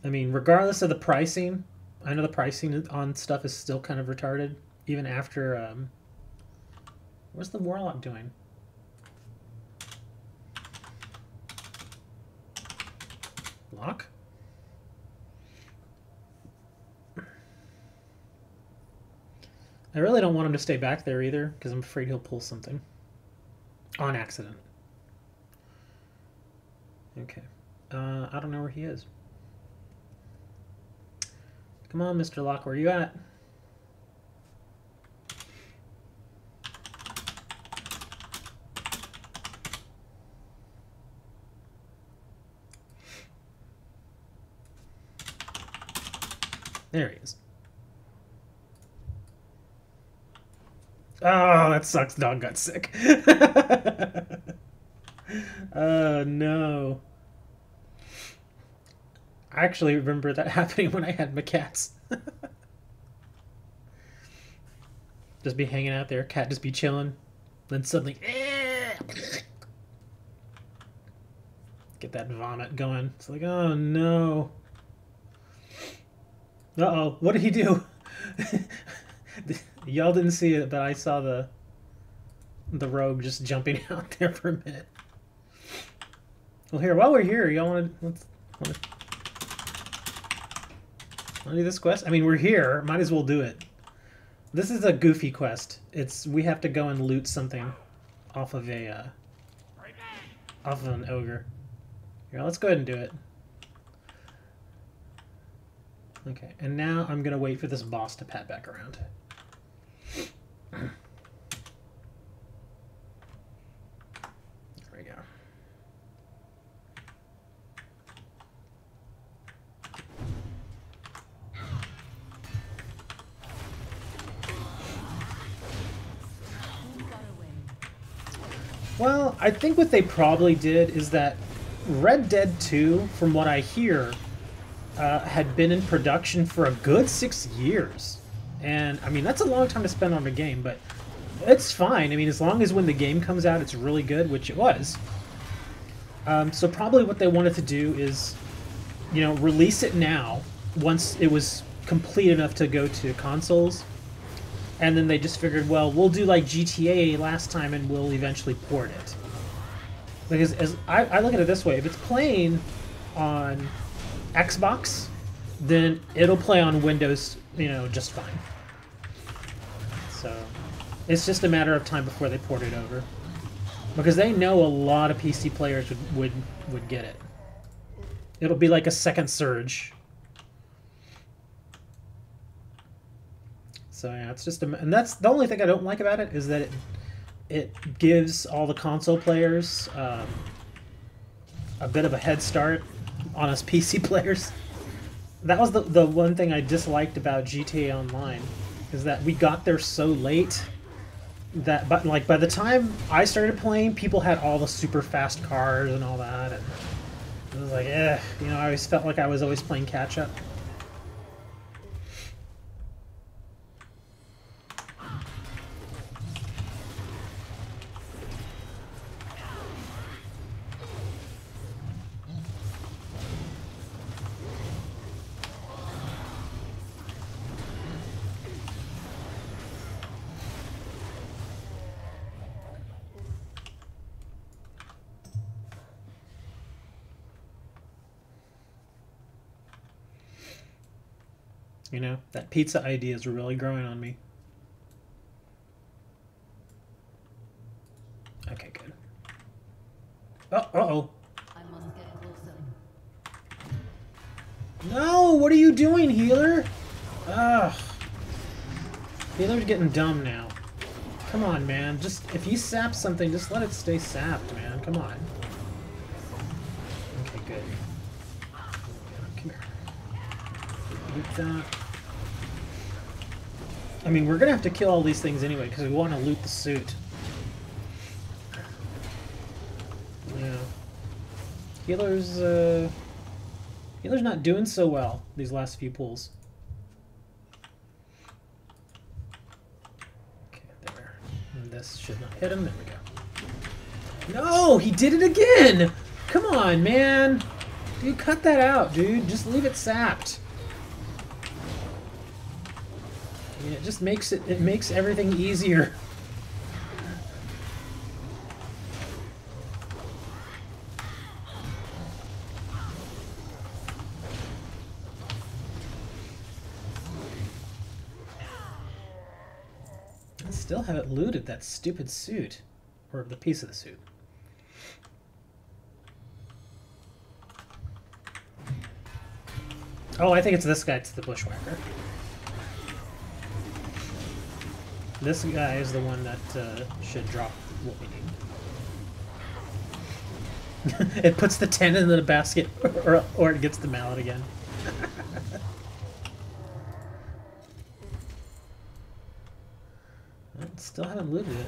I mean, regardless of the pricing, I know the pricing on stuff is still kind of retarded, even after, what's the Warlock doing? Lock? I really don't want him to stay back there either, because I'm afraid he'll pull something. On accident. Okay. I don't know where he is. Come on, Mr. Locke, where are you at? There he is. Oh, that sucks. Dog got sick. Oh, no. I actually remember that happening when I had my cats. Just be hanging out there, cat just be chilling. Then suddenly... Get that vomit going. It's like, oh, no. Uh-oh, what did he do? Y'all didn't see it, but I saw the rogue just jumping out there for a minute. Well, here, while we're here, y'all want to do this quest? I mean, we're here. Might as well do it. This is a goofy quest. We have to go and loot something off of an ogre. Here, let's go ahead and do it. Okay, and now I'm gonna wait for this boss to pat back around. There we go. Well, I think what they probably did is that Red Dead 2, from what I hear, had been in production for a good 6 years. And, I mean, that's a long time to spend on a game, but it's fine. I mean, as long as when the game comes out it's really good, which it was. So probably what they wanted to do is, you know, release it now, once it was complete enough to go to consoles. And then they just figured, well, we'll do like GTA last time and we'll eventually port it. Because as I look at it this way, if it's playing on Xbox, then it'll play on Windows, you know, just fine. So it's just a matter of time before they port it over. Because they know a lot of PC players would get it. It'll be like a second surge. So yeah, it's just and that's the only thing I don't like about it, is that it gives all the console players a bit of a head start on us PC players. That was the one thing I disliked about GTA Online, is that we got there so late that by the time I started playing, people had all the super fast cars and all that, and it was like, you know, I always felt like I was always playing catch up. You know, that pizza idea is really growing on me. Okay, good. Uh-oh. I must get closer. No, what are you doing, healer? Ugh. Healer's getting dumb now. Come on, man. Just, if you sap something, just let it stay sapped, man. Come on. Okay, good. Come here. Loot that. I mean, we're gonna have to kill all these things anyway, because we want to loot the suit. Yeah. Healer's not doing so well these last few pulls. Okay, there. And this should not hit him. There we go. No, he did it again! Come on, man! Dude, cut that out, dude. Just leave it sapped. Yeah, it just makes it makes everything easier. I still haven't looted that stupid suit, or the piece of the suit. Oh, I think it's this guy. It's the bushwhacker. This guy is the one that should drop what we need. It puts the 10 in the basket, or it gets the mallet again. Still haven't looted it.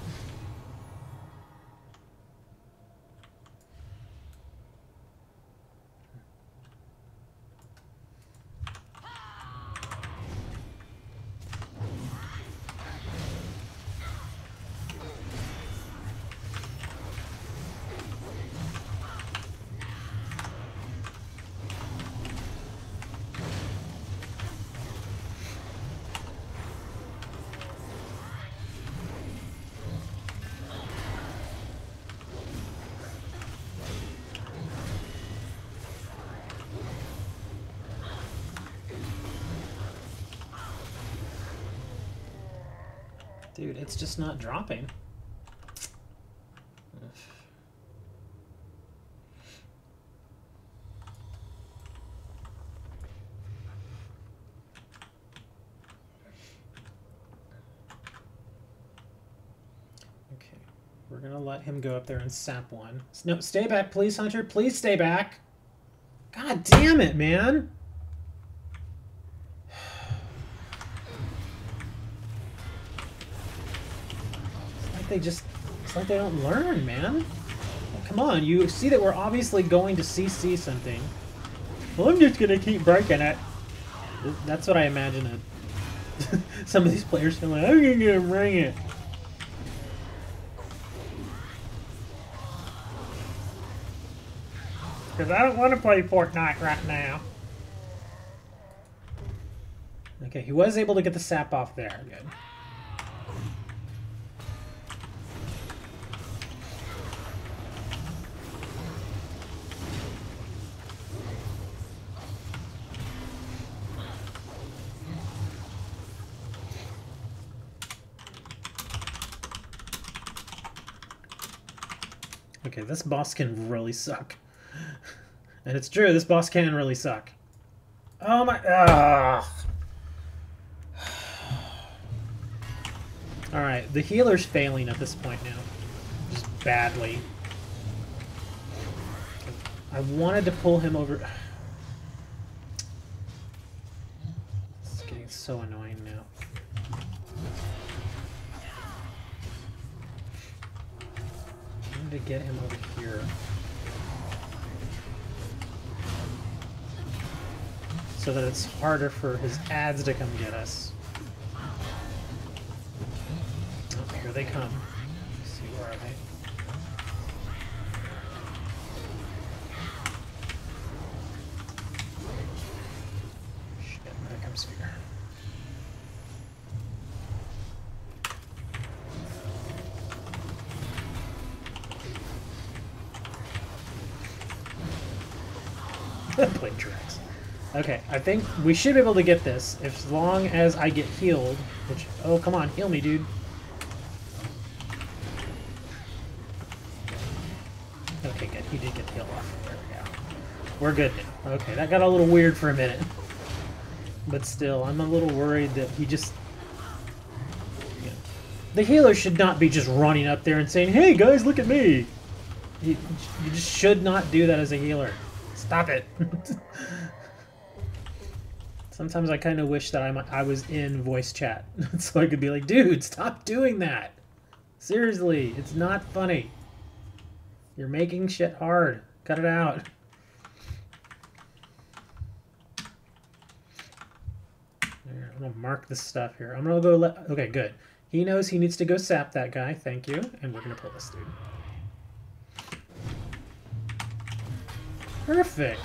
Dude, it's just not dropping. Okay, we're gonna let him go up there and sap one. No, stay back, please, Hunter. Please stay back. God damn it, man. It's like they don't learn, man. Come on, you see that we're obviously going to CC something. Well, I'm just gonna keep breaking it. That's what I imagine it. Some of these players feel like, I'm gonna bring it. Because I don't want to play Fortnite right now. Okay, he was able to get the sap off there. Good. Okay, this boss can really suck. And it's true, this boss can really suck. Oh my... Alright, the healer's failing at this point now. Just badly. I wanted to pull him over... It's getting so annoying now. To get him over here so that it's harder for his ads to come get us. Oh, here they come. Let's see, where are they? Shit, there comes Fear. Played tracks. Okay, I think we should be able to get this as long as I get healed. Which, oh, come on, heal me, dude. Okay, good. He did get the heal off. There we go. We're good now. Okay, that got a little weird for a minute. But still, I'm a little worried that he just... You know, the healer should not be just running up there and saying, "Hey, guys, look at me!" You just should not do that as a healer. Stop it. Sometimes I kind of wish that I was in voice chat so I could be like, dude, stop doing that. Seriously, it's not funny. You're making shit hard. Cut it out. There, I'm gonna mark this stuff here. I'm gonna go okay, good. He knows he needs to go sap that guy. Thank you. And we're gonna pull this dude. Perfect.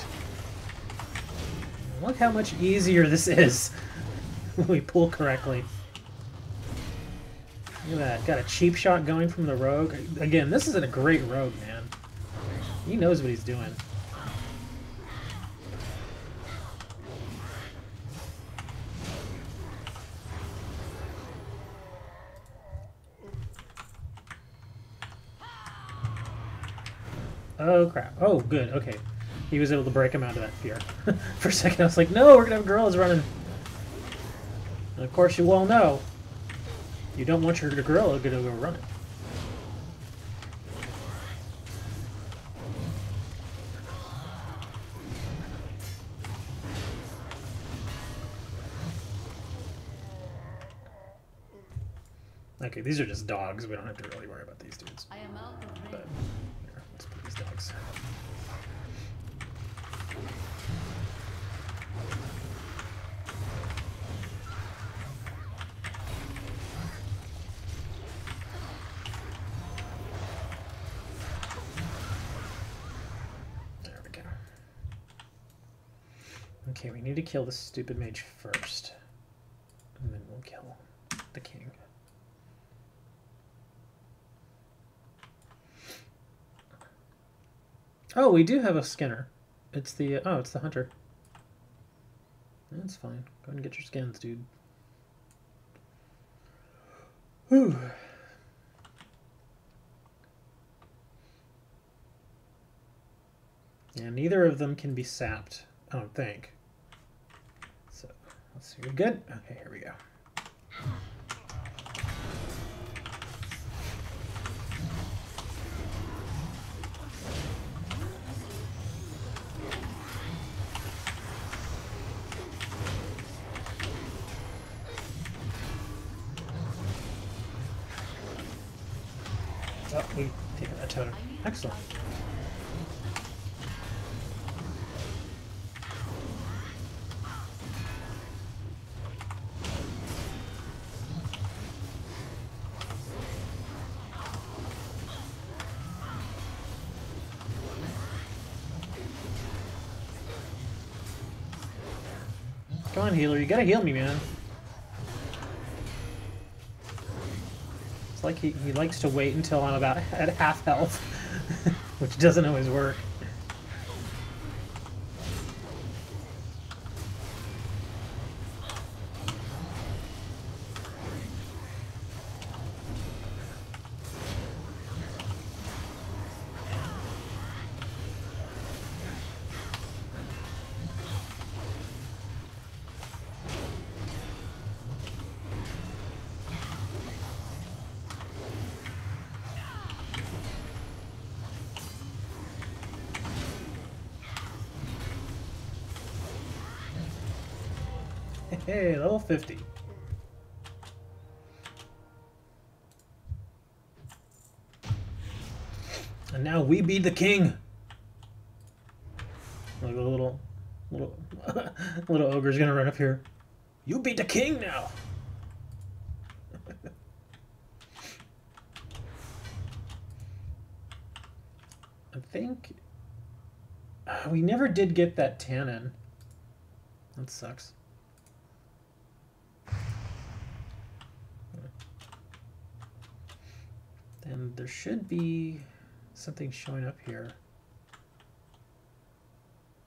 Look how much easier this is when we pull correctly. Look at that. Got a cheap shot going from the rogue. Again, this isn't a great rogue, man. He knows what he's doing. Oh, crap. Oh, good. Okay. He was able to break him out of that fear. For a second, I was like, no, we're going to have gorillas running. And of course, you all know, you don't want your gorilla to go running. Okay, these are just dogs. We don't have to really worry about these dudes. I am out of range. But here, let's put these dogs. There we go. Okay, we need to kill this stupid mage first. And then we'll kill the king. Oh, we do have a skinner. It's the oh, it's the hunter. That's fine. Go ahead and get your skins, dude. Whew. Yeah, neither of them can be sapped, I don't think. So, let's see. We're good? Okay, here we go. Oh, we taken that totem. Excellent. Come on, healer. You gotta heal me, man. It's like he likes to wait until I'm about at half health, which doesn't always work. Hey, level 50. And now we be the king. Like a little little ogre's gonna run up here. You be the king now. I think we never did get that tannin. That sucks. And there should be something showing up here.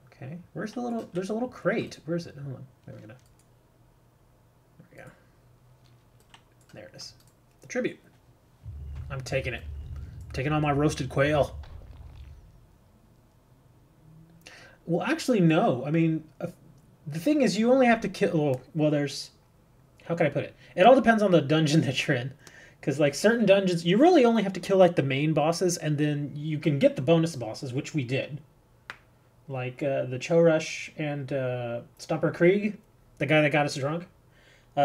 Okay, where's the little? There's a little crate. Where is it? Hold on. There we go. There we go. There it is. The tribute. I'm taking it. I'm taking on my roasted quail. Well, actually, no. I mean, the thing is, you only have to kill. Oh, well, there's. How can I put it? It all depends on the dungeon that you're in. Because, like, certain dungeons, you really only have to kill, like, the main bosses, and then you can get the bonus bosses, which we did. Like, the Chorush and Stomper Krieg, the guy that got us drunk.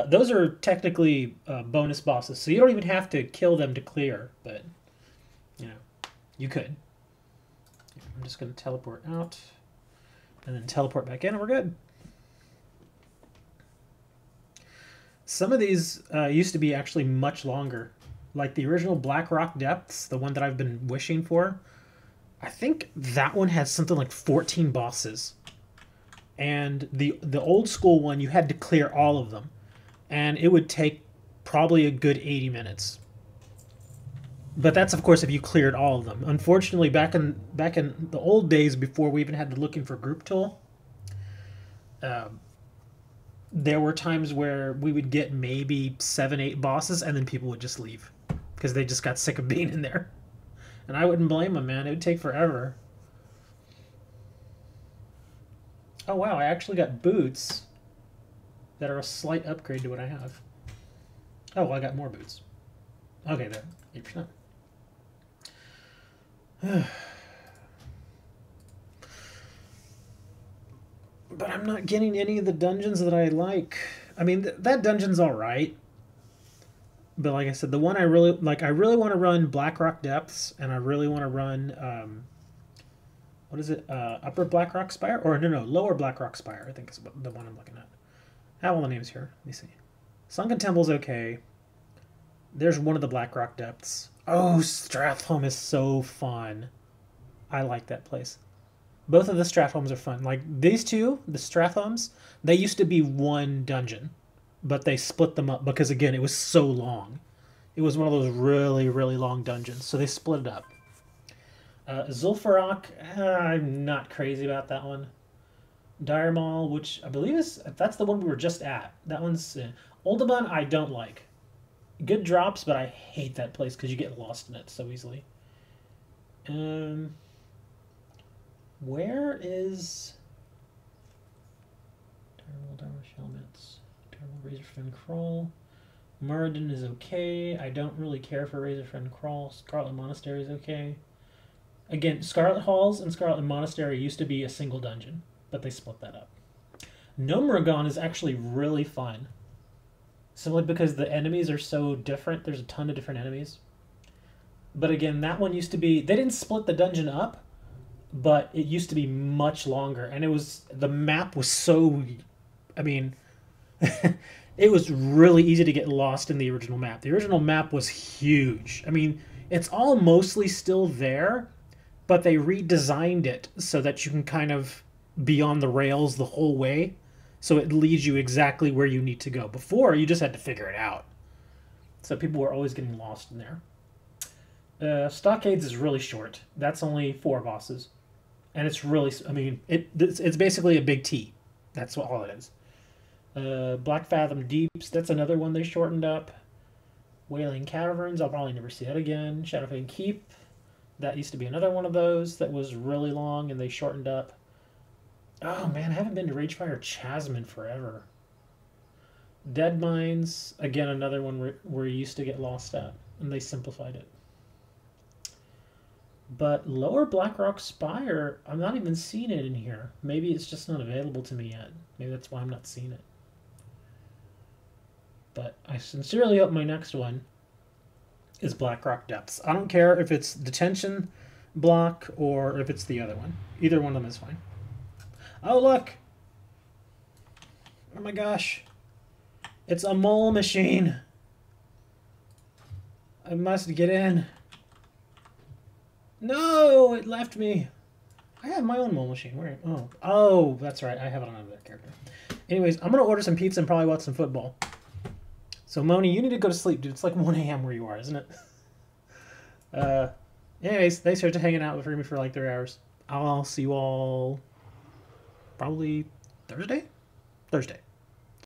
Those are technically bonus bosses, so you don't even have to kill them to clear, but, you know, you could. I'm just going to teleport out, and then teleport back in, and we're good. Some of these used to be actually much longer. Like the original Black Rock Depths, the one that I've been wishing for, I think that one has something like 14 bosses. And the old school one, you had to clear all of them. And it would take probably a good 80 minutes. But that's, of course, if you cleared all of them. Unfortunately, back in the old days, before we even had the looking for group tool, there were times where we would get maybe 7, 8 bosses, and then people would just leave because they just got sick of being in there. And I wouldn't blame them, man. It would take forever. Oh, wow. I actually got boots that are a slight upgrade to what I have. Oh, well, I got more boots. Okay, there. 8%. But I'm not getting any of the dungeons that I like. I mean, that dungeon's alright. But like I said, the one I really like, I really want to run Blackrock Depths, and I really want to run what is it? Upper Blackrock Spire, or no, Lower Blackrock Spire. I think is the one I'm looking at. I have all the names here. Let me see. Sunken Temple's okay. There's one of the Blackrock Depths. Oh, Stratholme is so fun. I like that place. Both of the Stratholmes are fun. Like these two, the Stratholmes, they used to be one dungeon, but they split them up because again, it was so long. It was one of those really, really long dungeons, so they split it up. Zul'Farrak, I'm not crazy about that one. Dire Maul, which I believe that's the one we were just at. That one's Uldaman. I don't like. Good drops, but I hate that place because you get lost in it so easily. Where is Terrible Darwish Helmets? Terrible Razorfen Crawl. Muradin is okay. I don't really care for Razorfen Crawl. Scarlet Monastery is okay. Again, Scarlet Halls and Scarlet Monastery used to be a single dungeon, but they split that up. Gnomragon is actually really fun. Simply because the enemies are so different. There's a ton of different enemies. But again, that one used to be... They didn't split the dungeon up, but it used to be much longer. And it was... The map was so... I mean... it was really easy to get lost in the original map. The original map was huge. I mean, it's all mostly still there, but they redesigned it so that you can kind of be on the rails the whole way. So it leads you exactly where you need to go. Before, you just had to figure it out. So people were always getting lost in there. Stockades is really short. That's only 4 bosses. And it's really... I mean, it's basically a big T. That's all it is. Black Fathom Deeps, that's another one they shortened up. Wailing Caverns, I'll probably never see that again. Shadowfang Keep, that used to be another one of those that was really long and they shortened up. Oh man, I haven't been to Ragefire Chasm in forever. Dead Mines, again another one where you used to get lost at, and they simplified it. But Lower Blackrock Spire, I'm not even seeing it in here. Maybe it's just not available to me yet. Maybe that's why I'm not seeing it. But I sincerely hope my next one is Blackrock Depths. I don't care if it's Detention Block or if it's the other one. Either one of them is fine. Oh, look! Oh my gosh. It's a mole machine. I must get in. No! It left me. I have my own mole machine. Where? Oh, that's right. I have it on another character. Anyways, I'm going to order some pizza and probably watch some football. So, Moni, you need to go to sleep, dude. It's like 1 a.m. where you are, isn't it? Anyways, thanks for hanging out with me for like 3 hours. I'll see you all probably Thursday? Thursday.